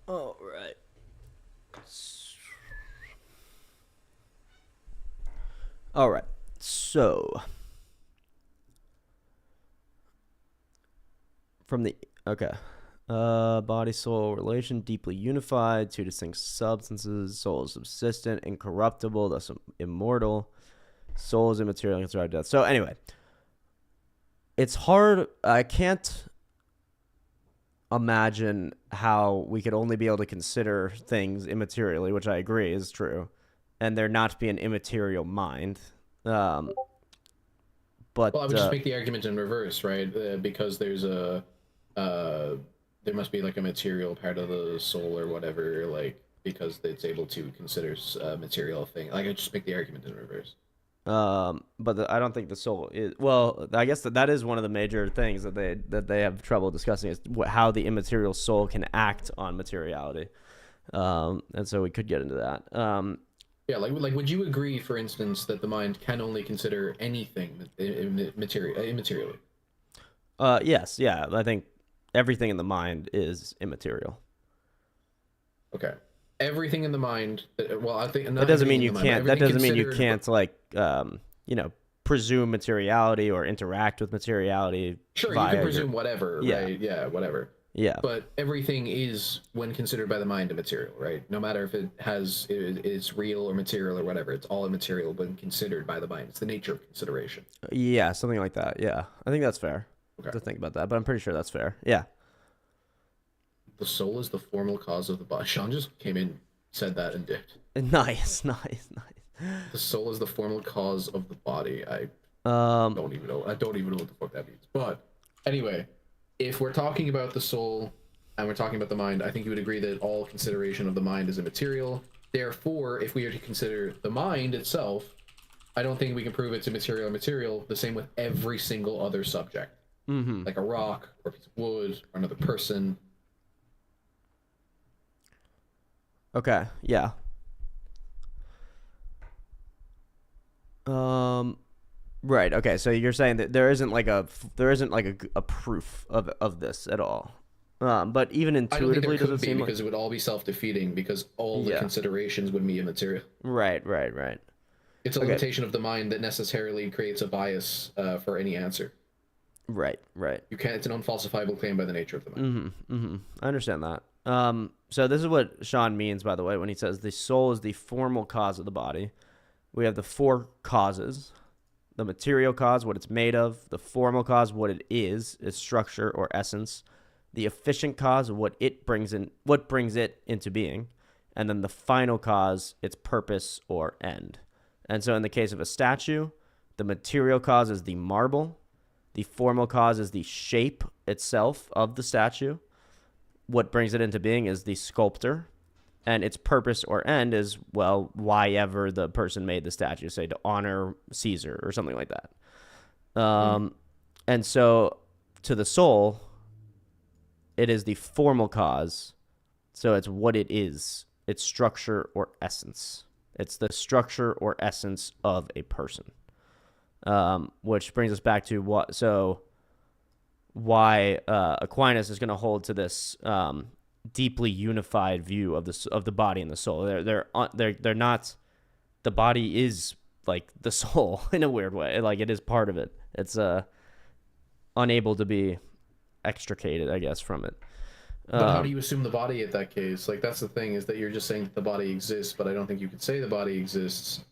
All right. All right. So, from the body soul relation deeply unified, two distinct substances. Soul is subsistent, incorruptible, thus immortal. Soul is immaterial and survived death. So anyway, it's hard. I can't imagine how we could only be able to consider things immaterially, which I agree is true, and there not be an immaterial mind. But Well, I would just make the argument in reverse, right? Because there's there must be like a material part of the soul or whatever, like because it's able to consider a material thing. Like I just make the argument in reverse. But I don't think the soul is. Well, I guess that is one of the major things that they have trouble discussing is how the immaterial soul can act on materiality. And so we could get into that. Yeah, like would you agree, for instance, that the mind can only consider anything immaterially? Yes, yeah. I think everything in the mind is immaterial. Okay. Everything in the mind. Well, I think That doesn't mean you mind, can't. That doesn't mean you considered- can't like presume materiality or interact with materiality. Sure, you can presume whatever, right? Yeah, whatever. Yeah. But everything is, when considered by the mind, immaterial, right? No matter if it's real or material or whatever, it's all immaterial when considered by the mind. It's the nature of consideration. Yeah, something like that. Yeah, I think that's fair to think about that, but I'm pretty sure that's fair. Yeah. The soul is the formal cause of the body. Sean just came in, said that, and dipped. Nice. The soul is the formal cause of the body. I don't even know. I don't even know what the fuck that means. But anyway, if we're talking about the soul and we're talking about the mind, I think you would agree that all consideration of the mind is immaterial. Therefore, if we are to consider the mind itself, I don't think we can prove it's immaterial or material. The same with every single other subject, like a rock or a piece of wood or another person. Okay. Yeah. Right. Okay. So you're saying that there isn't like a proof of this at all. But even intuitively, I don't think there does it could be, seem because it would all be self-defeating, because all the considerations would be immaterial. Right. It's a limitation of the mind that necessarily creates a bias for any answer. Right. You can't. It's an unfalsifiable claim by the nature of the mind. I understand that. So this is what Sean means, by the way, when he says the soul is the formal cause of the body. We have the four causes: the material cause, what it's made of; the formal cause, what it is, its structure or essence; the efficient cause, what brings it into being; and then the final cause, its purpose or end. And so in the case of a statue, the material cause is the marble, the formal cause is the shape itself of the statue, what brings it into being is the sculptor, and its purpose or end is, well, why ever the person made the statue, say to honor Caesar or something like that. And so to the soul, it is the formal cause. So it's what it is, its structure or essence. It's the structure or essence of a person. Which brings us back to why Aquinas is going to hold to this deeply unified view of the body and the soul. They're not. The body is like the soul in a weird way. Like it is part of it. It's unable to be extricated, I guess, from it. But how do you assume the body at that case? Like that's the thing, is that you're just saying that the body exists, but I don't think you could say the body exists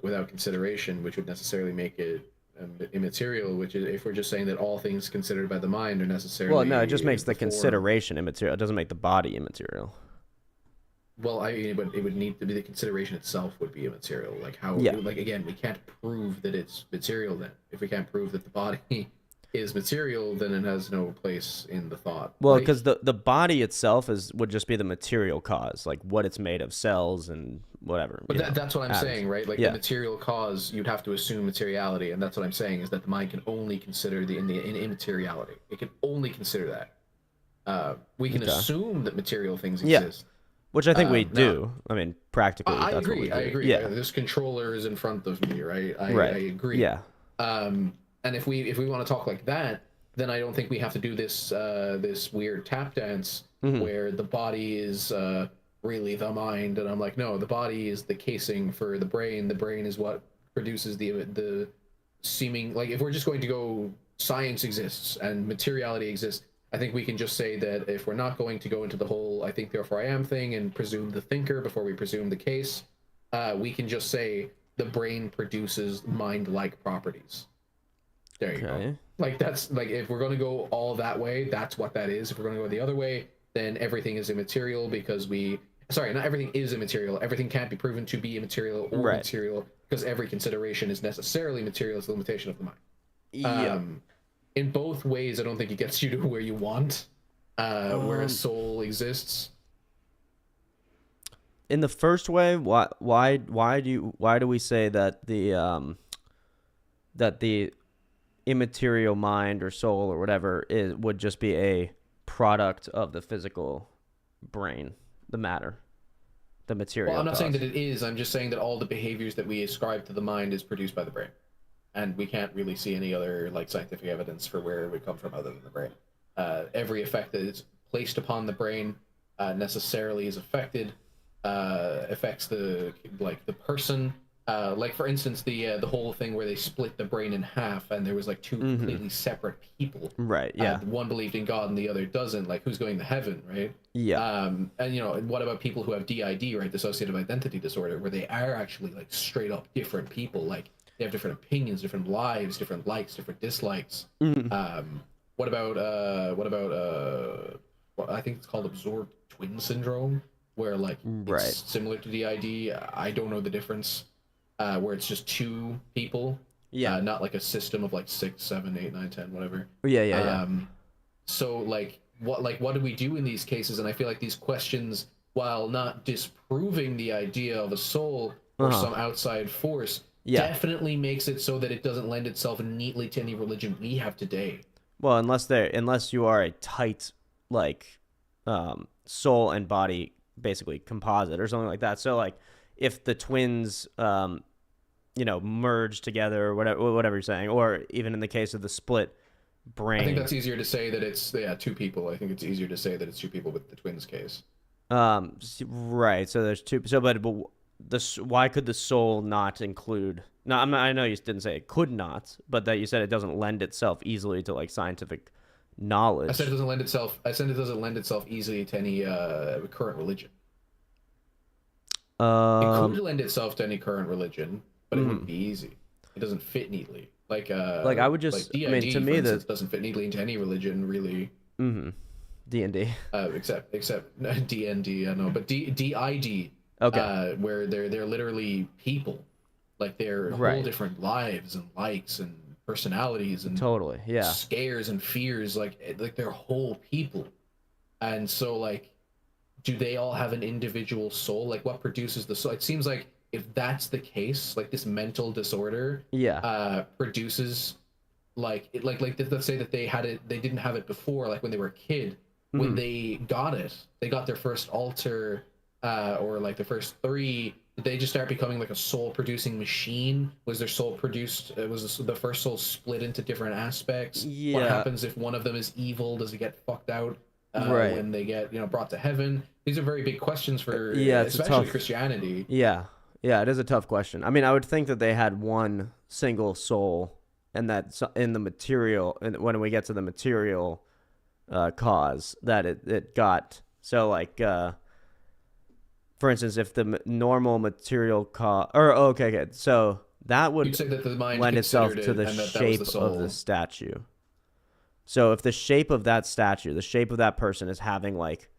without consideration, which would necessarily make it immaterial, which is if we're just saying that all things considered by the mind are necessarily... Well, no, it just makes the consideration immaterial. It doesn't make the body immaterial. Well, but it would need to be the consideration itself would be immaterial. Like how, like again, we can't prove that it's material then. If we can't prove that the body is material, then it has no place in the thought. Well, because the body itself would just be the material cause, like what it's made of, cells and whatever. But that's what I'm saying, right? Like the material cause, you'd have to assume materiality, and that's what I'm saying, is that the mind can only consider the immateriality. It can only consider that. We can assume that material things exist. Which I think we do. I mean, practically, I that's agree. what we do. I agree. Yeah. This controller is in front of me, right? I agree. Yeah. And if we want to talk like that, then I don't think we have to do this this weird tap dance where the body is really the mind, and I'm like, no, the body is the casing for the brain. The brain is what produces the seeming, like if we're just going to go science exists and materiality exists, I think we can just say that if we're not going to go into the whole I think therefore I am thing and presume the thinker before we presume the case, we can just say the brain produces mind-like properties. There you go. Like that's like if we're gonna go all that way, that's what that is. If we're gonna go the other way, then everything is immaterial because sorry, not everything is immaterial. Everything can't be proven to be immaterial or material because every consideration is necessarily material. It's the limitation of the mind. Yeah. In both ways, I don't think it gets you to where you want, where a soul exists. In the first way, why do we say that the immaterial mind or soul or whatever would just be a product of the physical brain, the matter, the material? Well, I'm not saying that it is. I'm just saying that all the behaviors that we ascribe to the mind is produced by the brain, and we can't really see any other like scientific evidence for where it would come from other than the brain. Every effect that is placed upon the brain necessarily is affects the person. Like for instance, the whole thing where they split the brain in half and there was like two completely separate people. Right. Yeah. One believed in God and the other doesn't. Like who's going to heaven, right? Yeah. And you know, what about people who have DID, right, dissociative identity disorder, where they are actually like straight up different people? Like they have different opinions, different lives, different likes, different dislikes. What about I think it's called absorbed twin syndrome, where like it's similar to DID. I don't know the difference. Where it's just two people, not like a system of like 6, 7, 8, 9, 10, whatever. Yeah. So like what do we do in these cases? And I feel like these questions, while not disproving the idea of a soul or some outside force, definitely makes it so that it doesn't lend itself neatly to any religion we have today. Well, unless you are a tight like soul and body basically composite or something like that. So like if the twins merge together or whatever you're saying, or even in the case of the split brain. I think that's easier to say that it's two people. I think it's easier to say that it's two people with the twins case. Right. So there's two. So but why could the soul not include? No, I know you didn't say it could not, but that you said it doesn't lend itself easily to like scientific knowledge. I said it doesn't lend itself. Easily to any current religion. It could lend itself to any current religion, but it wouldn't be easy. It doesn't fit neatly. Like I would just. Like DID, to me, that doesn't fit neatly into any religion, really. D&D. Except DND, I know, but DID. Okay. Where they're literally people, like they're whole different lives and likes and personalities and scares and fears, like they're whole people, and so like, do they all have an individual soul? Like what produces the soul? It seems like if that's the case, like this mental disorder, produces like let's say that they didn't have it before, like when they were a kid, when they got their first alter. Or like the first 3, did they just start becoming like a soul producing machine? Was their soul produced? Was the first soul split into different aspects? What happens if one of them is evil? Does it get fucked out when they get brought to heaven? These are very big questions for especially Christianity. Yeah, it is a tough question. I mean, I would think that they had one single soul, and that in the material, and when we get to the material cause, that it got so like. For instance, if the normal material so that would lend itself to the shape of the statue. So if the shape of that statue, the shape of that person is having like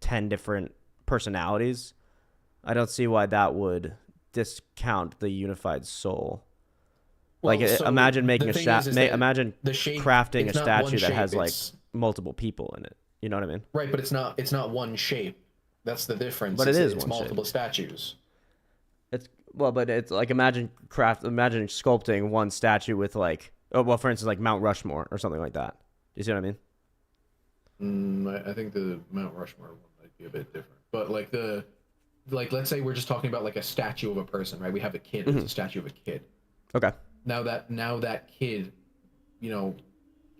10 different personalities, I don't see why that would discount the unified soul. Well, like imagine making imagine crafting a statue that has like multiple people in it. You know what I mean? Right, but it's not one shape. That's the difference. But it's multiple statues. But it's like imagine sculpting one statue with like for instance like Mount Rushmore or something like that. Do you see what I mean? I think the Mount Rushmore one might be a bit different. But like let's say we're just talking about like a statue of a person, right? We have a kid. It's a statue of a kid. Okay. Now that kid,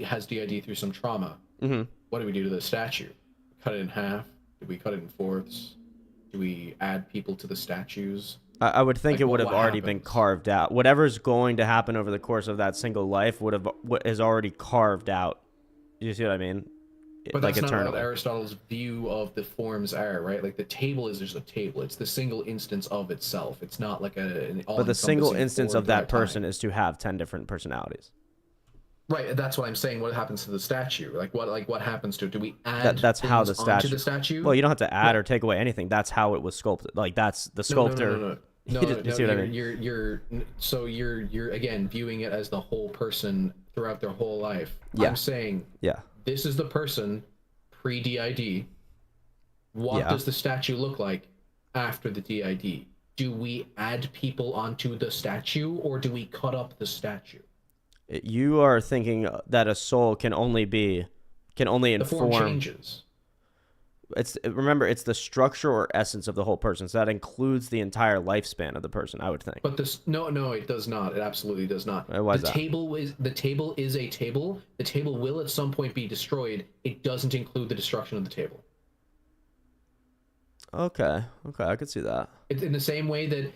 has DID through some trauma. What do we do to the statue? Cut it in half. Do we cut it in fourths? Do we add people to the statues? I would think it would have already been carved out. Whatever's going to happen over the course of that single life is already carved out. You see what I mean? But that's not what Aristotle's view of the forms are, right? Like the table is just a table. It's the single instance of itself. It's not like an all. But the single instance of that person is to have 10 different personalities. Right, that's what I'm saying. What happens to the statue? What happens to it? Do we add That's how the things onto statue. the statue? Well, you don't have to add or take away anything. That's how it was sculpted. Like that's the sculptor. No. You see what I mean? You're again viewing it as the whole person throughout their whole life. Yeah. I'm saying, Yeah. this is the person pre-DID. What does the statue look like after the DID? Do we add people onto the statue, or do we cut up the statue? You are thinking that a soul can only inform. The form changes. Remember, it's the structure or essence of the whole person. So that includes the entire lifespan of the person, I would think. But no, it does not. It absolutely does not. Why is that? The table is a table. The table will at some point be destroyed. It doesn't include the destruction of the table. Okay, I could see that. It's in the same way that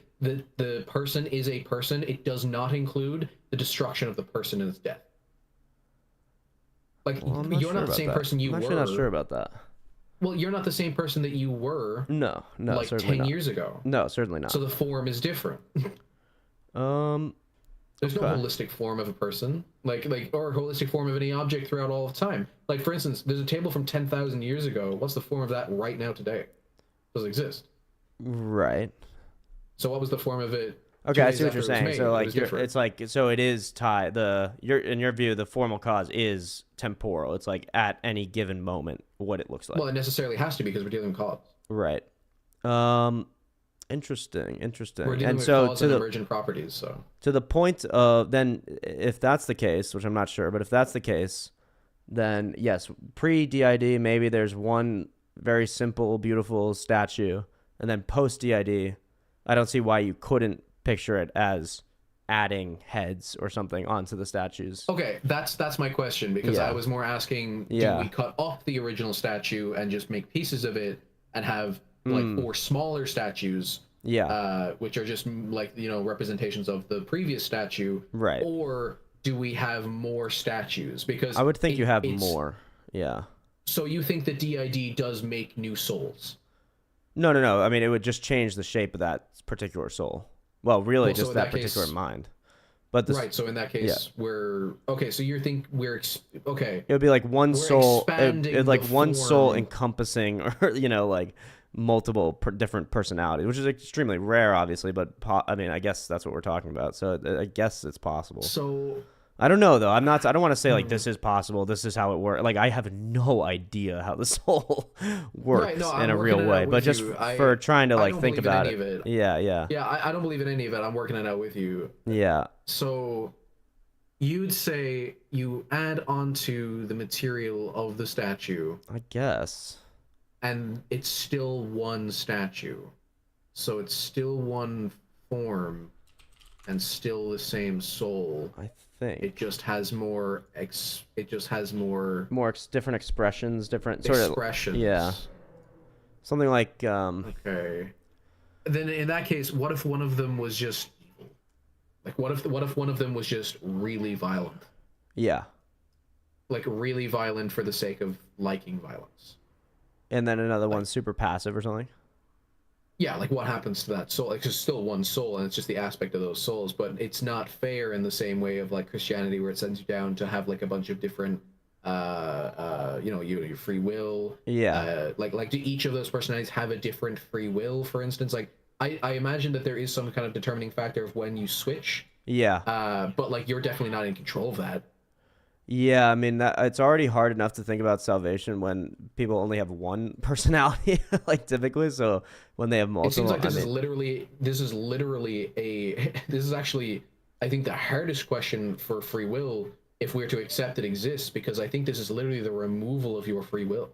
the person is a person. It does not include the destruction of the person and its death. Like, you're not the same person you were. I'm actually not sure about that. Well, you're not the same person that you were. No, like certainly 10 not. years ago. No, certainly not. So the form is different. There's no holistic form of a person, like or a holistic form of any object throughout all of time. Like, for instance, there's a table from 10,000 years ago. What's the form of that right now today? Doesn't exist. Right. So what was the form of it? Okay, I see what you're saying. So like, it's like, so it is tied. In your view, the formal cause is temporal. It's like at any given moment what it looks like. Well, it necessarily has to be because we're dealing with cause. Right. Interesting. We're dealing with so cause and emergent properties. So to the point of then, if that's the case, which I'm not sure, but if that's the case, then yes, pre-DID maybe there's one very simple, beautiful statue, and then post-DID, I don't see why you couldn't picture it as adding heads or something onto the statues. Okay, that's my question, because I was more asking, do we cut off the original statue and just make pieces of it and have like 4 smaller statues, which are just like, representations of the previous statue, right? Or do we have more statues? Because I would think you have more. Yeah. So you think that DID does make new souls? No. I mean, it would just change the shape of that particular soul. Well, really, just that particular mind. But right. So in that case, we're okay. So you think we're okay? It would be like one soul. It like one soul form. encompassing, or like multiple different personalities, which is extremely rare, obviously. But I mean, I guess that's what we're talking about. So I guess it's possible. So I don't know though. I don't want to say like this is possible. This is how it works. Like I have no idea how the soul works in a real way. But just for trying to like think about it. Yeah. Yeah, I don't believe in any of it. I'm working it out with you. Yeah. So you'd say you add onto the material of the statue. I guess. And it's still one statue. So it's still one form and still the same soul. I think it just has more different expressions, different expressions. Yeah. Something like okay. Then in that case, what if one of them was just like what if one of them was just really violent? Yeah. Like really violent for the sake of liking violence. And then another one's super passive or something. Yeah, like what happens to that soul? Like it's still one soul, and it's just the aspect of those souls. But it's not fair in the same way of like Christianity, where it sends you down to have like a bunch of different, your free will. Yeah. Like do each of those personalities have a different free will? For instance, like I imagine that there is some kind of determining factor of when you switch. Yeah. But like you're definitely not in control of that. Yeah, I mean that it's already hard enough to think about salvation when people only have one personality, like typically. So when they have multiple, it seems like this is actually I think the hardest question for free will if we were to accept it exists, because I think this is literally the removal of your free will.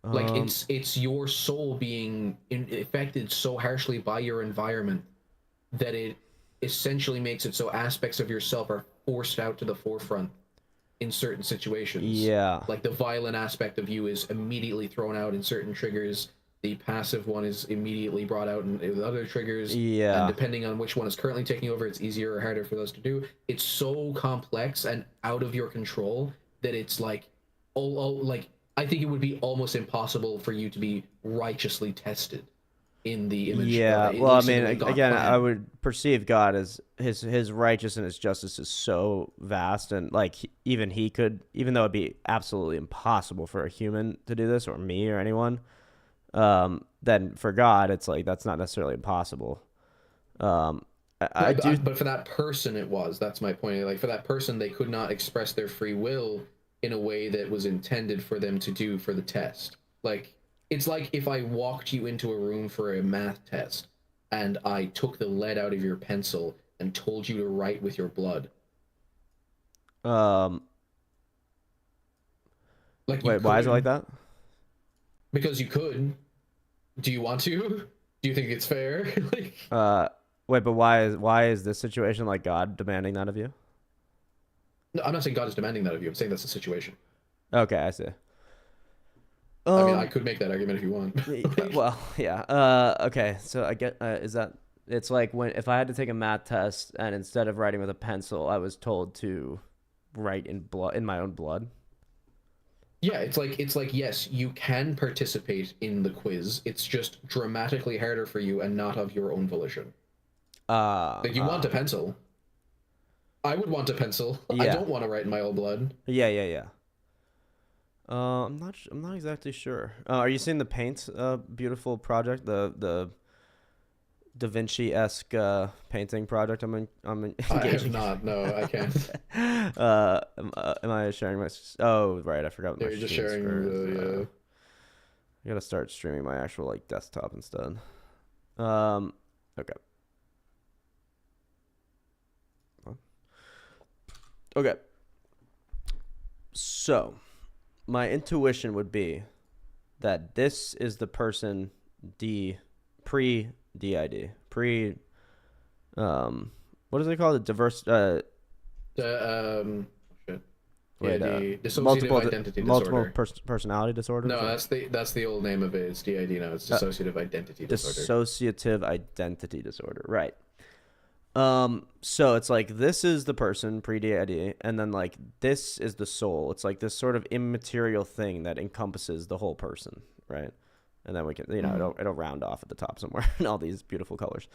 Like it's your soul being affected so harshly by your environment that it essentially makes it so aspects of yourself are forced out to the forefront in certain situations. Yeah. Like the violent aspect of you is immediately thrown out in certain triggers. The passive one is immediately brought out in other triggers. Yeah. And depending on which one is currently taking over, it's easier or harder for those to do. It's so complex and out of your control that it's like, like I think it would be almost impossible for you to be righteously tested in the image. Yeah, at well, I least in mean, the way God again, planned. I would perceive God as his righteousness and his justice is so vast, and like even he could, even though it'd be absolutely impossible for a human to do this, or me or anyone, then for God, it's like that's not necessarily impossible. I Right, do. but for that person, it was. That's my point. Like for that person, they could not express their free will in a way that was intended for them to do for the test. Like it's like if I walked you into a room for a math test, and I took the lead out of your pencil and told you to write with your blood. Like Wait, why is it like that? Because you could. Do you want to? Do you think it's fair? Like, Wait, but why is this situation like God demanding that of you? no, I'm not saying God is demanding that of you. I'm saying that's the situation. Okay, I see. I mean, I could make that argument if you want. Well, yeah. Okay, so I get is that it's like when if I had to take a math test and instead of writing with a pencil, I was told to write in my own blood. Yeah, it's like yes, you can participate in the quiz. It's just dramatically harder for you and not of your own volition. Like you want a pencil. I would want a pencil. Yeah. I don't want to write in my own blood. Yeah. I'm not exactly sure. Are you seeing the Paint beautiful project, the Da Vinci-esque painting project I'm engaging? I have not. No, I can't. Am I sharing my? Oh, right. I forgot. Yeah, you're just sharing the. I gotta start streaming my actual like desktop instead. Okay. Okay. So, my intuition would be that this is the person pre-DID. What is it called? The diverse shit. wait, dissociative identity disorder. Personality disorder? No, that's the old name of it. It's DID now. It's dissociative identity disorder. Dissociative identity disorder. Right. So it's like this is the person pre-DID, and then like this is the soul. It's like this sort of immaterial thing that encompasses the whole person, right? And then we can, it'll round off at the top somewhere in all these beautiful colors.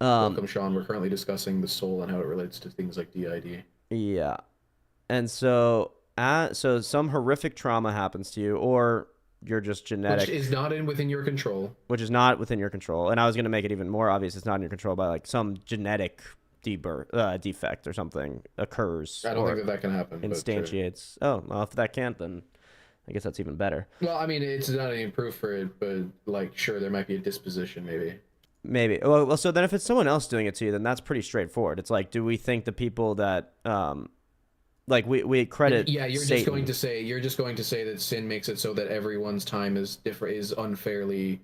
Welcome, Sean. We're currently discussing the soul and how it relates to things like DID. Yeah, and so some horrific trauma happens to you, or you're just genetic, which is not within your control. Which is not within your control. And I was going to make it even more obvious it's not in your control by like some genetic defect or something occurs. I don't think that can happen. Instantiates. Oh, well, if that can't, then I guess that's even better. Well, I mean, it's not any proof for it, but like, sure, there might be a disposition, maybe. Maybe. Well, so then if it's someone else doing it to you, then that's pretty straightforward. It's like, do we think the people that like we credit you're Satan. just going to say that sin makes it so that everyone's time is unfairly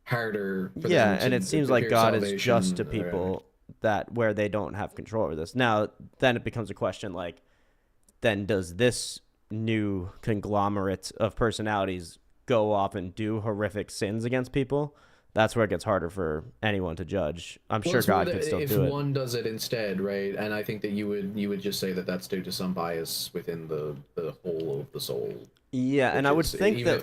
harder for them to and it seems like God is just to or people that where they don't have control over this. Now then it becomes a question like, then does this new conglomerate of personalities go off and do horrific sins against people? That's where it gets harder for anyone to judge. I'm sure God can still do it. If one does it instead, right? And I think that you would just say that that's due to some bias within the whole of the soul. Yeah, and I would think even if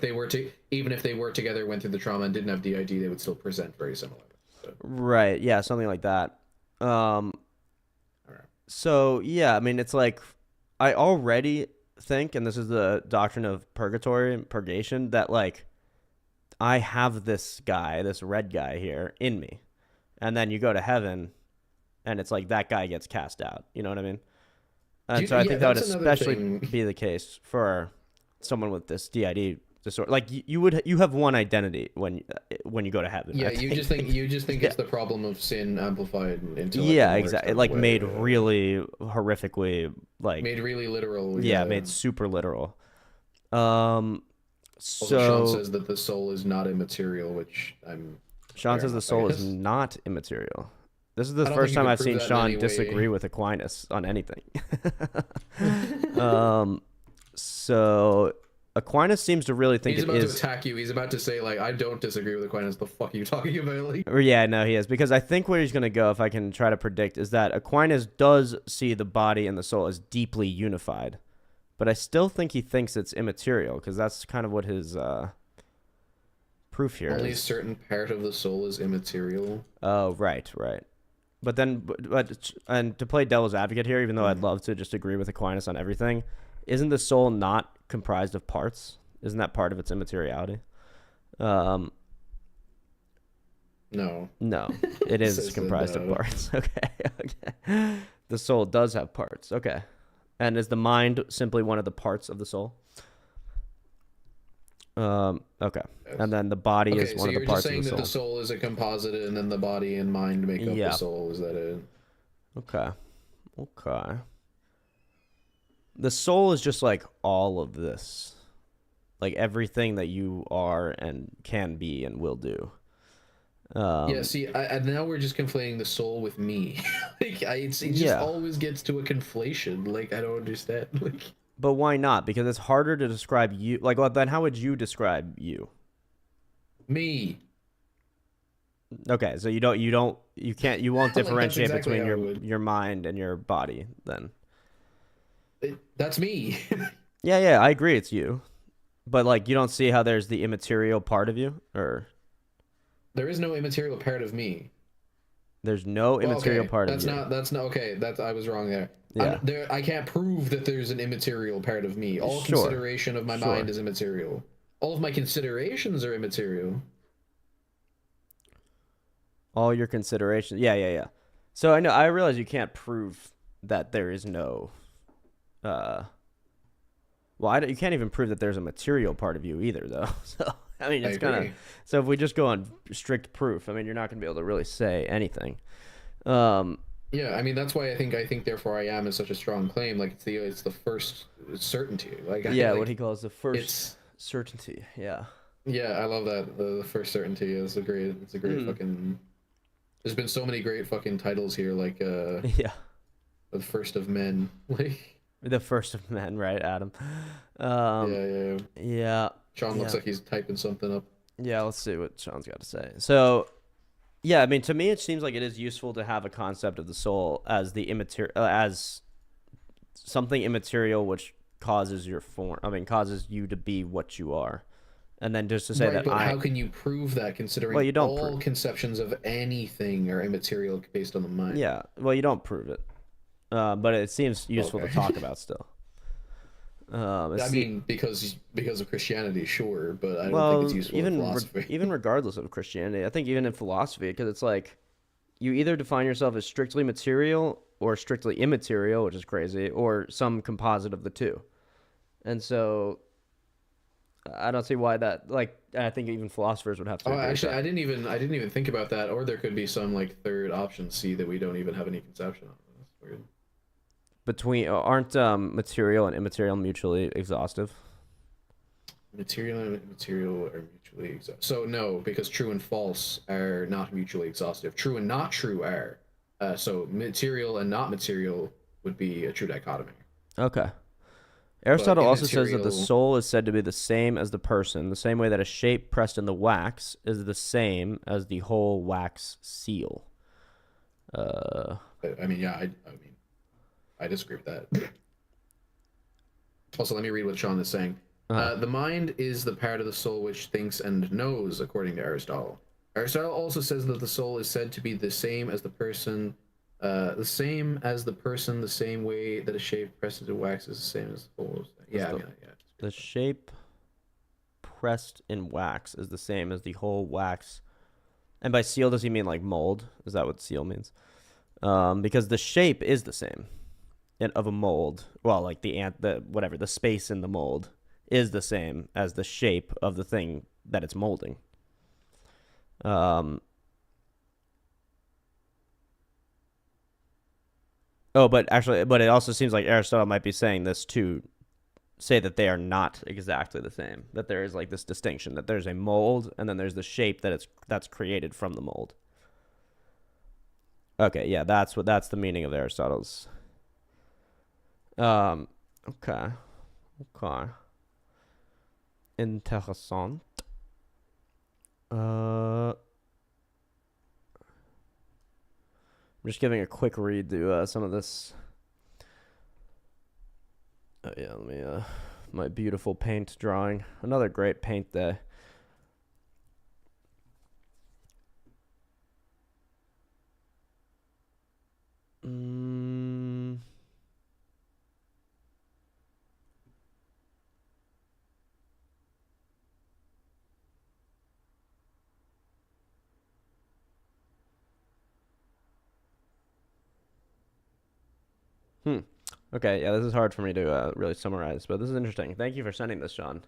they were together, went through the trauma and didn't have DID, they would still present very similar. So. Right. Yeah, something like that. So yeah, I mean, it's like I already think, and this is the doctrine of purgatory and purgation, that like I have this guy, this red guy here in me. And then you go to heaven and it's like that guy gets cast out. You know what I mean? And so I think that would especially be the case for someone with this DID disorder. Like you have one identity when you go to heaven. Yeah, you just think it's the problem of sin amplified into exactly. Like made really horrifically made really literal. Yeah, made super literal. Also, Sean says that the soul is not immaterial, which Sean says the soul is not immaterial. This is the first time I've seen Sean disagree with Aquinas on anything. So Aquinas seems to really think he's about to attack you. He's about to say like, I don't disagree with Aquinas. The fuck are you talking about? Like... Yeah, no, he is, because I think where he's gonna go, if I can try to predict, is that Aquinas does see the body and the soul as deeply unified. But I still think he thinks it's immaterial, because that's kind of what his proof here Only a is... certain part of the soul is immaterial. Oh, right. But then, and to play devil's advocate here, even though I'd love to just agree with Aquinas on everything, isn't the soul not comprised of parts? Isn't that part of its immateriality? No. No, it is Says comprised of no. parts. Okay. The soul does have parts. Okay. And is the mind simply one of the parts of the soul? Okay. And then the body is one of the parts of the soul. So you're just saying that the soul is a composite, and then the body and mind make up the soul. Is that it? Okay. The soul is just like all of this, like everything that you are and can be and will do. Yeah. See, now we're just conflating the soul with me. It just always gets to a conflation. Like, I don't understand. Like. But why not? Because it's harder to describe you. Like, well, then how would you describe you? Me. Okay, so you won't differentiate exactly between your mind and your body then. That's me. Yeah, I agree it's you. But like you don't see how there's the immaterial part of you, or there is no immaterial part of me. There's no immaterial part of you. That's not okay. I was wrong there. Yeah. I can't prove that there's an immaterial part of me. All consideration of my mind is immaterial. All of my considerations are immaterial. All your considerations. Yeah. So I realize you can't prove that there is no you can't even prove that there's a material part of you either, though. So I mean, it's kind of, so if we just go on strict proof, I mean, you're not going to be able to really say anything. Yeah, I mean, that's why I think therefore I am is such a strong claim. Like it's the first certainty. Like what he calls the first certainty. Yeah. Yeah, I love that. The first certainty is a great fucking. There's been so many great fucking titles here, like the first of men, like the first of men, right, Adam? Yeah. Sean looks like he's typing something up. Yeah, let's see what Sean's got to say. So, yeah, I mean, to me, it seems like it is useful to have a concept of the soul as the as something immaterial, which causes your form. I mean, causes you to be what you are, and then just to say that. But how can you prove that? Considering you don't all conceptions of anything are immaterial based on the mind. Yeah, well, you don't prove it, but it seems useful to talk about still. I mean, because of Christianity, sure, but I don't think it's useful in philosophy. Even regardless of Christianity, I think even in philosophy, because it's like you either define yourself as strictly material or strictly immaterial, which is crazy, or some composite of the two. And so I don't see why that. Like, I think even philosophers would have to. Actually, I didn't even think about that. Or there could be some like third option C that we don't even have any conception of. That's weird. Aren't material and immaterial mutually exhaustive? Material and immaterial are mutually exhaustive. So no, because true and false are not mutually exhaustive. True and not true are. So material and not material would be a true dichotomy. Okay. Aristotle also says that the soul is said to be the same as the person, the same way that a shape pressed in the wax is the same as the whole wax seal. I mean, I disagree with that. Also, let me read what Sean is saying. The mind is the part of the soul which thinks and knows, according to Aristotle. Aristotle also says that the soul is said to be the same as the person, the same way that a shape pressed into wax is the same as the soul. Yeah, the shape pressed in wax is the same as the whole wax. And by seal, does he mean like mold? Is that what seal means? Because the shape is the same of a mold. Well, like the space in the mold is the same as the shape of the thing that it's molding. But it also seems like Aristotle might be saying this to say that they are not exactly the same. That there is like this distinction, that there's a mold and then there's the shape that's created from the mold. Okay, yeah, that's the meaning of Aristotle's. Okay. Interessant. I'm just giving a quick read to some of this. Oh yeah, let me my beautiful paint drawing. Another great paint day. Okay, yeah, this is hard for me to really summarize, but this is interesting. Thank you for sending this, Sean.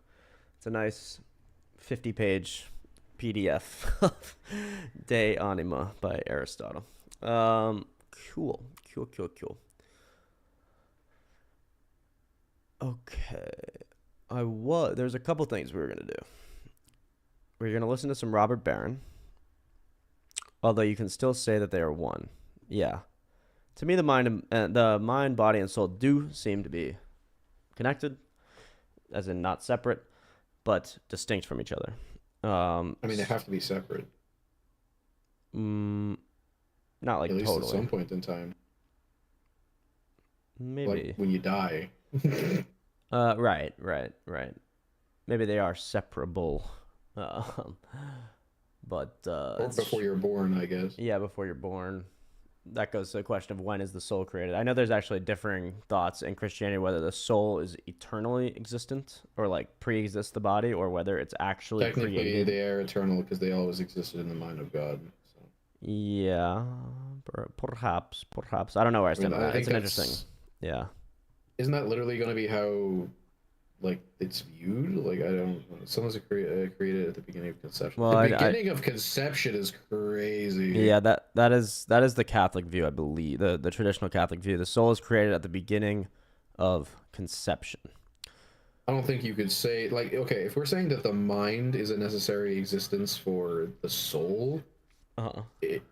It's a nice 50-page PDF of De Anima by Aristotle. Cool. Okay. There's a couple things we were going to do. We're going to listen to some Robert Barron, although you can still say that they are one. Yeah. To me, the mind, body, and soul do seem to be connected, as in not separate, but distinct from each other. I mean, they have to be separate. Not like at least totally. at some point in time. Maybe like when you die. Right. Maybe they are separable. But or before you're born, I guess. Yeah, before you're born. That goes to the question of when is the soul created. I know there's actually differing thoughts in Christianity whether the soul is eternally existent or like pre-exists the body, or whether it's actually technically created. They are eternal because they always existed in the mind of God. So. Yeah, perhaps. I don't know where I stand on that. It's an interesting. Yeah. Isn't that literally going to be how, like, it's viewed? Like, I don't know. Someone's created at the beginning of conception. Well, the beginning of conception is crazy. Yeah, that is the Catholic view, I believe. The traditional Catholic view. The soul is created at the beginning of conception. I don't think you could say, like, okay, if we're saying that the mind is a necessary existence for the soul,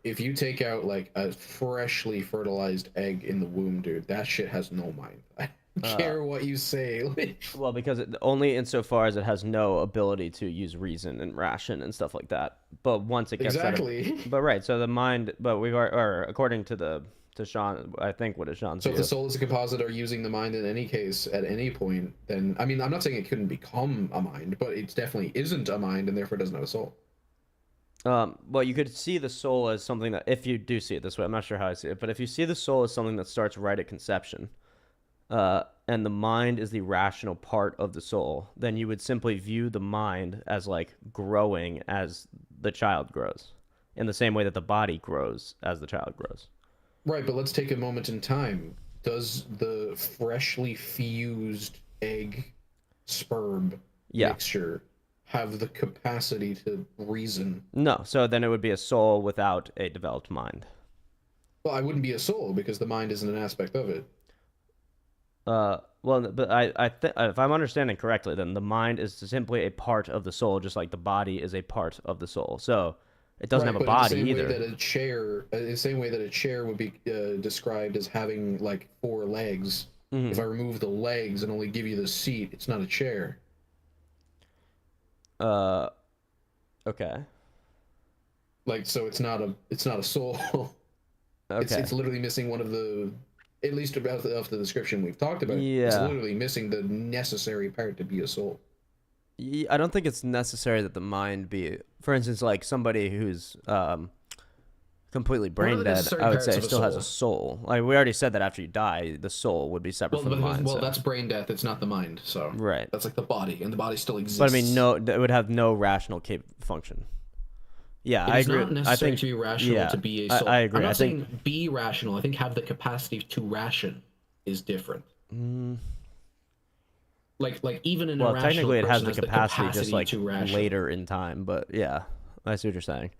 if you take out, like, a freshly fertilized egg in the womb, dude, that shit has no mind. I don't care what you say. Well, because only insofar as it has no ability to use reason and ration and stuff like that. But once it gets but right, so the mind, but or according to Sean, I think what is Sean's So view. if the soul is a composite or using the mind in any case at any point, then, I mean, I'm not saying it couldn't become a mind, but it definitely isn't a mind and therefore doesn't have a soul. Well, you could see the soul as something that, if you do see it this way, I'm not sure how I see it, but if you see the soul as something that starts right at conception, and the mind is the rational part of the soul, then you would simply view the mind as like growing as the child grows, in the same way that the body grows as the child grows. Right, but let's take a moment in time. Does the freshly fused egg sperm mixture have the capacity to reason? No, so then it would be a soul without a developed mind. Well, I wouldn't be a soul because the mind isn't an aspect of it. Well, but if I'm understanding correctly, then the mind is simply a part of the soul, just like the body is a part of the soul. So it doesn't have a body either. The same way that a chair would be described as having like 4 legs. If I remove the legs and only give you the seat, it's not a chair. Okay. Like, so it's not a soul. Okay. It's literally missing one of the, at least about the description we've talked about. Yeah. It's literally missing the necessary part to be a soul. I don't think it's necessary that the mind be, for instance, like somebody who's completely brain dead, I would say still has a soul. Like we already said that after you die, the soul would be separate from the mind. Well, that's brain death. It's not the mind. So right. That's like the body, and the body still exists. But I mean, it would have no rational function. Yeah, I agree. It's not necessary to be rational to be a soul. I agree. I'm not saying be rational. I think have the capacity to ration is different. Like even an irrational technically it has person the capacity just like to ration. later in time, but yeah, I see what you're saying.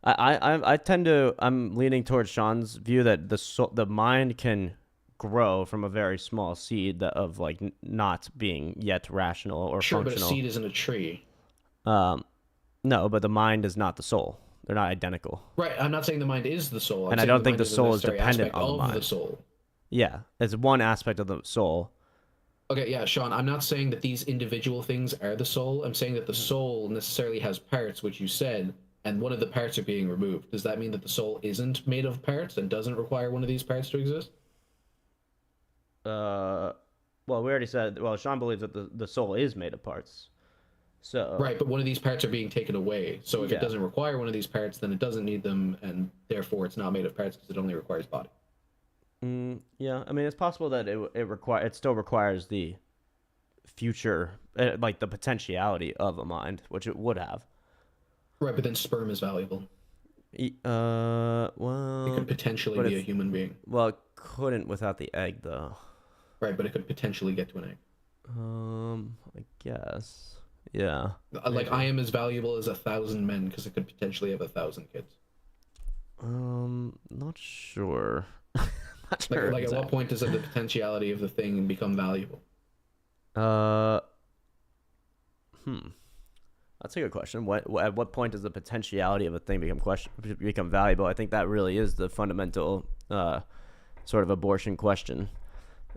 I'm leaning towards Sean's view that the mind can grow from a very small seed of like not being yet rational or functional. But a seed isn't a tree. No, but the mind is not the soul. They're not identical. Right. I'm not saying the mind is the soul. And I don't think the soul is dependent on the mind. The soul. Yeah, it's one aspect of the soul. Okay, yeah, Sean, I'm not saying that these individual things are the soul. I'm saying that the soul necessarily has parts, which you said, and one of the parts are being removed. Does that mean that the soul isn't made of parts and doesn't require one of these parts to exist? Well, we already said, Sean believes that the soul is made of parts. So right, but one of these parts are being taken away. So if it doesn't require one of these parts, then it doesn't need them, and therefore it's not made of parts because it only requires body. Yeah, I mean it's possible that it still requires the future, like the potentiality of a mind, which it would have. Right, but then sperm is valuable. Well, it could potentially be a human being. Well, couldn't without the egg, though. Right, but it could potentially get to an egg. I guess. Yeah. Like, I am as valuable as 1,000 men because it could potentially have 1,000 kids. Not sure. Not Like, sure like at what exactly. point does the potentiality of the thing become valuable? That's a good question. At what point does the potentiality of a thing become valuable? I think that really is the fundamental sort of abortion question.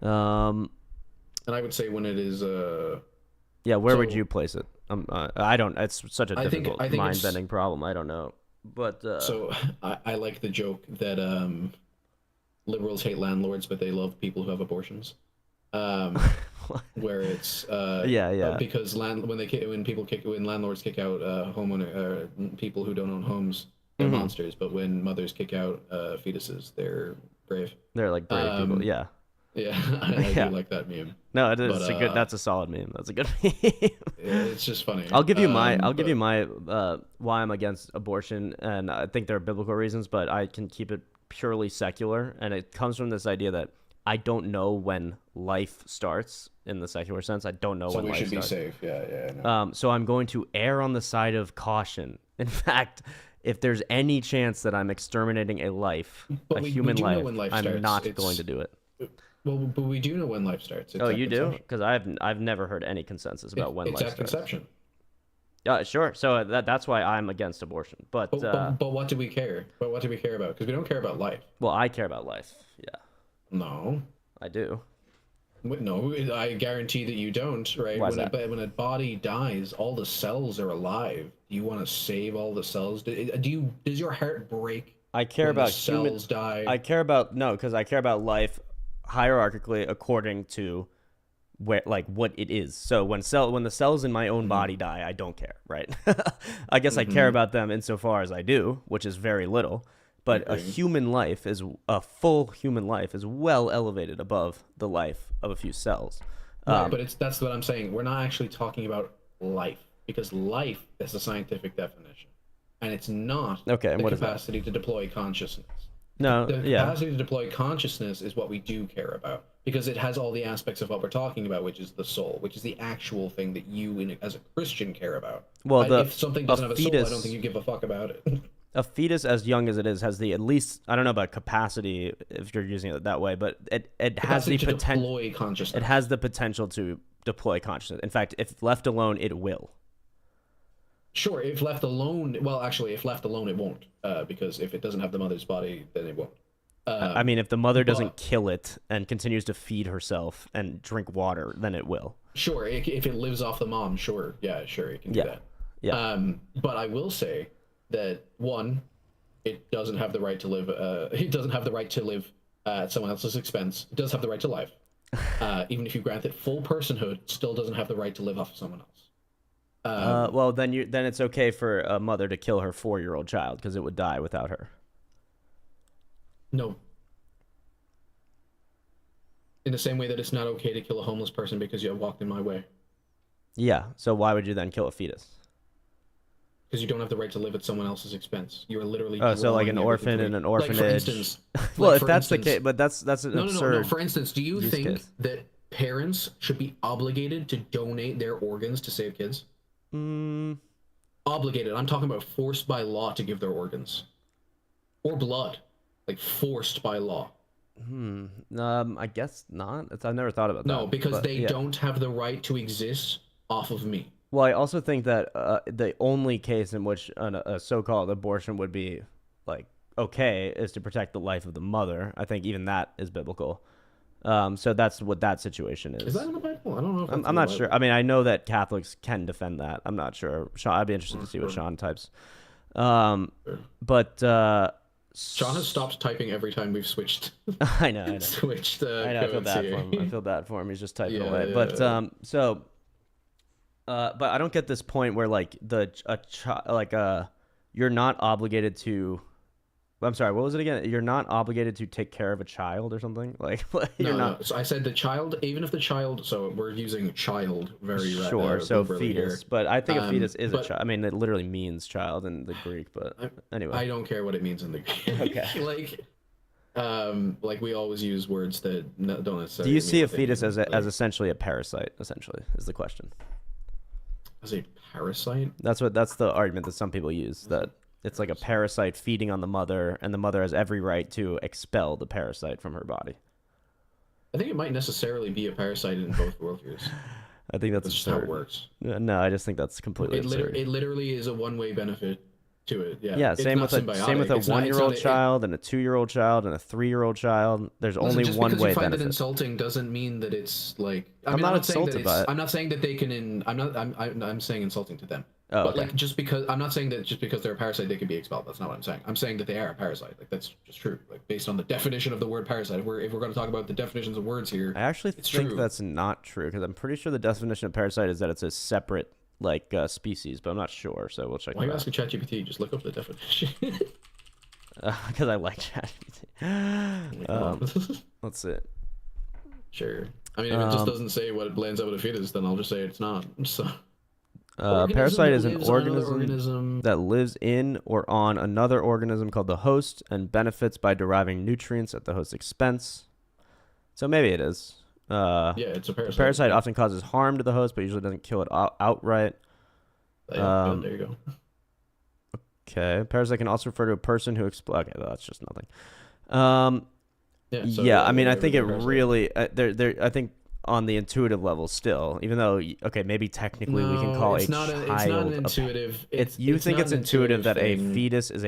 And I would say when it is yeah, where would you place it? I don't. It's such a I think difficult, mind-bending problem. I don't know. But so I like the joke that liberals hate landlords, but they love people who have abortions. Where it's because when landlords kick out homeowner people who don't own homes, they're monsters. But when mothers kick out fetuses, they're brave. They're like brave people. Yeah. Yeah, I do like that meme. No, it is. It's a good. That's a solid meme. That's a good meme. It's just funny. I'll give you my why I'm against abortion, and I think there are biblical reasons, but I can keep it purely secular, and it comes from this idea that I don't know when life starts in the secular sense. I don't know when life starts. So we should be safe. Yeah. So I'm going to err on the side of caution. In fact, if there's any chance that I'm exterminating a life, human life, I'm not going to do it. Well, but we do know when life starts. Oh, you do? Because I've never heard any consensus about when life starts. Conception. Sure. So that's why I'm against abortion. But what do we care? But what do we care about? Because we don't care about life. Well, I care about life. Yeah. No. I do. No, I guarantee that you don't. Right? Why is that? When a body dies, all the cells are alive. Do you want to save all the cells? Does your heart break? I care when about the cells die. I care about because I care about life hierarchically according to what it is. So when the cells in my own body die, I don't care, right? I guess I care about them insofar as I do, which is very little. But a full human life is well elevated above the life of a few cells. Right, but that's what I'm saying. We're not actually talking about life, because life is a scientific definition, and it's not the capacity to deploy consciousness. No, the capacity to deploy consciousness is what we do care about, because it has all the aspects of what we're talking about, which is the soul, which is the actual thing that you, as a Christian, care about. Well, if something doesn't have a soul, I don't think you give a fuck about it. A fetus, as young as it is, has the at least, I don't know about capacity if you're using it that way, but it has the potential. Deploy consciousness. It has the potential to deploy consciousness. In fact, if left alone, it will. Sure, if left alone, well, actually, if left alone, it won't, because if it doesn't have the mother's body, then it won't. I mean, if the mother doesn't kill it and continues to feed herself and drink water, then it will. Sure, if it lives off the mom, sure, it can do that. Yeah. But I will say that one, it doesn't have the right to live. It doesn't have the right to live at someone else's expense. It does have the right to life. Even if you grant it full personhood, it still doesn't have the right to live off of someone else. Well, then it's okay for a mother to kill her 4-year-old child because it would die without her. No. In the same way that it's not okay to kill a homeless person because you have walked in my way. Yeah. So why would you then kill a fetus? Because you don't have the right to live at someone else's expense. You are literally. Oh, so like an orphan in an orphanage. Like, for instance, well, if that's the case, but that's an absurd. No. For instance, do you think that parents should be obligated to donate their organs to save kids? Obligated. I'm talking about forced by law to give their organs, or blood, like forced by law. I guess not. I've never thought about that. No, because they don't have the right to exist off of me. Well, I also think that the only case in which a so-called abortion would be like okay is to protect the life of the mother. I think even that is biblical. So that's what that situation is. Is that in the Bible? I don't know. If I'm not sure. I mean, I know that Catholics can defend that. I'm not sure. Sean, I'd be interested to see what Sean types. But Sean has stopped typing every time we've switched. I know. Switched. I know. I feel bad for him. I feel bad for him. He's just typing away. But but I don't get this point where like you're not obligated to. I'm sorry. What was it again? You're not obligated to take care of a child or something. Like you're not. No. So I said the child, even if the child. So we're using child very sure. So fetus, here. But I think a fetus is a child. I mean, it literally means child in the Greek. But anyway, I don't care what it means in the Greek. Okay. Like, Like we always use words that don't necessarily. Do you mean see a what they fetus mean, as essentially a parasite? Essentially, is the question. As a parasite? That's the argument that some people use, that it's like a parasite feeding on the mother, and the mother has every right to expel the parasite from her body. I think it might necessarily be a parasite in both worldviews. I think that's just how it works. No, I just think that's completely absurd. It literally is a one-way benefit to it. Yeah. Yeah, It's same not with a symbiotic. 1-year-old child and a 2-year-old child and a 3-year-old child. There's only just one because way you find benefit. it insulting doesn't mean that it's like. I'm not insulted by it. I'm not saying that they can. I'm saying insulting to them. Oh, but okay. like just because I'm not saying that just because they're a parasite they can be expelled. That's not what I'm saying. I'm saying that they are a parasite. Like that's just true. Like based on the definition of the word parasite. If we're going to talk about the definitions of words here, I actually think that's not true, because I'm pretty sure the definition of parasite is that it's a separate species, but I'm not sure. So we'll check. Why are you asking ChatGPT? Just look up the definition. Because I like ChatGPT. Let's see. Sure. I mean, if it just doesn't say what it blends out with a fetus, then I'll just say it's not. So. Parasite is an organism that lives in or on another organism called the host and benefits by deriving nutrients at the host's expense. So maybe it is. Yeah, it's a parasite. The parasite often causes harm to the host, but usually doesn't kill it outright. Yeah, there you go. Okay. Parasite can also refer to a person who Okay, that's just nothing. I mean, I think it really... I think on the intuitive level still, even though, okay, maybe technically we can call a child... It's not an intuitive... You think it's intuitive that a fetus is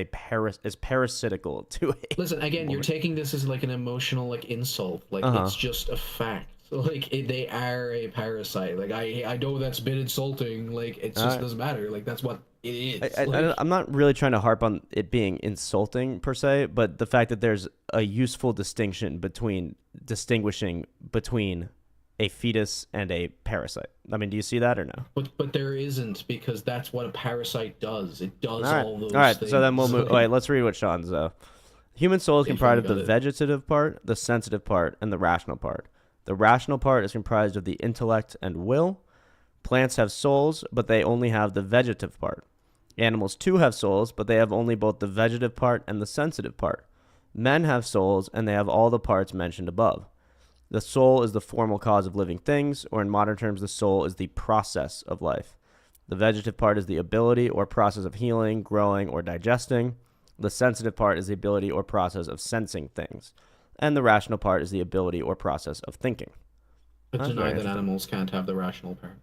parasitical to a... Listen, again, you're taking this as like an emotional insult. Like, it's just a fact. Like, they are a parasite. Like, I know that's been insulting. Like, it just doesn't matter. Like, that's what it is. I'm not really trying to harp on it being insulting per se, but the fact that there's a useful distinguishing between a fetus and a parasite. I mean, do you see that or no? But there isn't, because that's what a parasite does. It does all those things. All right, so then we'll move. Wait, let's read what Sean's Human soul is comprised of the vegetative part, the sensitive part, and the rational part. The rational part is comprised of the intellect and will. Plants have souls, but they only have the vegetative part. Animals too have souls, but they have only both the vegetative part and the sensitive part. Men have souls, and they have all the parts mentioned above. The soul is the formal cause of living things, or in modern terms, the soul is the process of life. The vegetative part is the ability or process of healing, growing, or digesting. The sensitive part is the ability or process of sensing things. And the rational part is the ability or process of thinking. But deny that animals can't have the rational part.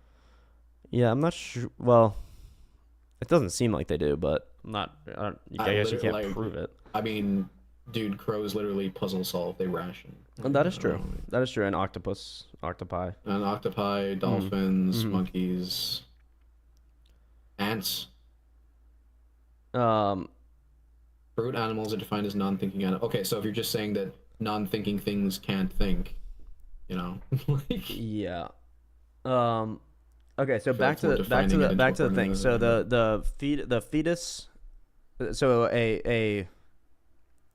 Yeah, I'm not sure. Well, it doesn't seem like they do, but I guess you can't prove it. I mean, dude, crows literally puzzle solve. They ration. And that is true. That is true. And octopi. And octopi, dolphins, monkeys, ants. Brute animals are defined as non-thinking animals. Okay, so if you're just saying that non-thinking things can't think, yeah. Okay, so back to the thing. So the fetus. So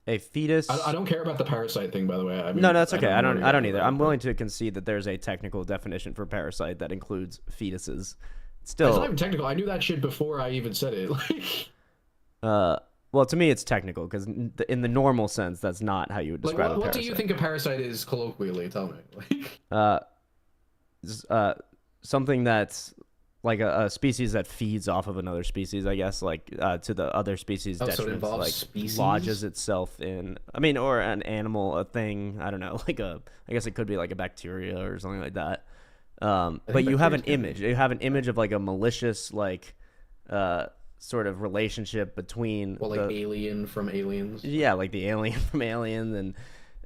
a fetus. I don't care about the parasite thing, by the way. I mean, no, that's okay. I don't either. I'm willing to concede that there's a technical definition for parasite that includes fetuses. Still, it's not even technical. I knew that shit before I even said it. Well, to me, it's technical because in the normal sense, that's not how you would describe a parasite. What do you think a parasite is colloquially? Tell me. Something that's like a species that feeds off of another species, I guess, like to the other species' detriment, so it involves like species? lodges itself in. I mean, or an animal, a thing. I don't know, I guess it could be like a bacteria or something like that. But you have an image. You have an image of like a malicious, sort of relationship between alien from Aliens. Yeah, like the alien from Aliens, and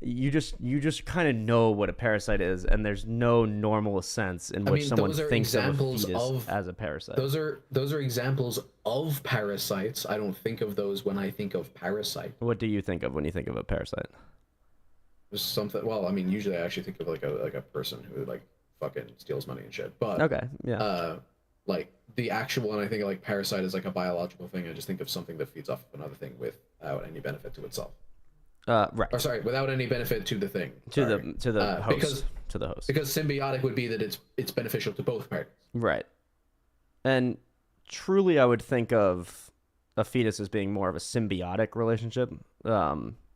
you just kind of know what a parasite is, and there's no normal sense in which someone thinks of a fetus as a parasite. Those are examples of parasites. I don't think of those when I think of parasite. What do you think of when you think of a parasite? There's something. Well, I mean, usually I actually think of like a person who fucking steals money and shit. But okay, yeah. Like the actual one, I think like parasite is like a biological thing. I just think of something that feeds off of another thing without any benefit to itself. Right. Or sorry, without any benefit to the thing. To the host. To the host. Because symbiotic would be that it's beneficial to both parties. Right. And truly, I would think of a fetus as being more of a symbiotic relationship.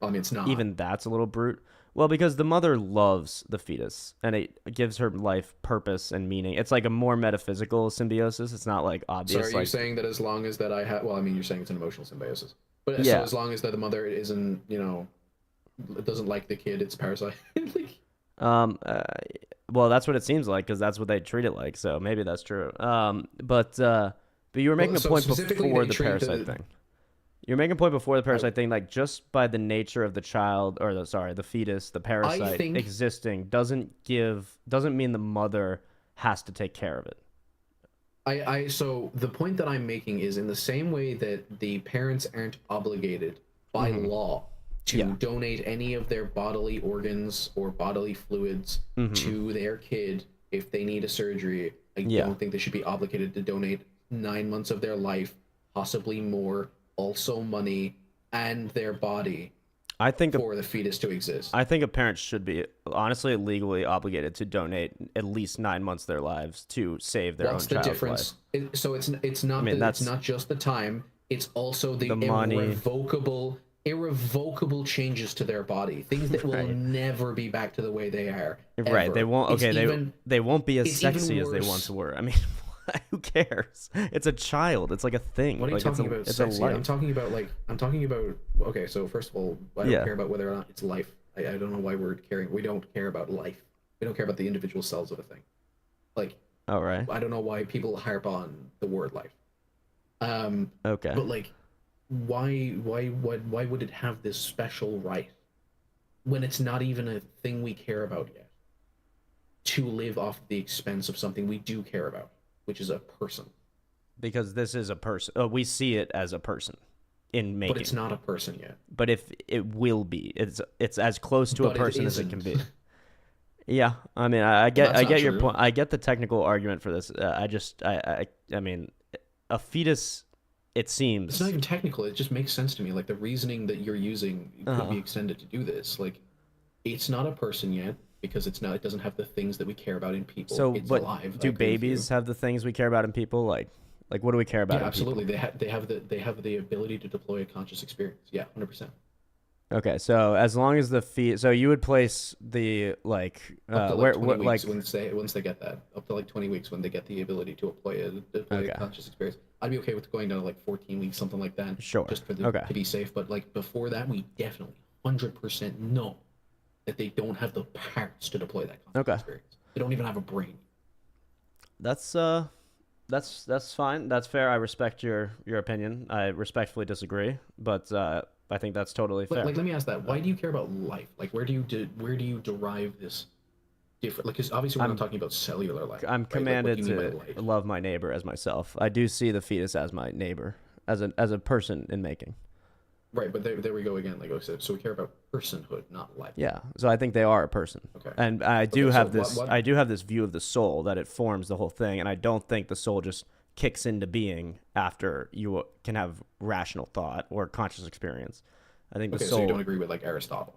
I mean, it's not. even that's a little brute. Well, because the mother loves the fetus and it gives her life purpose and meaning. It's like a more metaphysical symbiosis. It's not like So obvious. are you like, saying that as long as that I have, well, I mean, you're saying it's an emotional symbiosis, but Yeah. so as long as that the mother isn't, you know, doesn't like the kid, it's parasite. Like, well, that's what it seems like because that's what they treat it like. So maybe that's true. But you were making Well, a so point specifically before they the treat parasite thing. You're making a point before the parasite thing, like just by the nature of the child, or the fetus, the parasite think- existing doesn't mean the mother has to take care of it. So the point that I'm making is in the same way that the parents aren't obligated by law to donate any of their bodily organs or bodily fluids to their kid if they need a surgery. I don't think they should be obligated to donate 9 months of their life, possibly more, also money and their body for the fetus to exist. I think a parent should be honestly legally obligated to donate at least 9 months of their lives to save their What's own the child's difference? life. So it's not it's not just the time, it's also the money. irrevocable changes to their body, things that will never be back to the way they are. Right, ever. they won't. It's Okay, even- they won't be as it's even sexy as they worse. once were. I mean, who cares? It's a child. It's like a thing. What are you like, talking about? It's Sexy? a life. I'm talking about. Okay, so first of all, I don't care about whether or not it's life. I don't know why we're caring. We don't care about life. We don't care about the individual cells of a thing. Like, all right. I don't know why people harp on the word life. Okay. But like, why would it have this special right when it's not even a thing we care about yet? To live off the expense of something we do care about, which is a person. Because this is a person. We see it as a person in making. But it's not a person yet. But if it will be, it's as close to a But it person as it can isn't. be. Yeah, I mean, I get That's not your true. point. I get the technical argument for this. I mean, a fetus. It seems It's not even technical. It just makes sense to me. Like the reasoning that you're using could Uh-huh. be extended to do this. Like, it's not a person yet because it's not. It doesn't have the things that we care about in people. So, it's but alive. I do agree with babies you. have the things we care about in people? Like what do we care about? Yeah, in absolutely. They have the ability to deploy a conscious experience. Yeah, 100%. People? Okay, so as long as so you would place the Up to like 20 weeks like once they get that. Up to like 20 weeks when they get the ability to deploy a conscious experience. I'd be okay with going down to like 14 weeks, something like that. Sure. Just for Okay. to be safe. But like before that, we definitely 100% know that they don't have the parts to deploy that conscious experience. They don't even have a brain. That's fine. That's fair. I respect your opinion. I respectfully disagree, but I think that's totally fair. Like, let me ask that. Why do you care about life? Like, where do you derive this different? Like, because obviously we're not talking about cellular life. I'm right? commanded like, what do you mean by to life? love my neighbor as myself. I do see the fetus as my neighbor, as a person in making. Right, but there we go again. Like, so we care about personhood, not life. Yeah, so I think they are a person. Okay. And I do Okay, so have this. what- I do have this view of the soul that it forms the whole thing, and I don't think the soul just kicks into being after you can have rational thought or conscious experience. I think the Okay, soul. so you don't agree with like Aristotle?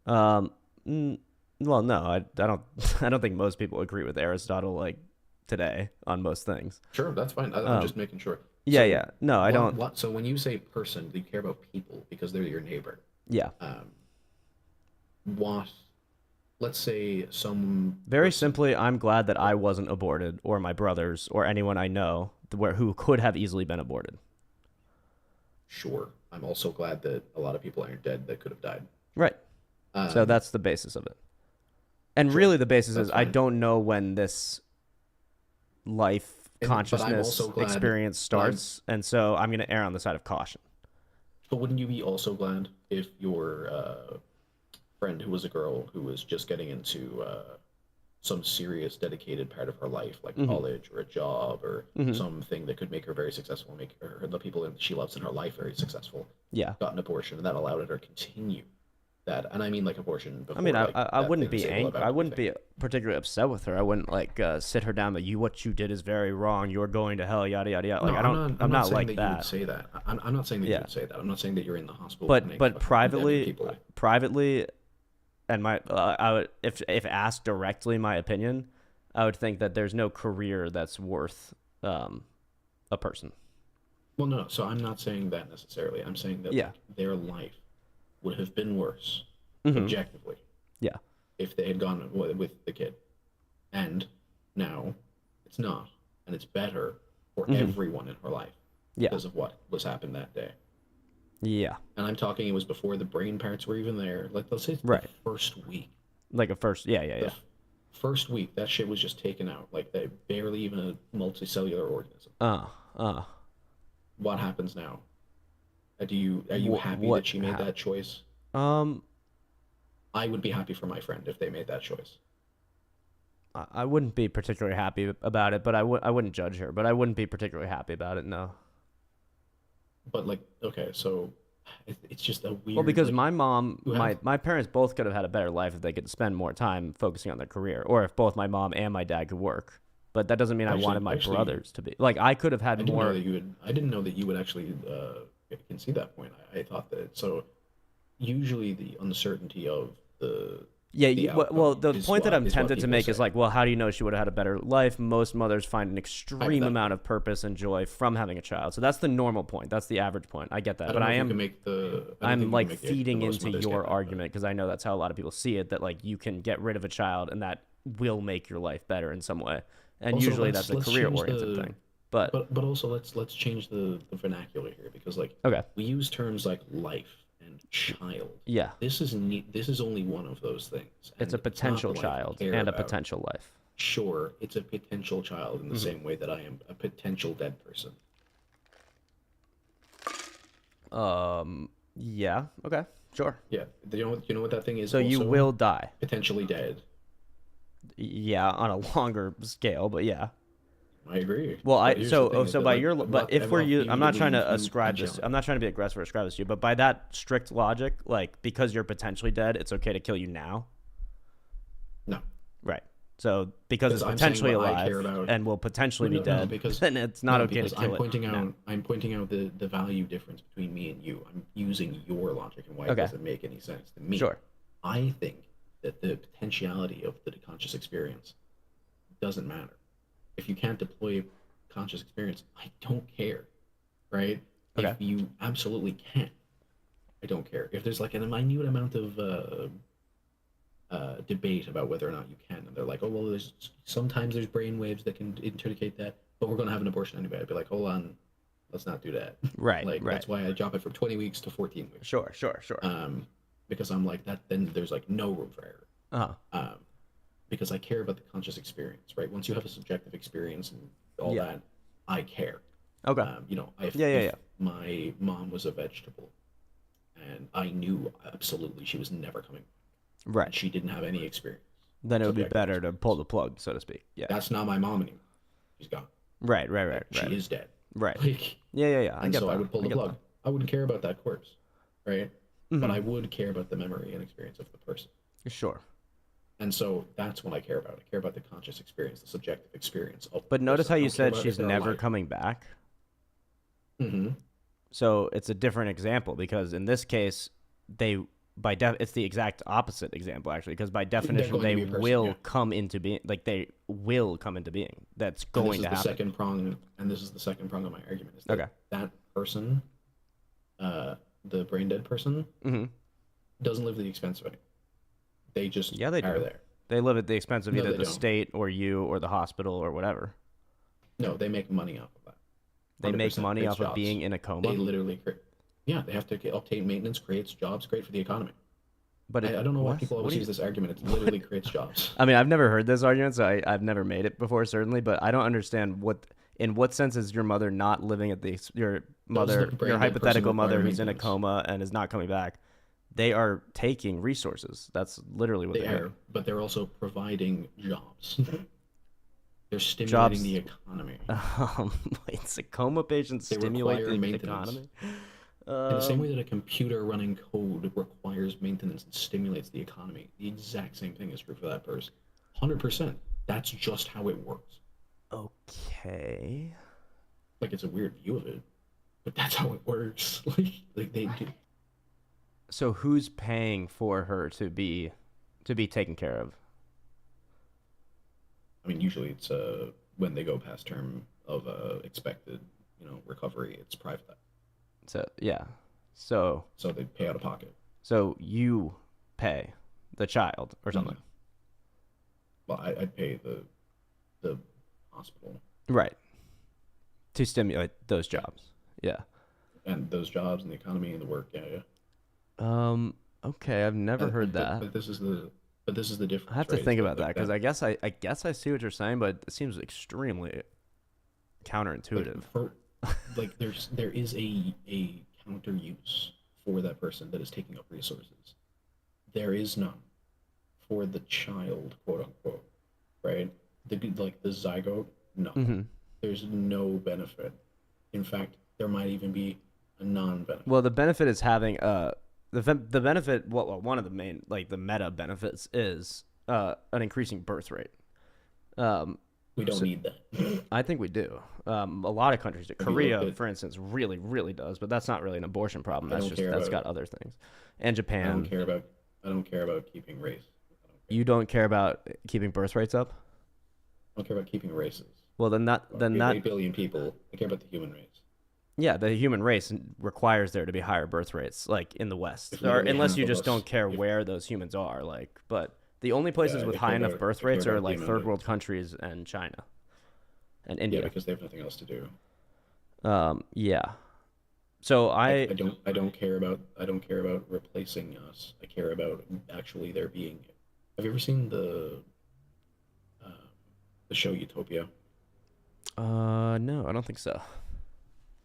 Well, no, I don't. I don't think most people agree with Aristotle like today on most things. Sure, that's fine. I'm just making sure. Yeah, So yeah. No, I don't. So when you say person, do you care about people because they're your neighbor? Yeah. Let's say some. Very simply, I'm glad that I wasn't aborted, or my brothers, or anyone I know who could have easily been aborted. Sure, I'm also glad that a lot of people aren't dead that could have died. Right. So that's the basis of it. And really, the basis is I don't know when this life But I'm consciousness also glad experience starts, and so I'm going to err on the side of caution. But wouldn't you be also glad if your friend who was a girl who was just getting into some serious dedicated part of her life, like college or a job or something that could make her very successful, make her the people that she loves in her life very successful, got an abortion, and that allowed her to continue that? And I mean like abortion before. I mean, like, I that wouldn't thing was be able angry. about I wouldn't everything. be particularly upset with her. I wouldn't like sit her down. But what you did is very wrong. You're going to hell. Yada yada yada. Like No, I'm not saying like that. that. You would say that. I'm not saying that you would say that. I'm not saying that you're in the hospital. But clinic fucking privately, condemning people. privately, and I would if asked directly my opinion, I would think that there's no career that's worth a person. Well, no. So I'm not saying that necessarily. I'm saying that Yeah. like, their life would have been worse, Mhm. objectively, Yeah. if they had gone with the kid. And now it's not, and it's better for Mhm. everyone in her life Yeah. because of what was happened that day. Yeah. And I'm talking, it was before the brain parts were even there. Like, let's say it's Right. the first week. Like a first. Yeah. Yeah. The Yeah. first week, that shit was just taken out. Like, they barely even a multicellular organism. What happens now? Are you happy what that she made that choice? I would be happy for my friend if they made that choice. I wouldn't be particularly happy about it, but I wouldn't judge her. But I wouldn't be particularly happy about it. No. But like, okay, so it's just a weird. Well, because like, my mom, you have- my parents both could have had a better life if they could spend more time focusing on their career, or if both my mom and my dad could work. But that doesn't mean I wanted my brothers to be like. I could have had more. I didn't know that you would actually can see that point. I thought that so. Usually, the uncertainty of the Well, the point that I'm is what tempted to people make say. is like, well, how do you know she would have had a better life? Most mothers find an extreme amount of purpose and joy from having a child. So that's the normal point. That's the average point. I get that. I don't But know I if you am can make the- I don't think I'm you can like make the feeding most into mothers your get that, argument because I know that's how a lot of people see it, that like you can get rid of a child and that will make your life better in some way. And Also, usually let's- that's a let's career change oriented the- thing. But also let's change the vernacular here, because like Okay. we use terms like life and child. Yeah. This is this is only one of those things. It's a not potential the life I child care and a about. potential life. Sure, it's a potential child in the Mhm. same way that I am a potential dead person. Yeah. Okay. Sure. Yeah. You know what that thing is? So you also? will die. Potentially dead. Yeah, on a longer scale, but yeah. I agree. Well, But here's the thing is so that, by like, your I'm but not- if I'm we're not you, I'm not trying to you ascribe this. potentially. I'm not trying to be aggressive or ascribe this to you, but by that strict logic, like because you're potentially dead, it's okay to kill you now. No. Right. So because it's I'm saying potentially what I alive care about- and will potentially be No, dead, because then it's not no, okay to because kill I'm pointing it. out now. I'm pointing out the value difference between me and you. I'm using your logic and why it Okay. doesn't make any sense to me. Sure. I think that the potentiality of the conscious experience doesn't matter. If you can't deploy conscious experience, I don't care. Right? Okay. If you absolutely can't, I don't care. If there's like a minute amount of debate about whether or not you can, and they're like, oh well, there's sometimes there's brain waves that can indicate that, but we're gonna have an abortion anyway. I'd be like, hold on, let's not do that. Right, Like right. that's why I drop it from 20 weeks to 14 weeks. Sure. Because I'm like that, then there's like no room for error. Uh-huh. Because I care about the conscious experience, right? Once you have a subjective experience and all Yeah. that, I care. Okay. You know, if Yeah. my mom was a vegetable, and I knew absolutely she was never coming, Right. and she didn't have any experience. Then it would be Subjective better to pull the plug, so to speak. Yeah. That's not my mom anymore. She's gone. Right. She is dead. Right. Like, Yeah. I and get so that. I would pull I the get plug. that. I wouldn't care about that corpse, right? But Mhm. I would care about the memory and experience of the person. Sure. And so that's what I care about. I care about the conscious experience, the subjective experience of the But notice person. how I you don't care said about if she's they're never alive. coming back. Mm-hmm. So it's a different example because in this case, it's the exact opposite example actually, because by definition going to they be a person, will yeah. come into being. Like they will come into being. That's going to happen. Second prong, and this is the second prong of my argument. Is that Okay. that person, the brain dead person, Mm-hmm. doesn't live at the expense of anything. They just Yeah, they are do. there. They live at the expense of No, either they the don't. state or you or the hospital or whatever. No, they make money off of that. They make 100% money creates off of jobs. being in a coma. They literally create. Yeah, they have to obtain maintenance, creates jobs, great for the economy. But I don't know why what? people What always do you- use this argument. It literally creates jobs. I mean, I've never heard this argument, so I've never made it before, certainly. But I don't understand in what sense is your mother not living at your mother, the brain your dead hypothetical person mother require who's in a maintenance? coma and is not coming back? They are taking resources. That's literally what They they're are, but they're also providing jobs. They're stimulating Jobs. the economy. Wait, a coma patient They stimulate require the maintenance. economy? In the same way that a computer running code requires maintenance and stimulates the economy, the exact same thing is true for that person. 100%. That's just how it works. Okay. Like, it's a weird view of it, but that's how it works. like they do. So who's paying for her to be taken care of? I mean, usually it's when they go past term of expected, recovery, it's private. So yeah. So they pay out of pocket. So you pay the child or something. Well, I pay the hospital. Right. To stimulate those jobs. Yeah. And those jobs and the economy and the work. Yeah. Okay, I've never heard but, that. But this is the difference. I have to right? think Is about that like because I guess I see what you're saying, but it seems extremely counterintuitive. Like there is a counter use for that person that is taking up resources. There is none for the child, quote unquote, right? The zygote, no. Mm-hmm. There's no benefit. In fact, there might even be a non-benefit. Well, the benefit is having the benefit. Well, one of the main the meta benefits is an increasing birth rate. We don't need that. I think we do. A lot of countries do. Korea, for instance, really, really does, but that's not really an abortion problem. That's got other things. And Japan. I don't care about keeping race. You don't care about keeping birth rates up? I don't care about keeping races. Well, then 8 billion people. I care about the human race. Yeah, the human race requires there to be higher birth rates, like in the West, or unless you just don't care where those humans are. But the only places with high enough birth rates are like third world countries and China, and India. Yeah, because they have nothing else to do. Yeah. So I don't care about replacing us. I care about actually there being. Have you ever seen the show Utopia? No, I don't think so.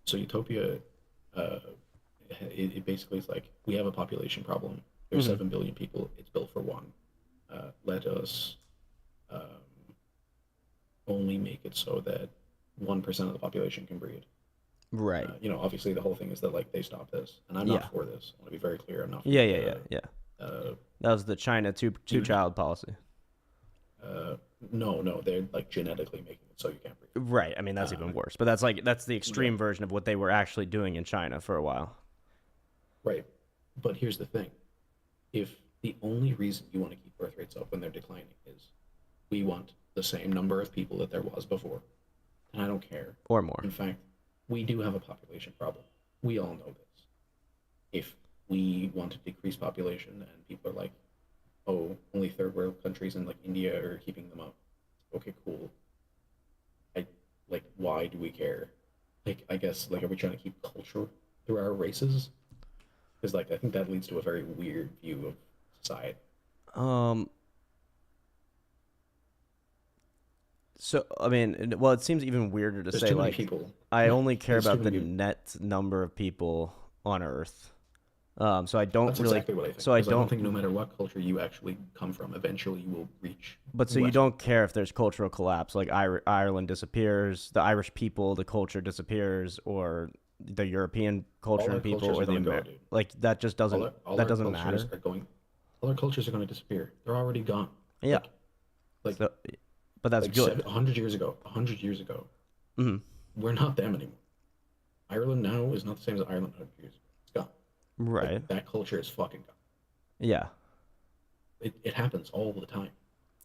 So Utopia, it basically is like we have a population problem. There's 7 billion people. It's built for one. Let us only make it so that 1% of the population can breed. Right. Obviously the whole thing is that they stop this, and I'm not for this. I want to be very clear. I'm not. For Yeah. That was the China two-child policy. No, they're genetically making it so you can't breed. Right. I mean, that's even worse. But that's the extreme version of what they were actually doing in China for a while. Right. But here's the thing. If the only reason you want to keep birth rates up when they're declining is we want the same number of people that there was before, and I don't care. Or more. In fact, we do have a population problem. We all know this. If we want to decrease population and people are like, oh, only third world countries and India are keeping them up. Okay, cool. Why do we care? I guess are we trying to keep culture through our races? Because I think that leads to a very weird view of society. So I mean, well, it seems even weirder to say I only care about the net number of people on Earth. So I don't That's really. Exactly what I think. So I don't think no matter what culture you actually come from, eventually you will reach. But so you don't care if there's cultural collapse, like Ireland disappears, the Irish people, the culture disappears, or the European culture and people, or the American. That just doesn't. That doesn't matter. All our cultures are going to disappear. They're already gone. Yeah. So, but that's good. 100 years ago. We're not them anymore. Ireland now is not the same as Ireland 100 years ago. It's gone. Right. That culture is fucking gone. Yeah. It happens all the time.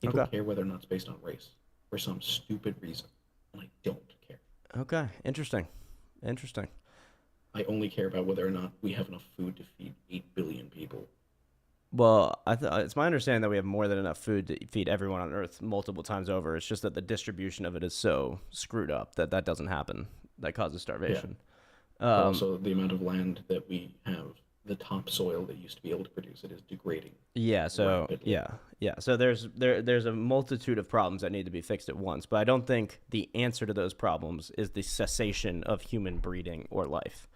People care whether or not it's based on race for some stupid reason, and I don't care. Okay, interesting. I only care about whether or not we have enough food to feed 8 billion people. Well, it's my understanding that we have more than enough food to feed everyone on Earth multiple times over. It's just that the distribution of it is so screwed up that doesn't happen. That causes starvation. Yeah. Also, the amount of land that we have, the topsoil that used to be able to produce it is degrading. Yeah. So rapidly. yeah. So there's a multitude of problems that need to be fixed at once. But I don't think the answer to those problems is the cessation of human breeding or life.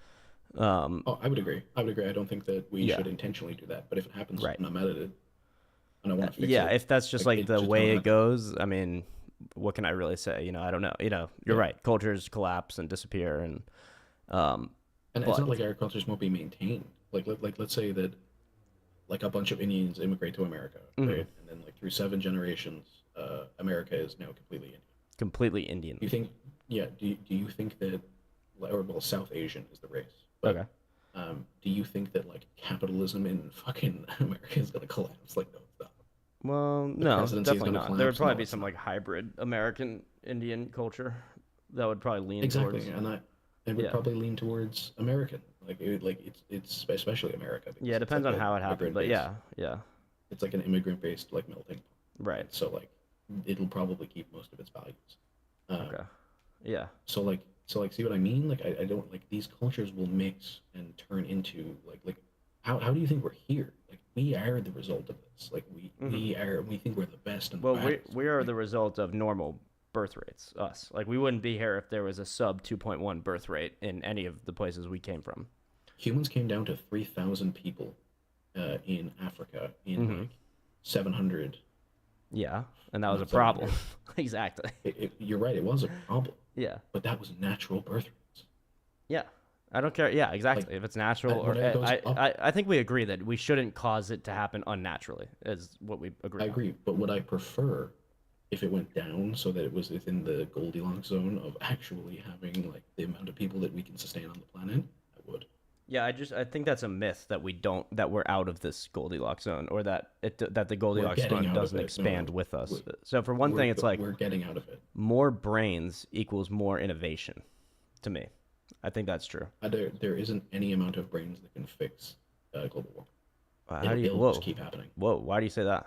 I would agree. I don't think that we should intentionally do that. But if it happens and I'm edited, and I want to fix it. Yeah, if that's just the way it goes, I mean, what can I really say? I don't know. You're right. Cultures collapse and disappear, and it's not like our cultures won't be maintained. Let's say that a bunch of Indians immigrate to America, right? And then through 7 generations, America is now completely Indian. Completely Indian. Do you think? Yeah. Do you think that, South Asian is the race? But, okay. Do you think that capitalism in fucking America is gonna collapse? No, it's not. Well, no, definitely not. There would probably be some hybrid American Indian culture that would probably lean towards. And would probably lean towards American. It's especially America. because Yeah, it it's depends like on a how it happened, but immigrant-based- yeah. It's like an immigrant-based like melting pot. Right. So like, it'll probably keep most of its values. Okay. Yeah. So see what I mean? Like I don't like these cultures will mix and turn into like how do you think we're here? Like we are the result of this. Like we think we're the best and the Well, baddest. we are the result of normal birth rates. Us, like we wouldn't be here if there was a sub 2.1 birth rate in any of the places we came from. Humans came down to 3,000 people in Africa in like 700. Yeah, and that was a Not problem. 700. Exactly. You're right. It was a problem. Yeah. But that was natural birth rates. Yeah. I don't care. Yeah, exactly. Like, if it's natural, or when it goes up- I think we agree that we shouldn't cause it to happen unnaturally. Is what we agree. I on. agree, but would I prefer if it went down so that it was within the Goldilocks zone of actually having like the amount of people that we can sustain on the planet? I would. Yeah, I think that's a myth that we're out of this Goldilocks zone, or that the Goldilocks getting zone out of doesn't it. No, expand no. with us. We're- So for one thing, it's like we're getting out of it. more brains equals more innovation. To me, I think that's true. There isn't any amount of brains that can fix global warming. How do you? It'll Whoa. just keep happening. Whoa. Why do you say that?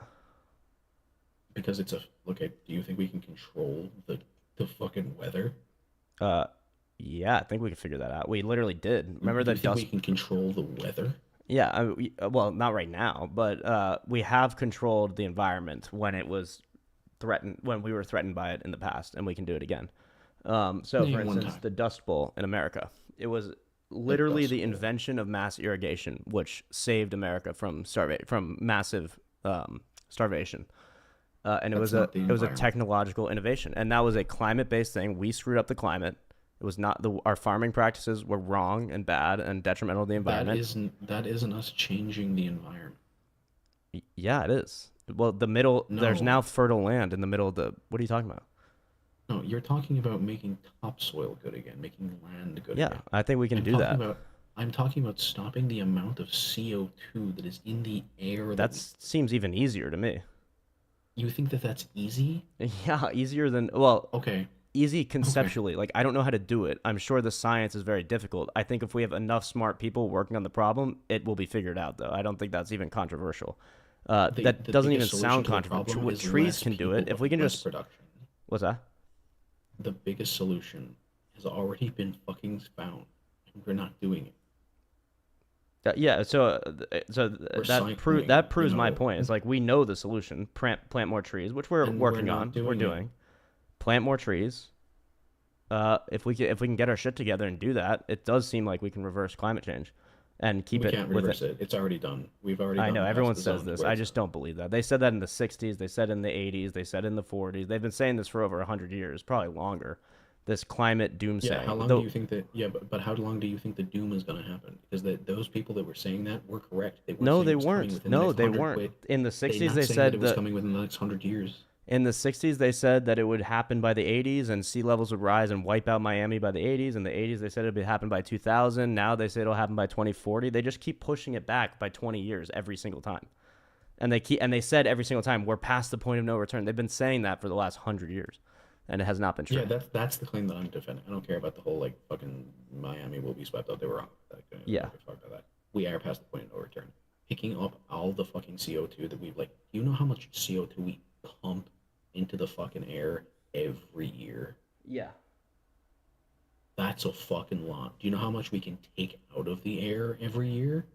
Because it's a okay. Do you think we can control the fucking weather? Yeah, I think we can figure that out. We literally did. Remember Do the you think dust? we can control the weather? Yeah, well, not right now, but we have controlled the environment when it was threatened, when we were threatened by it in the past, and we can do it again. So, Name for one instance, time. the Dust Bowl in America, it was literally Dust the Bowl. invention of mass irrigation, which saved America from massive starvation. And it That's was not the it was a environment. technological innovation, and that was a climate-based thing. We screwed up the climate. It was not our farming practices were wrong and bad and detrimental to the environment. That isn't us changing the environment. Yeah, it is. Well, there's No. now fertile land in the middle of the. What are you talking about? No, you're talking about making topsoil good again, making land good Yeah, again. I think we can do that. I'm talking about stopping the amount of CO2 that is in the air. That seems even easier to me. You think that that's easy? Yeah, easier than well. Okay. Easy conceptually. Like I don't know how to do it. I'm sure the science is very difficult. I think if we have enough smart people working on the problem, it will be figured out. Though I don't think that's even controversial. That The doesn't even biggest solution sound to the controversial. problem is Trees less can do it. people If we can but less just production. What's that? The biggest solution has already been fucking found, and we're not doing it. Yeah, so cycling, that proves you my know. point. It's like we know the solution. Plant more trees, which we're And we're working not on. doing We're it. doing. Plant more trees. If we can get our shit together and do that, it does seem like we can reverse climate change, and keep We it. can't with reverse it. It's already done. We've already. I gone know past everyone the says zone this. where I it's just don't believe that. They said that in the '60s. They said in the '80s. They said in the '40s. They've been saying this for over 100 years, probably longer. This climate doomsaying. Yeah, how long do you think that? Yeah, but how long do you think the doom is going to happen? Because those people that were saying that were correct. They No, saying they it was coming weren't. within the No, next they 100 weren't. wait, In the not 60s, saying they that said it was that coming within the next 100 years. in the 60s, they said that it would happen by the 80s and sea levels would rise and wipe out Miami by the 80s. In the 80s, they said it would happen by 2000. Now they say it'll happen by 2040. They just keep pushing it back by 20 years every single time. And they said every single time, we're past the point of no return. They've been saying that for the last 100 years, and it has not been true. Yeah, that's the claim that I'm defending. I don't care about the whole like fucking Miami will be swept out. They were wrong. Yeah. Fuck about that. We are past the point of no return. Picking up all the fucking CO2 that we've like, you know how much CO2 we pump into the fucking air every year? Yeah. That's a fucking lot. Do you know how much we can take out of the air every year?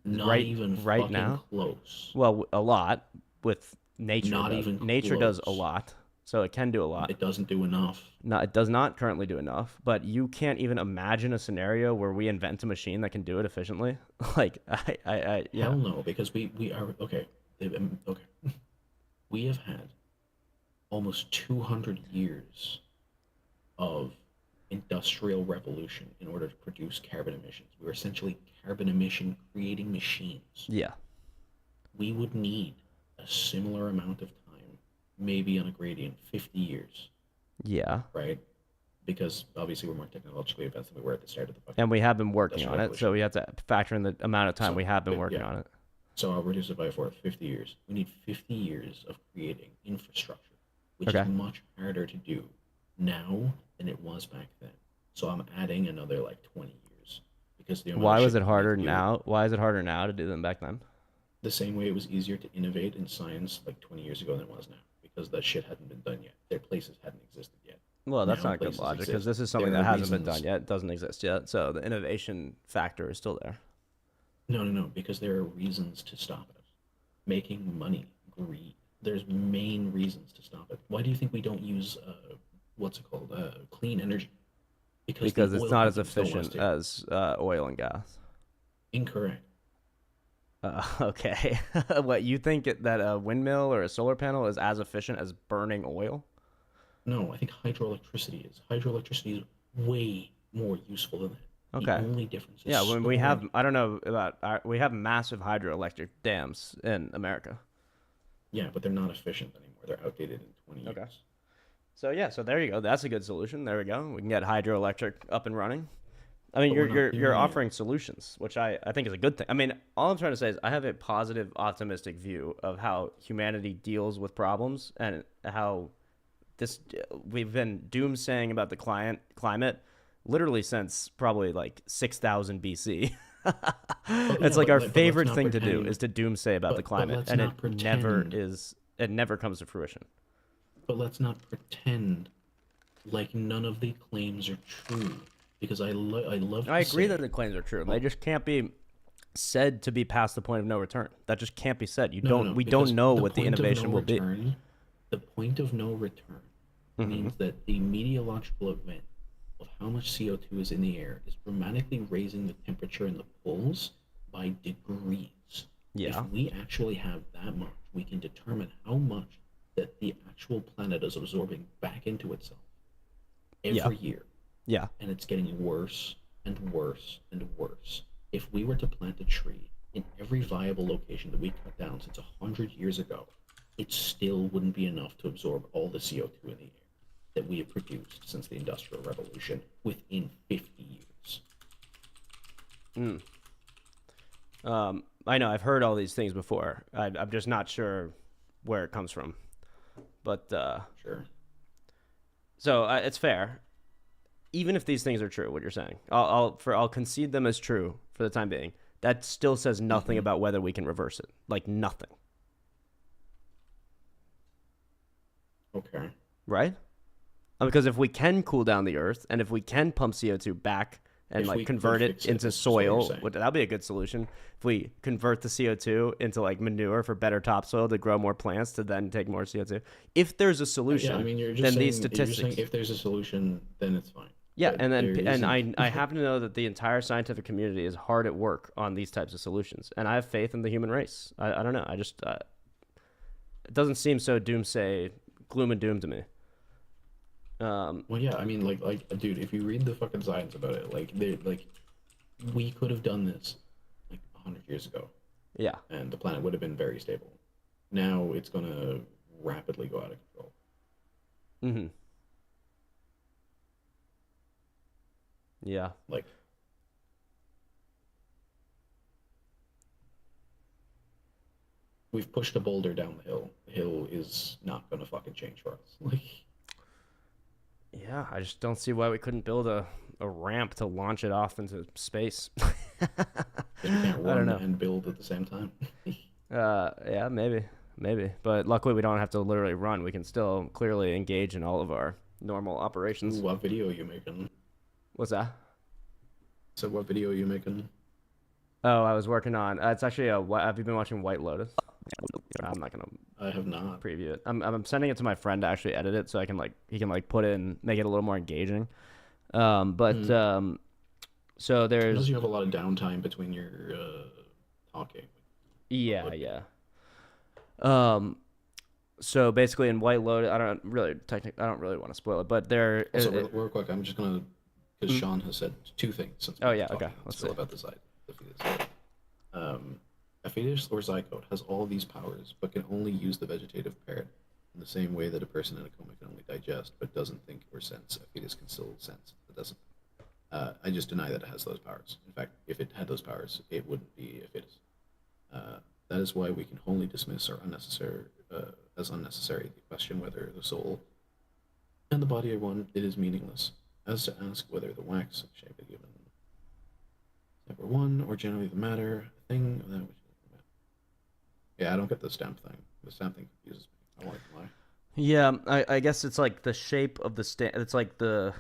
Not right, even right fucking now. close. Well, a lot with nature. Not does. even nature does a close. lot, so it can do a lot. It doesn't do enough. No, it does not currently do enough. But you can't even imagine a scenario where we invent a machine that can do it efficiently. Like yeah. Hell no, because we are okay. Okay, we have had almost 200 years of industrial revolution in order to produce carbon emissions. We're essentially carbon emission creating machines. Yeah. We would need a similar amount of time, maybe on a gradient, 50 years. Yeah. Right? Because obviously we're more technologically advanced than we were at the start of the fucking And we have been working Industrial on it, so we have to factor in the amount of time we have been working on it. So I'll reduce it by 50 years. We need 50 years of creating infrastructure, which Okay. is much harder to do now than it was back then. So I'm adding another like 20 years. because the amount Why of was shit it we need harder to do- now? Why is it harder now to do than back then? The same way it was easier to innovate in science like 20 years ago than it was now, because that shit hadn't been done yet. Their places hadn't existed yet. Well, that's Now not good places logic because exist. this is something There that are hasn't been done reasons- yet. It doesn't exist yet. So the innovation factor is still there. No, because there are reasons to stop it. Making money, greed. There's main reasons to stop it. Why do you think we don't use clean energy? Because the it's oil not as companies don't want us efficient to. as oil and gas. Incorrect. Okay. What, you think that a windmill or a solar panel is as efficient as burning oil? No, I think hydroelectricity is. Hydroelectricity is way more useful than that. Okay. The only difference is Yeah, when we have, storing. I don't know about, we have massive hydroelectric dams in America. Yeah, but they're not efficient anymore. They're outdated in 20 years. Okay. So yeah, so there you go. That's a good solution. There we go. We can get hydroelectric up and running. I mean, But we're not you're doing it. offering solutions, which I think is a good thing. I mean, all I'm trying to say is I have a positive, optimistic view of how humanity deals with problems and how we've been doomsaying about the climate literally since probably like 6,000 BC. It's like our let's favorite not thing to do pretend- is to doomsay about the but climate, let's and not it never comes to fruition. But let's not pretend like none of the claims are true, because I love. I to agree say- that the claims are true. They just can't be said to be past the point of no return. That just can't be said. We because don't know what the point of innovation no will be. return- The point of no return means that the meteorological event of how much CO2 is in the air is dramatically raising the temperature in the poles by degrees. Yeah. If we actually have that much, we can determine how much that the actual planet is absorbing back into itself every year. Yeah. And it's getting worse and worse and worse. If we were to plant a tree in every viable location that we cut down since 100 years ago, it still wouldn't be enough to absorb all the CO2 in the air that we have produced since the Industrial Revolution within 50 years. I know I've heard all these things before. I'm just not sure where it comes from, but Sure. So it's fair. Even if these things are true, what you're saying, I'll concede them as true for the time being. That still says nothing about whether we can reverse it. Like nothing. Okay. Right? Because if we can cool down the earth and if we can pump CO2 back and If like we convert could it fix it, into is what you're soil, saying. that'll be a good solution. If we convert the CO2 into like manure for better topsoil to grow more plants to then take more CO2. If there's a solution, Yeah, I mean, you're just then saying, these you're statistics. saying if there's a solution, then it's fine. Yeah, But and there then isn't. I happen to know that the entire scientific community is hard at work on these types of solutions, and I have faith in the human race. I don't know. I just it doesn't seem so doomsay, gloom and doom to me. Well, yeah, I mean, like, dude, if you read the fucking science about it, we could have done this like 100 years ago. Yeah. And the planet would have been very stable. Now it's gonna rapidly go out of control. Mm-hmm. Yeah. Like, we've pushed a boulder down the hill. The hill is not gonna fucking change for us. Like, Yeah, I just don't see why we couldn't build a ramp to launch it off into space. you can't I don't run know. and build at the same time. Yeah, maybe. But luckily, we don't have to literally run. We can still clearly engage in all of our normal operations. Ooh, what video are you making? What's that? So, what video are you making? Oh, I was working on. It's actually have you been watching White Lotus? I'm not gonna. I have not. Preview it. I'm sending it to my friend to actually edit it, so he can put it and make it a little more engaging. So there's. Because you have a lot of downtime between your talking. Yeah. So basically, in White Lotus, I don't really want to spoil it, but there. Also, real quick, I'm just gonna, because Mm. Sean has said two things since. Oh, we've yeah, been okay, talking let's still see. about the fetus. A fetus or zygote has all these powers, but can only use the vegetative part in the same way that a person in a coma can only digest, but doesn't think or sense. A fetus can still sense, but doesn't. I just deny that it has those powers. In fact, if it had those powers, it wouldn't be a fetus. That is why we can wholly dismiss as unnecessary the question whether the soul and the body are one. It is meaningless. As to ask whether the wax shape a given Number one, or generally the matter, thing of that which. Yeah, I don't get the stamp thing. The stamp thing confuses me. I won't even lie. Yeah, I guess it's like the shape of the stamp. It's like the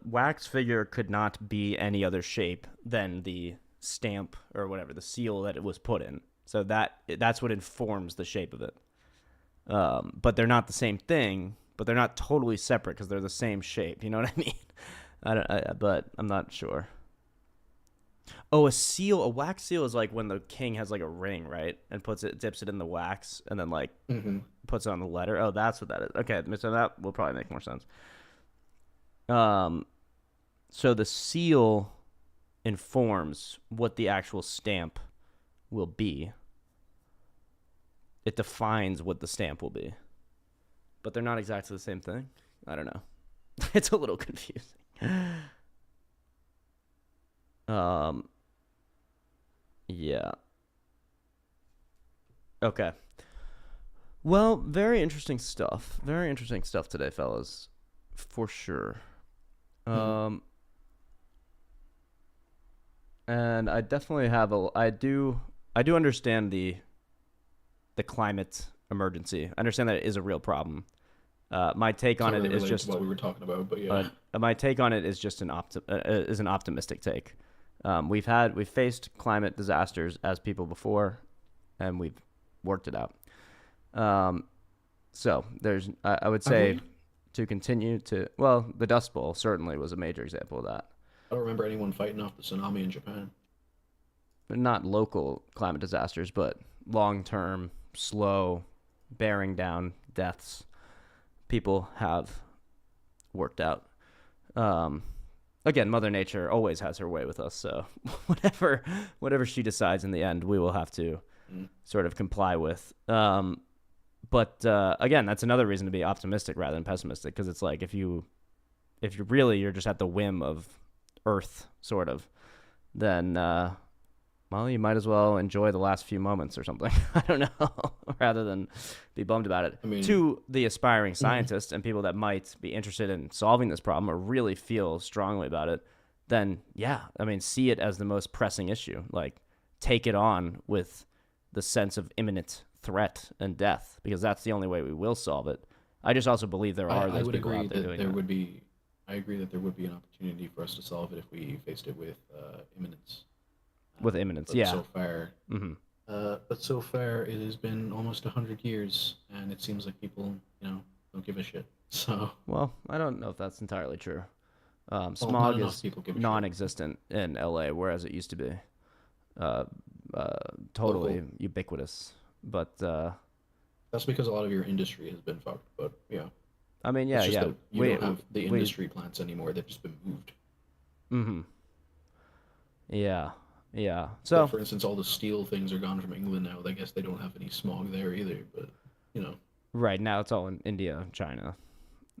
wax figure could not be any other shape than the stamp or whatever, the seal that it was put in. So that's what informs the shape of it. But they're not the same thing, but they're not totally separate because they're the same shape. You know what I mean? But I'm not sure. Oh, a wax seal is like when the king has like a ring, right? And dips it in the wax and then like puts it on the letter. Oh, that's what that is. Okay, so that will probably make more sense. So the seal informs what the actual stamp will be. It defines what the stamp will be. But they're not exactly the same thing. I don't know. It's a little confusing. Yeah. Okay. Well, very interesting stuff. Very interesting stuff today, fellas. For sure. And I definitely have I do understand the climate emergency. I understand that it is a real problem. My take on it is just what we were talking about, but yeah. My take on it is just an optimistic take. We've faced climate disasters as people before, and we've worked it out. So there's, I would say, to continue to, well, the Dust Bowl certainly was a major example of that. I don't remember anyone fighting off the tsunami in Japan. But not local climate disasters, but long-term, slow, bearing down deaths. People have worked out. Again, Mother Nature always has her way with us, so whatever she decides in the end, we will have to sort of comply with. But again, that's another reason to be optimistic rather than pessimistic, because it's like if you're just at the whim of Earth, sort of, then well, you might as well enjoy the last few moments or something. I don't know, rather than be bummed about it. I mean, to the aspiring scientists and people that might be interested in solving this problem or really feel strongly about it, then yeah, I mean, see it as the most pressing issue. Like, take it on with the sense of imminent threat and death, because that's the only way we will solve it. I just also believe there are those people out there doing it. I agree that there would be an opportunity for us to solve it if we faced it with imminence. With imminence, yeah. So far, but so far it has been almost 100 years, and it seems like people, don't give a shit. So, well, I don't know if that's entirely true. Smog is non-existent in LA, whereas it used to be totally ubiquitous. But that's because a lot of your industry has been fucked. But yeah, I mean, yeah. You don't have the industry plants anymore; they've just been moved. Yeah. So, for instance, all the steel things are gone from England now. I guess they don't have any smog there either. But right now it's all in India, China,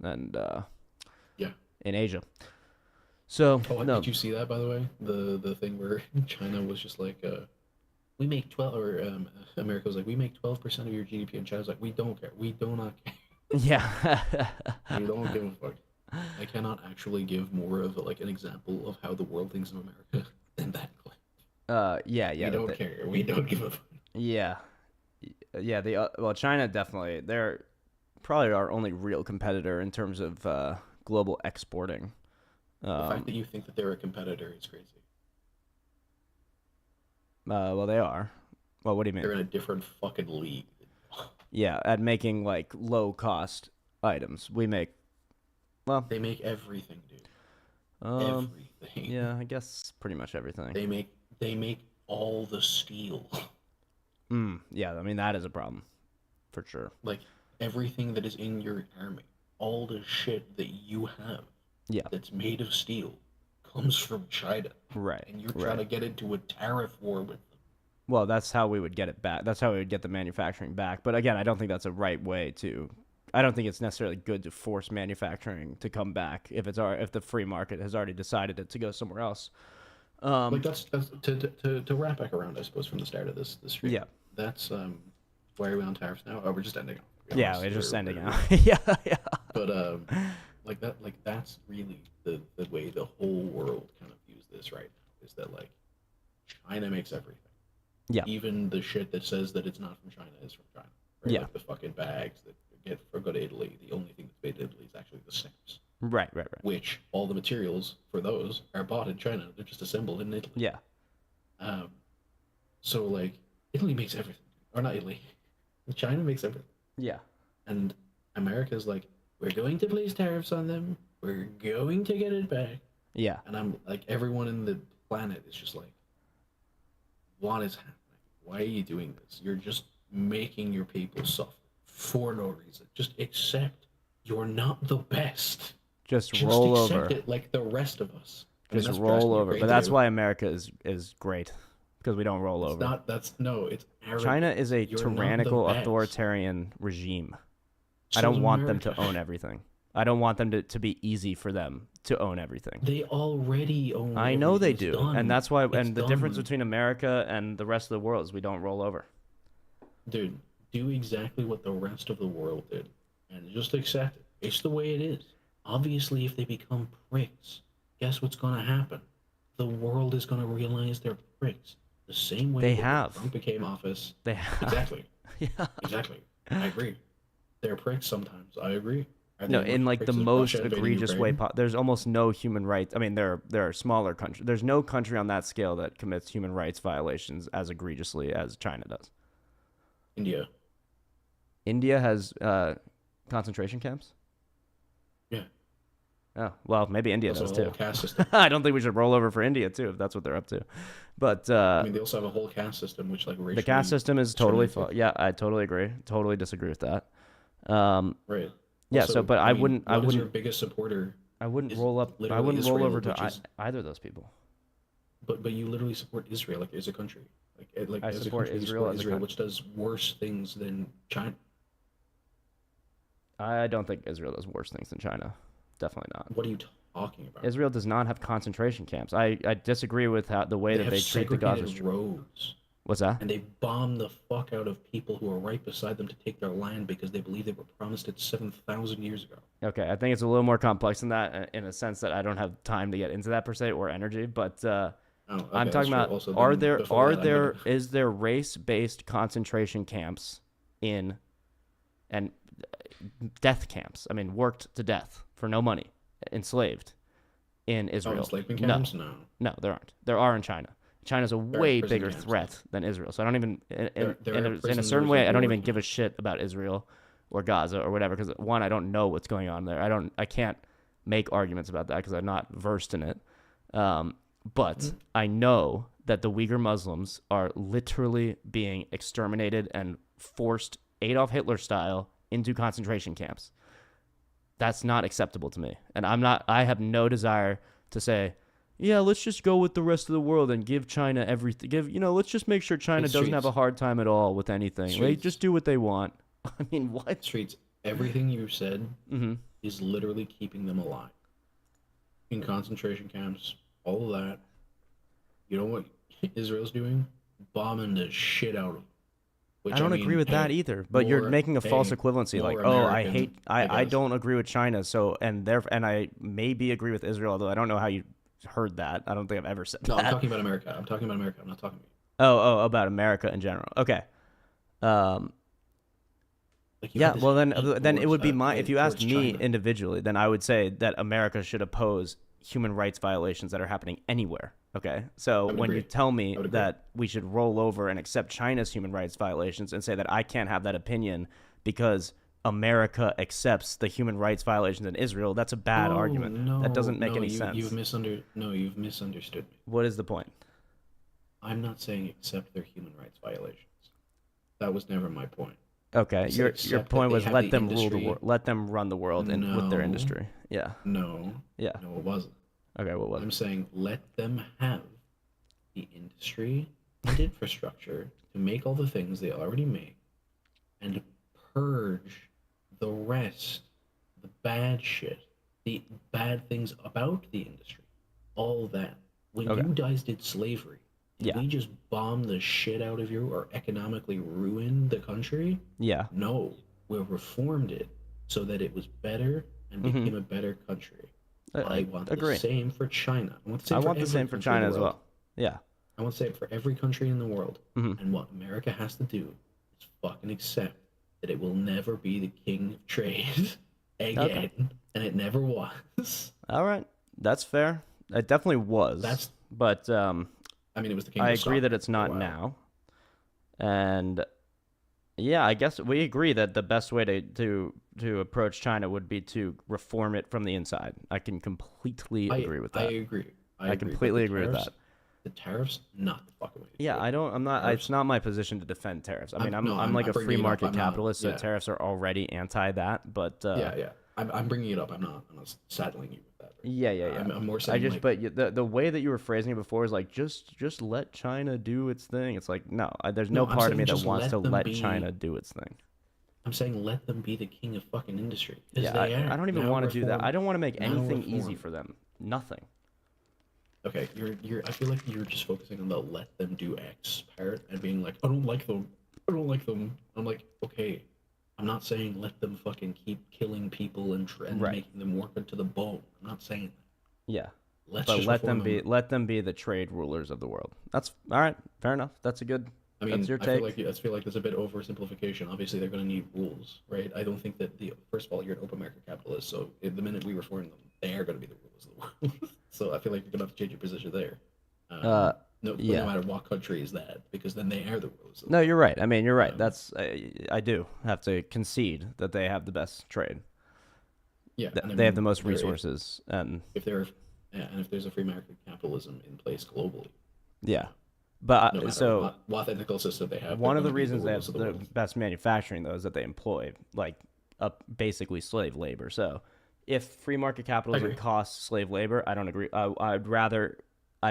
and in Asia. So, did you see that, by the way? The thing where China was just like, we make 12, or America was like, we make 12% of your GDP, and China's like, we don't care. We do not care. Yeah. We don't give a fuck. I cannot actually give more of an example of how the world thinks of America than that clip. Yeah. We don't care. We don't give a fuck. Yeah. Well, China definitely, they're probably our only real competitor in terms of global exporting. The fact that you think that they're a competitor is crazy. Well, they are. Well, what do you mean? They're in a different fucking league. Yeah, at making like low cost items. We make, well, they make everything, dude. Everything. Yeah, I guess pretty much everything. They make all the steel. Yeah, I mean, that is a problem for sure. Like everything that is in your army, all the shit that you have, that's made of steel, comes from China. Right. And you're trying to get into a tariff war with them. Well, that's how we would get it back. That's how we would get the manufacturing back. But again, I don't think that's a right way to. I don't think it's necessarily good to force manufacturing to come back if the free market has already decided it to go somewhere else. That's to wrap back around, I suppose, from the start of this stream. Yeah. That's why are we on tariffs now? Oh, we're just ending. Yeah, we're just ending now. Yeah. But that's really the way the whole world kind of views this, right? is that like China makes everything. Yeah. Even the shit that says that it's not from China is from China. Right? Yeah. Like the fucking bags that get for go to Italy. The only thing that's made in Italy is actually the stamps. Right. Which all the materials for those are bought in China. They're just assembled in Italy. Yeah. So like Italy makes everything, or not Italy, China makes everything. Yeah. And America's like, we're going to place tariffs on them. We're going to get it back. Yeah. And I'm like, everyone in the planet is just like, what is happening? Why are you doing this? You're just making your people suffer for no reason. Just accept you're not the best. Just roll accept over. it like the rest of us. Just roll over. But that's why America is great, because we don't roll over. It's arrogant. China is a You're tyrannical, not the best. authoritarian regime. So I don't is want them America. to own everything. I don't want them to be easy for them to own everything. They already own. I know they everything. do, It's done. and that's why. It's And the difference done. between America and the rest of the world is we don't roll over. Dude, do exactly what the rest of the world did, and just accept it. It's the way it is. Obviously, if they become pricks, guess what's going to happen? The world is going to realize they're pricks. The same way They that have. Trump became office. They have. Exactly. Yeah. Exactly. I agree. They're pricks sometimes. I agree. Are No, they in much like the pricks as most Russia invading egregious way. Ukraine? There's almost no human rights. I mean, there are smaller countries. There's no country on that scale that commits human rights violations as egregiously as China does. India. India has concentration camps. Yeah. Oh well, maybe India Also does a whole too. caste system. I don't think we should roll over for India too if that's what they're up to. But I mean, they also have a whole caste system, which like racially the caste system is totally discriminates. yeah, I totally agree. Totally disagree with that. Right. Yeah. Also, So, but I mean, wouldn't. I what is your wouldn't. biggest supporter? I wouldn't is roll up. I literally wouldn't roll Israel, over to which is- either of those people. But you literally support Israel like as a country. Like I as support a country, you Israel support as a Israel, country. which does worse things than China. I don't think Israel does worse things than China. Definitely not. What are you talking about? Israel does not have concentration camps. I disagree with the way that have they treat the Gaza segregated Strip. roads. What's that? And they bomb the fuck out of people who are right beside them to take their land because they believe they were promised it 7,000 years ago. Okay, I think it's a little more complex than that in a sense that I don't have time to get into that per se or energy. But I'm that's talking true. about Also, are then there before that, I'm gonna- is there race-based concentration camps in and death camps? I mean, worked to death for no money, enslaved in Israel. enslavement camps? No. No, there aren't. There are in China. China's a way prison bigger camps. threat than Israel. So I don't even, There in are a prisoners certain of way, I don't war even give a shit about Israel or Gaza or whatever. Because one, I don't know what's going on there. I can't make arguments about that because I'm not versed in it. But I know that the Uyghur Muslims are literally being exterminated and forced Adolf Hitler style into concentration camps. That's not acceptable to me. And I have no desire to say, yeah, let's just go with the rest of the world and give China everything. Let's just make sure China It's doesn't have a streets. hard time at all with anything. They Streets. just do what they want. I mean, what? Streets. Everything you said Mm-hmm. is literally keeping them alive. In concentration camps, all of that. You know what Israel's doing? Bombing the shit out of them. Which, I don't agree with that either. But you're making a false equivalency. Like, oh, I don't agree with China. So, and I maybe agree with Israel, although I don't know how you heard that. I don't think I've ever said No, that. I'm talking about America. I'm talking about America. I'm not talking about Oh, about America in general. Okay. you Yeah, have this well then hate it would be towards, if you asked towards me China. individually, then I would say that America should oppose human rights violations that are happening anywhere. Okay, so would when agree. you tell me I would agree. that we should roll over and accept China's human rights violations and say that I can't have that opinion because America accepts the human rights violations in Israel, that's a bad argument. That doesn't make any sense. You've misunderstood me. What is the point? I'm not saying accept their human rights violations. That was never my point. Okay, I said your accept point that was they have let the them rule the industry- world, let them run the world with their No. industry. Yeah. No. Yeah. No, it wasn't. Okay, what was I'm it? saying let them have the industry and infrastructure to make all the things they already make and purge the rest, the bad shit, the bad things about the industry, all that. When Okay. you guys did slavery, did Yeah. we just bomb the shit out of you or economically ruin the country? Yeah. No, we reformed it so that it was better and became a better country. I want agree. the same for China. I want the same I for want the every same for country in China the as world. well. Yeah. I want to say it for every country in the world. Mhm. And what America has to do is fucking accept that it will never be the king of trade again, and it never was. All right, that's fair. It definitely was. But I mean, it was the king I of agree that soccer it's for a not while. now. And yeah, I guess we agree that the best way to approach China would be to reform it from the inside. I can completely agree with that. I agree. I agree, but completely the agree with tariffs- that. The tariffs, not the fucking way. Yeah, I don't. I'm not. Tariffs- It's not my position to defend tariffs. I mean, I'm no, like I'm a free bringing it up. market I'm not- capitalist, so yeah. tariffs are already anti that. But yeah. I'm bringing it up. I'm not saddling you with that. Yeah. I'm more I saying just, like, but the way that you were phrasing it before is like just let China do its thing. It's like no, there's no No, I'm part of saying me that just wants let to them let be- China do its thing. I'm saying let them be the king of fucking industry. 'Cause Yeah, they I are. don't even Now want to do that. reform. I don't want to make Now anything easy reform. for them. Nothing. Okay, you're. I feel like you're just focusing on the let them do X part and being like, I don't like them. I don't like them. I'm like, okay, I'm not saying let them fucking keep killing people and Right. making them work to the bone. I'm not saying that. Yeah. Let's But just let them reform be the trade rulers of the world. That's all right. Fair enough. That's a good. I mean, that's your I take. feel like there's a bit oversimplification. Obviously, they're going to need rules, right? I don't think that first of all, you're an open market capitalist, so the minute we reform them, they are going to be the rulers of the world. So I feel like you're going to have to change your position there. No yeah. matter what country is that, because then they are the rulers. No, you're right. I mean, you're right. That's I do have to concede that they have the best trade. Yeah, and I They have mean, the most there- resources, and if there's a free market capitalism in place globally, yeah. But no matter so what ethical system they have, one they're of the gonna be reasons they rulers have of the the world. best manufacturing though is that they employ like basically slave labor. So if free market capitalism agree. costs slave labor, I don't agree. I'd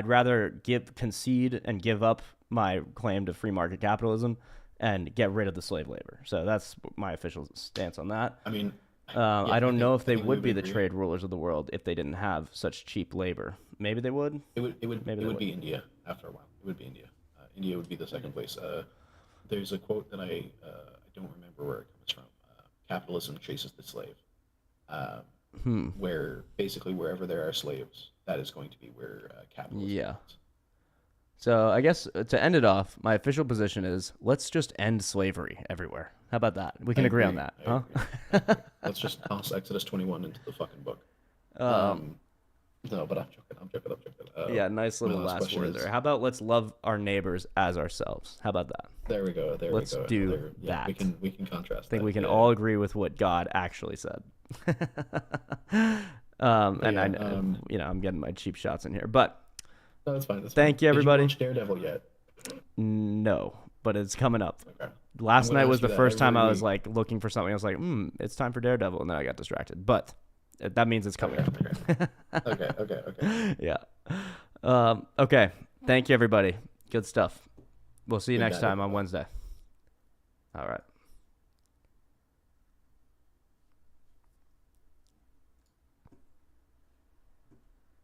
rather concede and give up my claim to free market capitalism and get rid of the slave labor. So that's my official stance on that. I mean, I don't know if they I think we would be the agree. trade rulers of the world if they didn't have such cheap labor. Maybe they would. It would Maybe it they would be India after a while. It would be India. India would be the second place. There's a quote that I don't remember where it comes from. Capitalism chases the slave. Where basically wherever there are slaves, that is going to be where capitalism. Yeah. So I guess to end it off, my official position is let's just end slavery everywhere. How about that? We can agree on that, I huh? agree. Let's just toss Exodus 21 into the fucking book. No, but I'm joking. Yeah, nice little my last last question word is- there. How about let's love our neighbors as ourselves? How about that? There we go. Let's we go. do Yeah, that. we can contrast. I think that. we can Yeah. all agree with what God actually said. And I'm getting my cheap shots in here, but No, that's fine. That's thank fine. you, everybody. Did you watch Daredevil yet? No, but it's coming up. Okay. Last I'm gonna night was ask you the that first time I every was week. like looking for something. I was like, it's time for Daredevil, and then I got distracted. But that means it's coming up. Okay. Yeah. Okay. Thank you, everybody. Good stuff. We'll see you We next got it. time on Wednesday. All right.